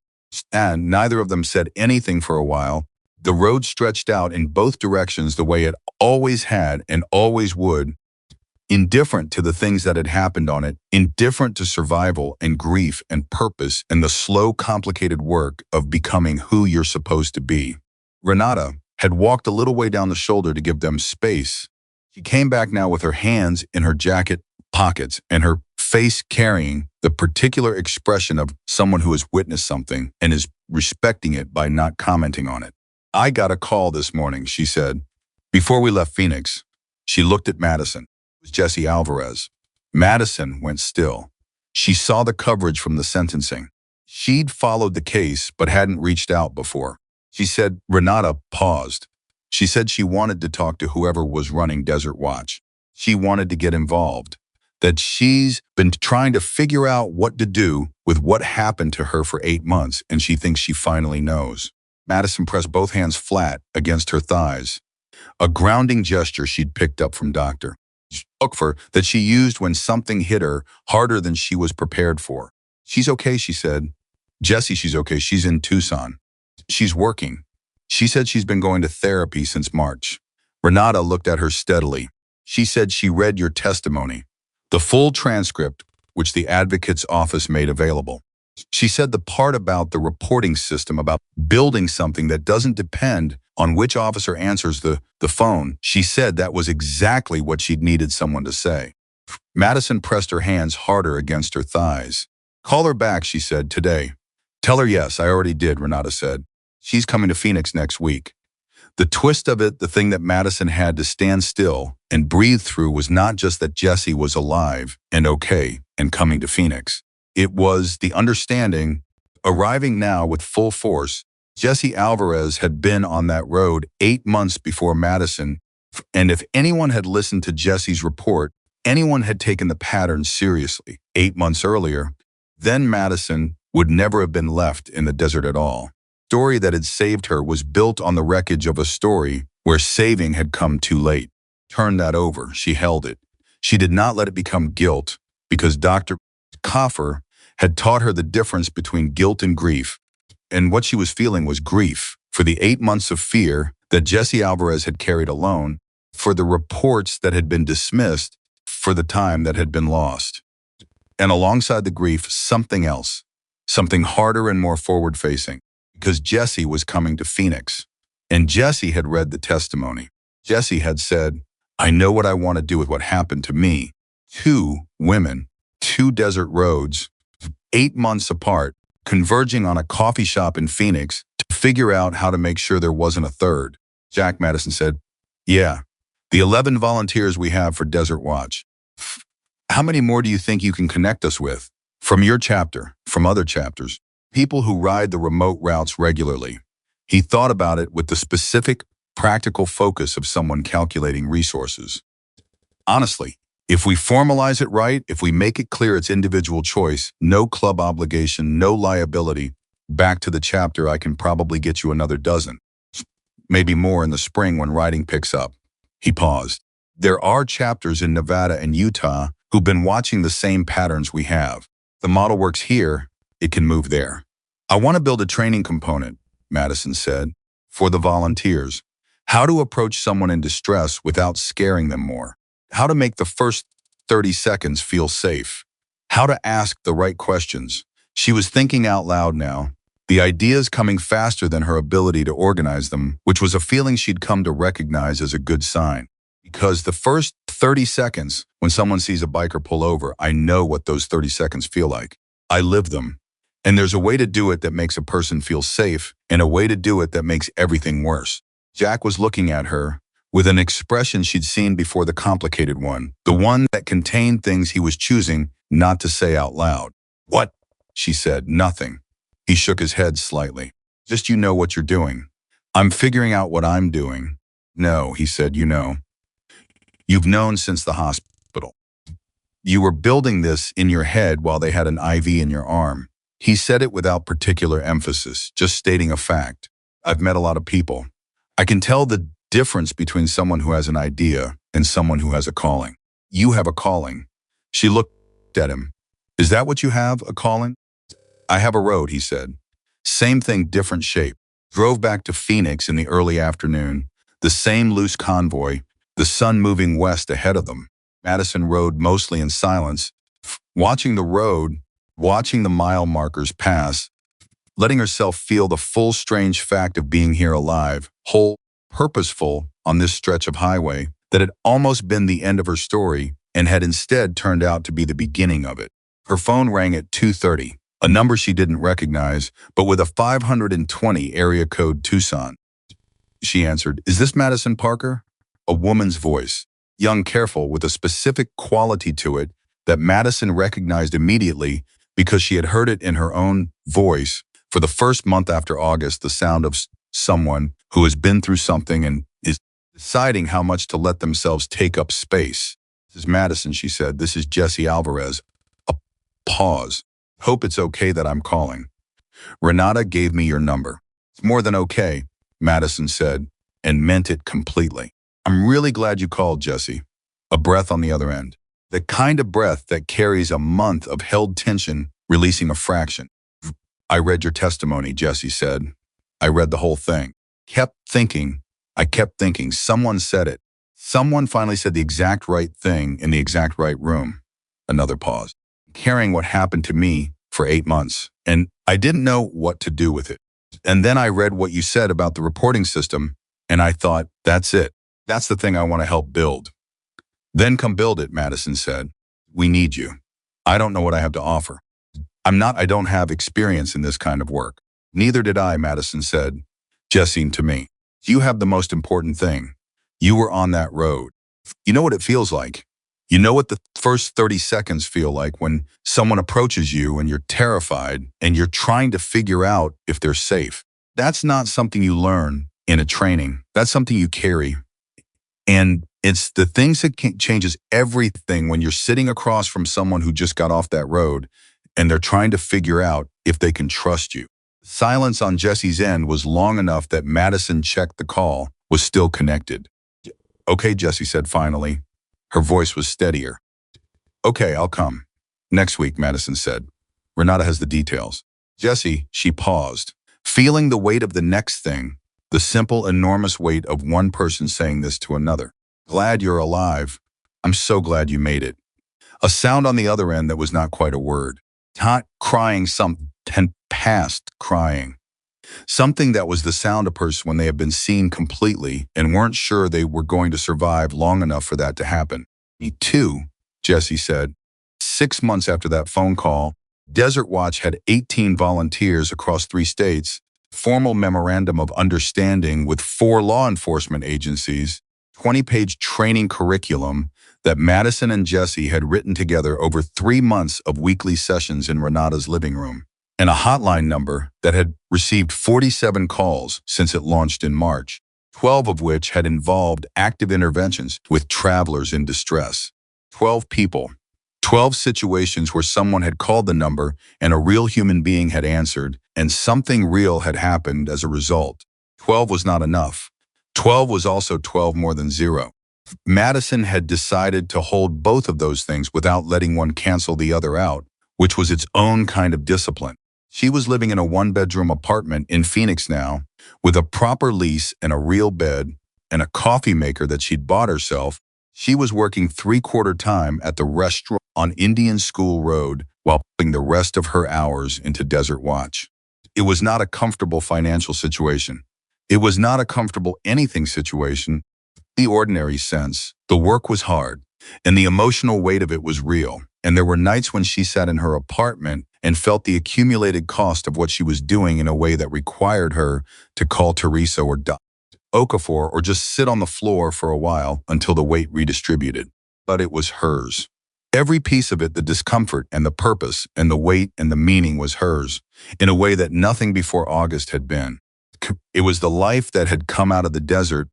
and neither of them said anything for a while. The road stretched out in both directions the way it always had and always would, indifferent to the things that had happened on it, indifferent to survival and grief and purpose and the slow, complicated work of becoming who you're supposed to be. Renata had walked a little way down the shoulder to give them space. She came back now with her hands in her jacket pockets and her face carrying the particular expression of someone who has witnessed something and is respecting it by not commenting on it. I got a call this morning, she said. Before we left Phoenix, she looked at Madison. It was Jesse Alvarez. Madison went still. She saw the coverage from the sentencing. She'd followed the case but hadn't reached out before. She said Renata paused. She said she wanted to talk to whoever was running Desert Watch. She wanted to get involved. That she's been trying to figure out what to do with what happened to her for 8 months, and she thinks she finally knows. Madison pressed both hands flat against her thighs, a grounding gesture she'd picked up from Dr. Oakfor that she used when something hit her harder than she was prepared for. She's okay, she said. Jesse, she's okay. She's in Tucson. She's working. She said she's been going to therapy since March. Renata looked at her steadily. She said she read your testimony, the full transcript, which the advocate's office made available. She said the part about the reporting system, about building something that doesn't depend on which officer answers the phone, she said that was exactly what she'd needed someone to say. Madison pressed her hands harder against her thighs. Call her back, she said, today. Tell her yes, I already did, Renata said. She's coming to Phoenix next week. The twist of it, the thing that Madison had to stand still and breathe through was not just that Jesse was alive and okay. and coming to Phoenix. It was the understanding, arriving now with full force. Jesse Alvarez had been on that road 8 months before Madison, and if anyone had listened to Jesse's report, anyone had taken the pattern seriously 8 months earlier, then Madison would never have been left in the desert at all. The story that had saved her was built on the wreckage of a story where saving had come too late. Turn that over, she held it. She did not let it become guilt, because Dr. Coffer had taught her the difference between guilt and grief, and what she was feeling was grief for the 8 months of fear that Jesse Alvarez had carried alone, for the reports that had been dismissed, for the time that had been lost. And alongside the grief, something else, something harder and more forward-facing, because Jesse was coming to Phoenix. And Jesse had read the testimony. Jesse had said, I know what I want to do with what happened to me. 2 women, 2 desert roads, 8 months apart, converging on a coffee shop in Phoenix to figure out how to make sure there wasn't a third. Jack Madison said, yeah, the 11 volunteers we have for Desert Watch. How many more do you think you can connect us with? From your chapter, from other chapters, people who ride the remote routes regularly. He thought about it with the specific, practical focus of someone calculating resources. Honestly, if we formalize it right, if we make it clear it's individual choice, no club obligation, no liability, back to the chapter, I can probably get you another dozen. Maybe more in the spring when writing picks up. He paused. There are chapters in Nevada and Utah who've been watching the same patterns we have. The model works here, it can move there. I want to build a training component, Madison said, for the volunteers. How to approach someone in distress without scaring them more. How to make the first 30 seconds feel safe. How to ask the right questions. She was thinking out loud now, the ideas coming faster than her ability to organize them, which was a feeling she'd come to recognize as a good sign. Because the first 30 seconds, when someone sees a biker pull over, I know what those 30 seconds feel like. I live them. And there's a way to do it that makes a person feel safe, and a way to do it that makes everything worse. Jack was looking at her with an expression she'd seen before, the complicated one, the one that contained things he was choosing not to say out loud. What? She said. Nothing. He shook his head slightly. Just you know what you're doing. I'm figuring out what I'm doing. No, he said, you know. You've known since the hospital. You were building this in your head while they had an IV in your arm. He said it without particular emphasis, just stating a fact. I've met a lot of people. I can tell the difference between someone who has an idea and someone who has a calling. You have a calling. She looked at him. Is that what you have, a calling? I have a road, he said. Same thing, different shape. Drove back to Phoenix in the early afternoon. The same loose convoy, the sun moving west ahead of them. Madison rode mostly in silence, watching the road, watching the mile markers pass, letting herself feel the full strange fact of being here alive, whole, purposeful on this stretch of highway that had almost been the end of her story and had instead turned out to be the beginning of it. Her phone rang at 2:30, a number she didn't recognize, but with a 520 area code Tucson. She answered, is this Madison Parker? A woman's voice, young, careful, with a specific quality to it that Madison recognized immediately because she had heard it in her own voice for the first month after August, the sound of someone who has been through something and is deciding how much to let themselves take up space. This is Madison, she said. This is Jesse Alvarez. A pause. Hope it's okay that I'm calling. Renata gave me your number. It's more than okay, Madison said, and meant it completely. I'm really glad you called, Jesse. A breath on the other end. The kind of breath that carries a month of held tension, releasing a fraction. I read your testimony, Jesse said. I read the whole thing. I kept thinking, someone said it. Someone finally said the exact right thing in the exact right room. Another pause. Carrying what happened to me for 8 months, and I didn't know what to do with it. And then I read what you said about the reporting system, and I thought, that's it. That's the thing I want to help build. Then come build it, Madison said. We need you. I don't know what I have to offer. I don't have experience in this kind of work. Neither did I, Madison said. Jesse, to me, you have the most important thing. You were on that road. You know what it feels like. You know what the first 30 seconds feel like when someone approaches you and you're terrified and you're trying to figure out if they're safe. That's not something you learn in a training. That's something you carry. And it's the things that changes everything when you're sitting across from someone who just got off that road and they're trying to figure out if they can trust you. Silence on Jesse's end was long enough that Madison checked the call was still connected. Okay, Jesse said finally. Her voice was steadier. Okay, I'll come. Next week, Madison said. Renata has the details. Jesse, she paused, feeling the weight of the next thing, the simple, enormous weight of one person saying this to another. Glad you're alive. I'm so glad you made it. A sound on the other end that was not quite a word. Not crying, something past crying. Something that was the sound of a person when they had been seen completely and weren't sure they were going to survive long enough for that to happen. Me too, Jesse said. 6 months after that phone call, Desert Watch had 18 volunteers across 3 states, formal memorandum of understanding with 4 law enforcement agencies, 20-page training curriculum that Madison and Jesse had written together over 3 months of weekly sessions in Renata's living room, and a hotline number that had received 47 calls since it launched in March, 12 of which had involved active interventions with travelers in distress. 12 people, 12 situations where someone had called the number and a real human being had answered, and something real had happened as a result. 12 was not enough. 12 was also 12 more than 0. Madison had decided to hold both of those things without letting one cancel the other out, which was its own kind of discipline. She was living in a 1-bedroom apartment in Phoenix now, with a proper lease and a real bed and a coffee maker that she'd bought herself. She was working 3/4 time at the restaurant on Indian School Road while putting the rest of her hours into Desert Watch. It was not a comfortable financial situation. It was not a comfortable anything situation. In the ordinary sense, the work was hard, and the emotional weight of it was real. And there were nights when she sat in her apartment and felt the accumulated cost of what she was doing in a way that required her to call Teresa or Okafor or just sit on the floor for a while until the weight redistributed. But it was hers. Every piece of it, the discomfort and the purpose and the weight and the meaning was hers, in a way that nothing before August had been. It was the life that had come out of the desert,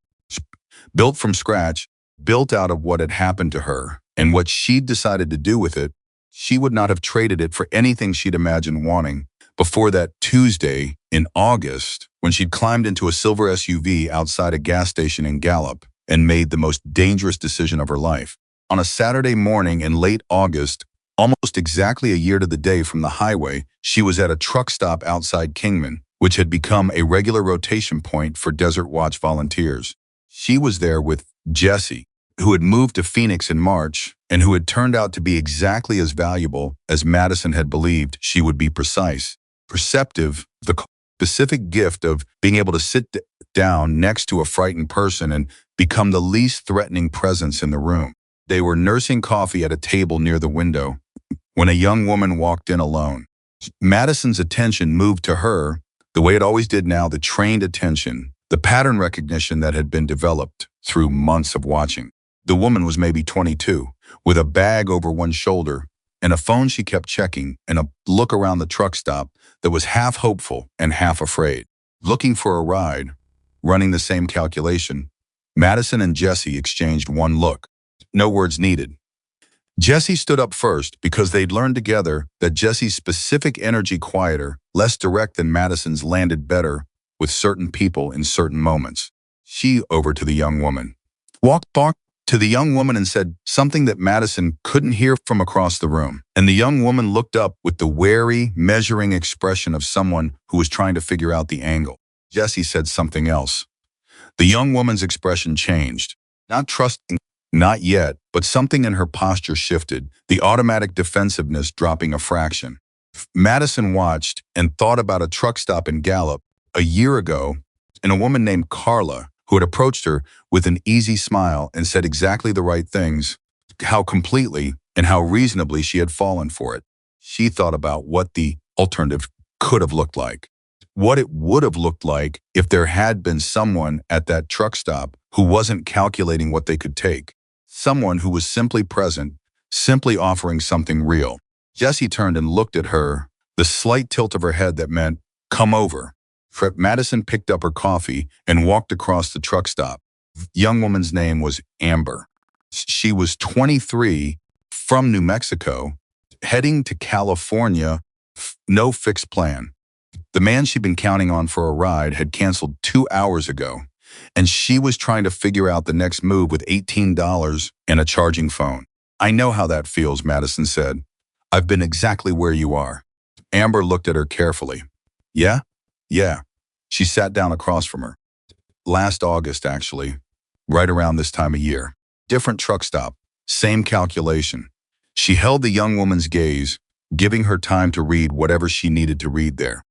built from scratch, built out of what had happened to her, and what she'd decided to do with it. She would not have traded it for anything she'd imagined wanting before that Tuesday in August when she'd climbed into a silver SUV outside a gas station in Gallup and made the most dangerous decision of her life. On a Saturday morning in late August, almost exactly a year to the day from the highway, she was at a truck stop outside Kingman, which had become a regular rotation point for Desert Watch volunteers. She was there with Jesse, who had moved to Phoenix in March and who had turned out to be exactly as valuable as Madison had believed she would be. Precise, perceptive, the specific gift of being able to sit down next to a frightened person and become the least threatening presence in the room. They were nursing coffee at a table near the window when a young woman walked in alone. Madison's attention moved to her the way it always did now, the trained attention, the pattern recognition that had been developed through months of watching. The woman was maybe 22, with a bag over one shoulder and a phone she kept checking and a look around the truck stop that was half hopeful and half afraid. Looking for a ride, running the same calculation, Madison and Jesse exchanged one look. No words needed. Jesse stood up first because they'd learned together that Jesse's specific energy, quieter, less direct than Madison's, landed better with certain people in certain moments. She over to the young woman. Walked back to the young woman and said something that Madison couldn't hear from across the room. And the young woman looked up with the wary, measuring expression of someone who was trying to figure out the angle. Jesse said something else. The young woman's expression changed. Not trusting, not yet, but something in her posture shifted, the automatic defensiveness dropping a fraction. Madison watched and thought about a truck stop in Gallup a year ago and a woman named Carla who had approached her with an easy smile and said exactly the right things, how completely and how reasonably she had fallen for it. She thought about what the alternative could have looked like, what it would have looked like if there had been someone at that truck stop who wasn't calculating what they could take, Someone who was simply present, simply offering something real. Jessie turned and looked at her, the slight tilt of her head that meant, come over. Madison picked up her coffee and walked across the truck stop. Young woman's name was Amber. She was 23, from New Mexico, heading to California, no fixed plan. The man she'd been counting on for a ride had canceled 2 hours ago, and she was trying to figure out the next move with $18 and a charging phone. I know how that feels, Madison said. I've been exactly where you are. Amber looked at her carefully. Yeah? Yeah. She sat down across from her. Last August, actually, right around this time of year. Different truck stop, same calculation. She held the young woman's gaze, giving her time to read whatever she needed to read there.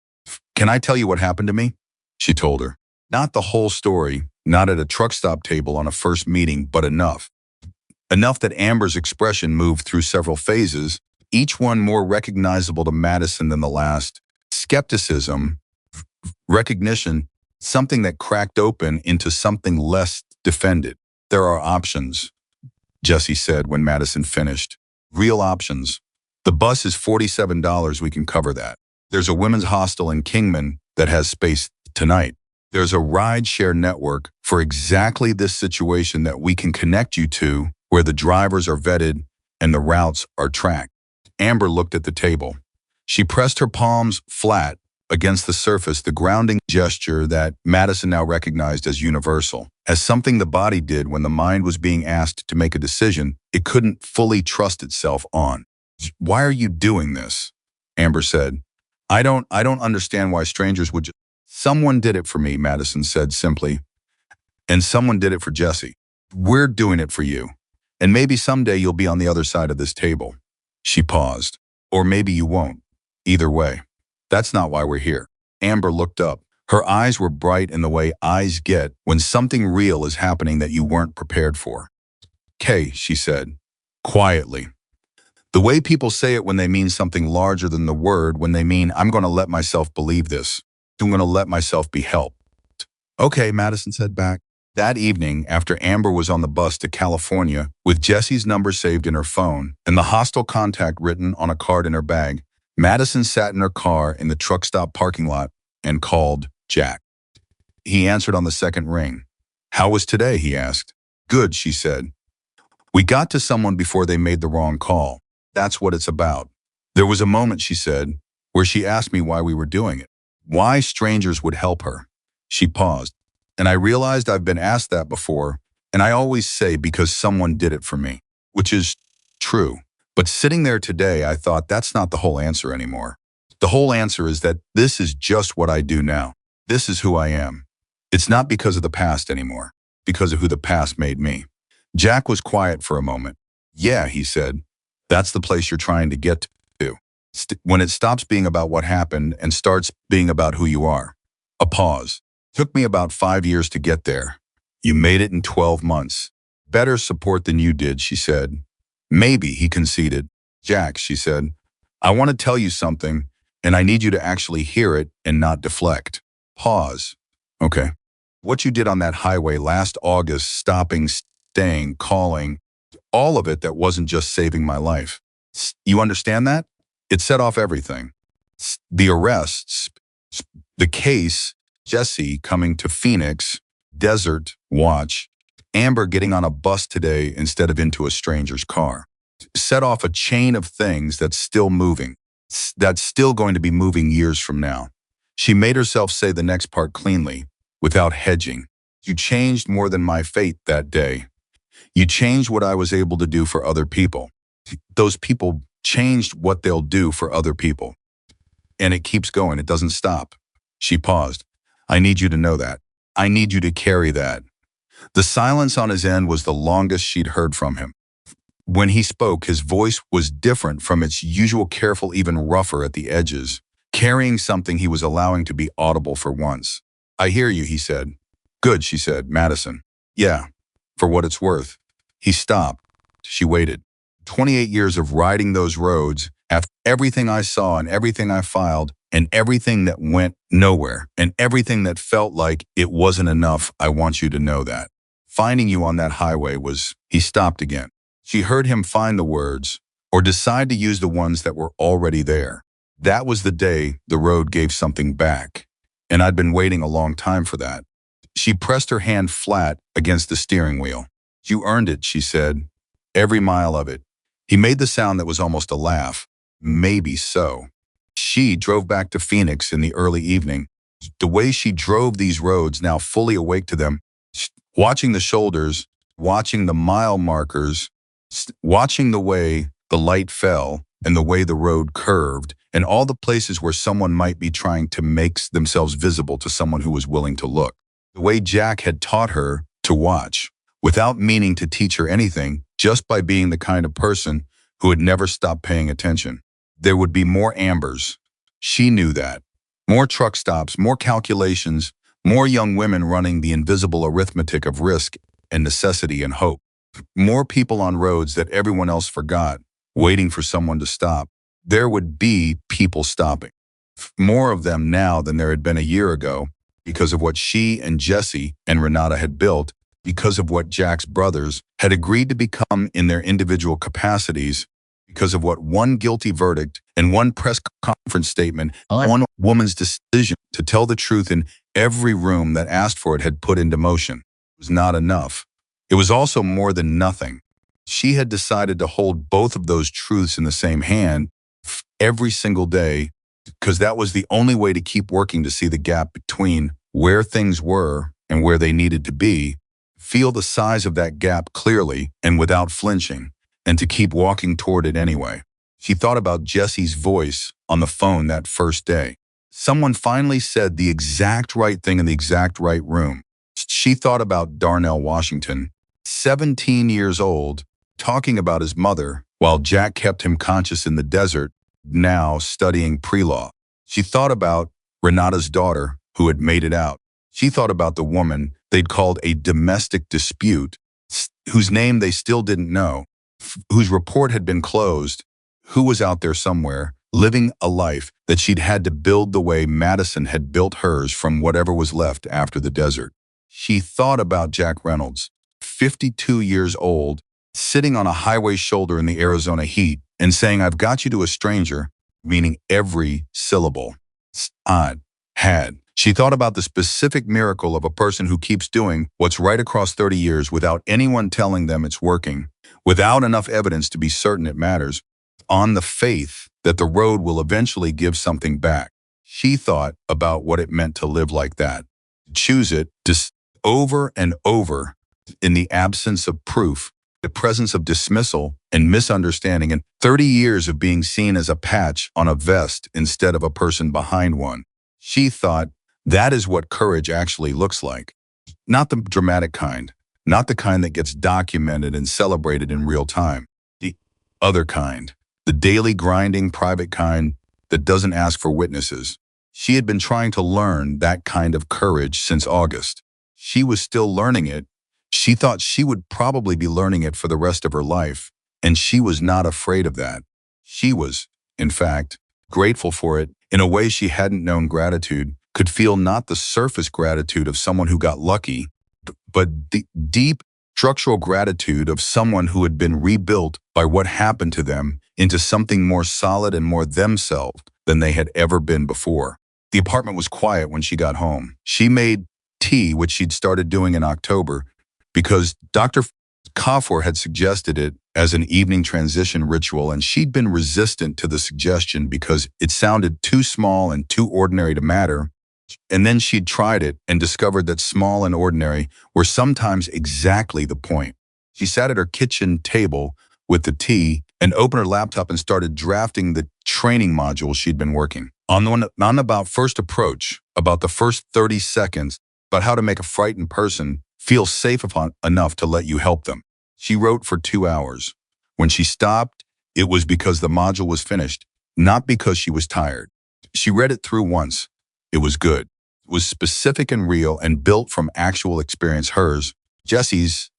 Can I tell you what happened to me? She told her. Not the whole story, not at a truck stop table on a first meeting, but enough. Enough that Amber's expression moved through several phases, each one more recognizable to Madison than the last. Skepticism, recognition, something that cracked open into something less defended. There are options, Jessie said when Madison finished. Real options. The bus is $47, we can cover that. There's a women's hostel in Kingman that has space tonight. There's a ride-share network for exactly this situation that we can connect you to, where the drivers are vetted and the routes are tracked. Amber looked at the table. She pressed her palms flat against the surface, the grounding gesture that Madison now recognized as universal, as something the body did when the mind was being asked to make a decision it couldn't fully trust itself on. Why are you doing this? Amber said. I don't understand why strangers would Someone did it for me, Madison said simply. And someone did it for Jessie. We're doing it for you. And maybe someday you'll be on the other side of this table. She paused. Or maybe you won't. Either way. That's not why we're here. Amber looked up. Her eyes were bright in the way eyes get when something real is happening that you weren't prepared for. Kay, she said, quietly. The way people say it when they mean something larger than the word, when they mean, I'm going to let myself believe this. I'm going to let myself be helped. Okay, Madison said back. That evening, after Amber was on the bus to California with Jessie's number saved in her phone and the hostile contact written on a card in her bag, Madison sat in her car in the truck stop parking lot and called Jack. He answered on the second ring. How was today? He asked. Good, she said. We got to someone before they made the wrong call. That's what it's about. There was a moment, she said, where she asked me why we were doing it. Why strangers would help her. She paused. And I realized I've been asked that before, and I always say because someone did it for me, which is true. But sitting there today, I thought that's not the whole answer anymore. The whole answer is that this is just what I do now. This is who I am. It's not because of the past anymore, because of who the past made me. Jack was quiet for a moment. Yeah, he said, that's the place you're trying to get to. When it stops being about what happened and starts being about who you are. A pause. Took me about 5 years to get there. You made it in 12 months. Better support than you did, she said. Maybe, he conceded. Jack, she said, I want to tell you something, and I need you to actually hear it and not deflect. Pause. Okay. What you did on that highway last August, stopping, staying, calling, all of it that wasn't just saving my life. You understand that? It set off everything. The arrests, the case, Jessie coming to Phoenix, Desert Watch, Amber getting on a bus today instead of into a stranger's car. Set off a chain of things that's still moving, that's still going to be moving years from now. She made herself say the next part cleanly, without hedging. You changed more than my fate that day. You changed what I was able to do for other people. Those people changed what they'll do for other people. And it keeps going. It doesn't stop. She paused. I need you to know that. I need you to carry that. The silence on his end was the longest she'd heard from him. When he spoke, his voice was different from its usual careful, even rougher at the edges, carrying something he was allowing to be audible for once. I hear you, he said. Good, she said. Madison. Yeah, for what it's worth. He stopped. She waited. 28 years of riding those roads, after everything I saw and everything I filed, and everything that went nowhere, and everything that felt like it wasn't enough, I want you to know that. Finding you on that highway was, he stopped again. She heard him find the words, or decide to use the ones that were already there. That was the day the road gave something back, and I'd been waiting a long time for that. She pressed her hand flat against the steering wheel. You earned it, she said. Every mile of it. He made the sound that was almost a laugh. Maybe so. She drove back to Phoenix in the early evening. The way she drove these roads, now fully awake to them, watching the shoulders, watching the mile markers, watching the way the light fell and the way the road curved, and all the places where someone might be trying to make themselves visible to someone who was willing to look. The way Jack had taught her to watch, without meaning to teach her anything, just by being the kind of person who had never stopped paying attention. There would be more Ambers. She knew that. More truck stops, more calculations, more young women running the invisible arithmetic of risk and necessity and hope. More people on roads that everyone else forgot, waiting for someone to stop. There would be people stopping. More of them now than there had been a year ago, because of what she and Jesse and Renata had built, because of what Jack's brothers had agreed to become in their individual capacities, because of what one guilty verdict and one press conference statement, one woman's decision to tell the truth in every room that asked for it had put into motion. It was not enough. It was also more than nothing. She had decided to hold both of those truths in the same hand every single day, because that was the only way to keep working to see the gap between where things were and where they needed to be, feel the size of that gap clearly and without flinching, and to keep walking toward it anyway. She thought about Jesse's voice on the phone that first day. Someone finally said the exact right thing in the exact right room. She thought about Darnell Washington, 17 years old, talking about his mother while Jack kept him conscious in the desert, now studying pre-law. She thought about Renata's daughter, who had made it out. She thought about the woman they'd called a domestic dispute, whose name they still didn't know, whose report had been closed, who was out there somewhere, living a life that she'd had to build the way Madison had built hers from whatever was left after the desert. She thought about Jack Reynolds, 52 years old, sitting on a highway shoulder in the Arizona heat and saying, "I've got you to a stranger," meaning every syllable. Had. She thought about the specific miracle of a person who keeps doing what's right across 30 years without anyone telling them it's working, without enough evidence to be certain it matters, on the faith that the road will eventually give something back. She thought about what it meant to live like that, to choose it over and over in the absence of proof, the presence of dismissal and misunderstanding, and 30 years of being seen as a patch on a vest instead of a person behind one. She thought, that is what courage actually looks like. Not the dramatic kind, not the kind that gets documented and celebrated in real time. The other kind, the daily grinding private kind that doesn't ask for witnesses. She had been trying to learn that kind of courage since August. She was still learning it. She thought she would probably be learning it for the rest of her life, and she was not afraid of that. She was, in fact, grateful for it in a way she hadn't known gratitude, could feel not the surface gratitude of someone who got lucky, but the deep structural gratitude of someone who had been rebuilt by what happened to them into something more solid and more themselves than they had ever been before. The apartment was quiet when she got home. She made tea, which she'd started doing in October, because Dr. Kaffour had suggested it as an evening transition ritual, and she'd been resistant to the suggestion because it sounded too small and too ordinary to matter. And then she'd tried it and discovered that small and ordinary were sometimes exactly the point. She sat at her kitchen table with the tea and opened her laptop and started drafting the training module she'd been working on about first approach, about the first 30 seconds, about how to make a frightened person feel safe enough to let you help them. She wrote for 2 hours. When she stopped, it was because the module was finished, not because she was tired. She read it through once. It was good. It was specific and real and built from actual experience, hers. Jesse's,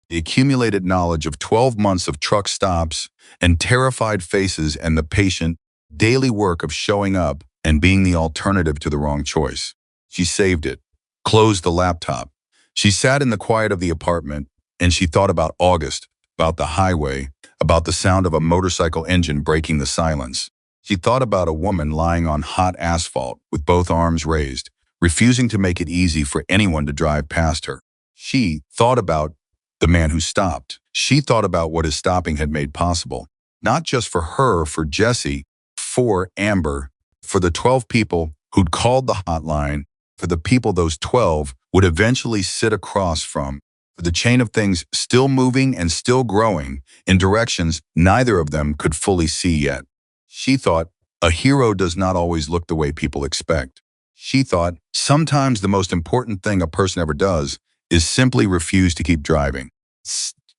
the accumulated knowledge of 12 months of truck stops and terrified faces and the patient daily work of showing up and being the alternative to the wrong choice. She saved it, closed the laptop. She sat in the quiet of the apartment, and she thought about August, about the highway, about the sound of a motorcycle engine breaking the silence. She thought about a woman lying on hot asphalt with both arms raised, refusing to make it easy for anyone to drive past her. She thought about the man who stopped. She thought about what his stopping had made possible, not just for her, for Jesse, for Amber, for the 12 people who'd called the hotline, for the people those 12 would eventually sit across from, for the chain of things still moving and still growing in directions neither of them could fully see yet. She thought, a hero does not always look the way people expect. She thought, sometimes the most important thing a person ever does is simply refuse to keep driving.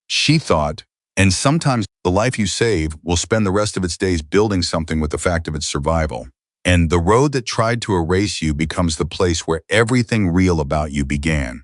She thought, and sometimes the life you save will spend the rest of its days building something with the fact of its survival. And the road that tried to erase you becomes the place where everything real about you began.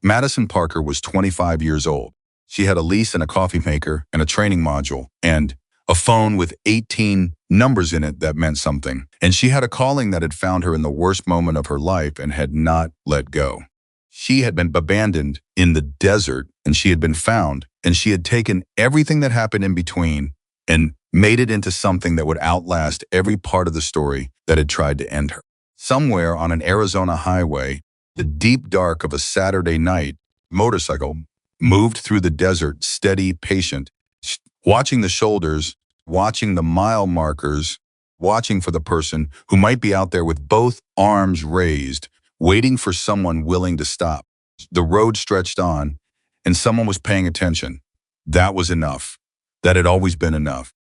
Madison Parker was 25 years old. She had a lease and a coffee maker and a training module and a phone with 18 numbers in it that meant something. And she had a calling that had found her in the worst moment of her life and had not let go. She had been abandoned in the desert, and she had been found, and she had taken everything that happened in between and made it into something that would outlast every part of the story that had tried to end her. Somewhere on an Arizona highway, the deep dark of a Saturday night, motorcycle moved through the desert, steady, patient, watching the shoulders, watching the mile markers, watching for the person who might be out there with both arms raised, waiting for someone willing to stop. The road stretched on, and someone was paying attention. That was enough. That had always been enough.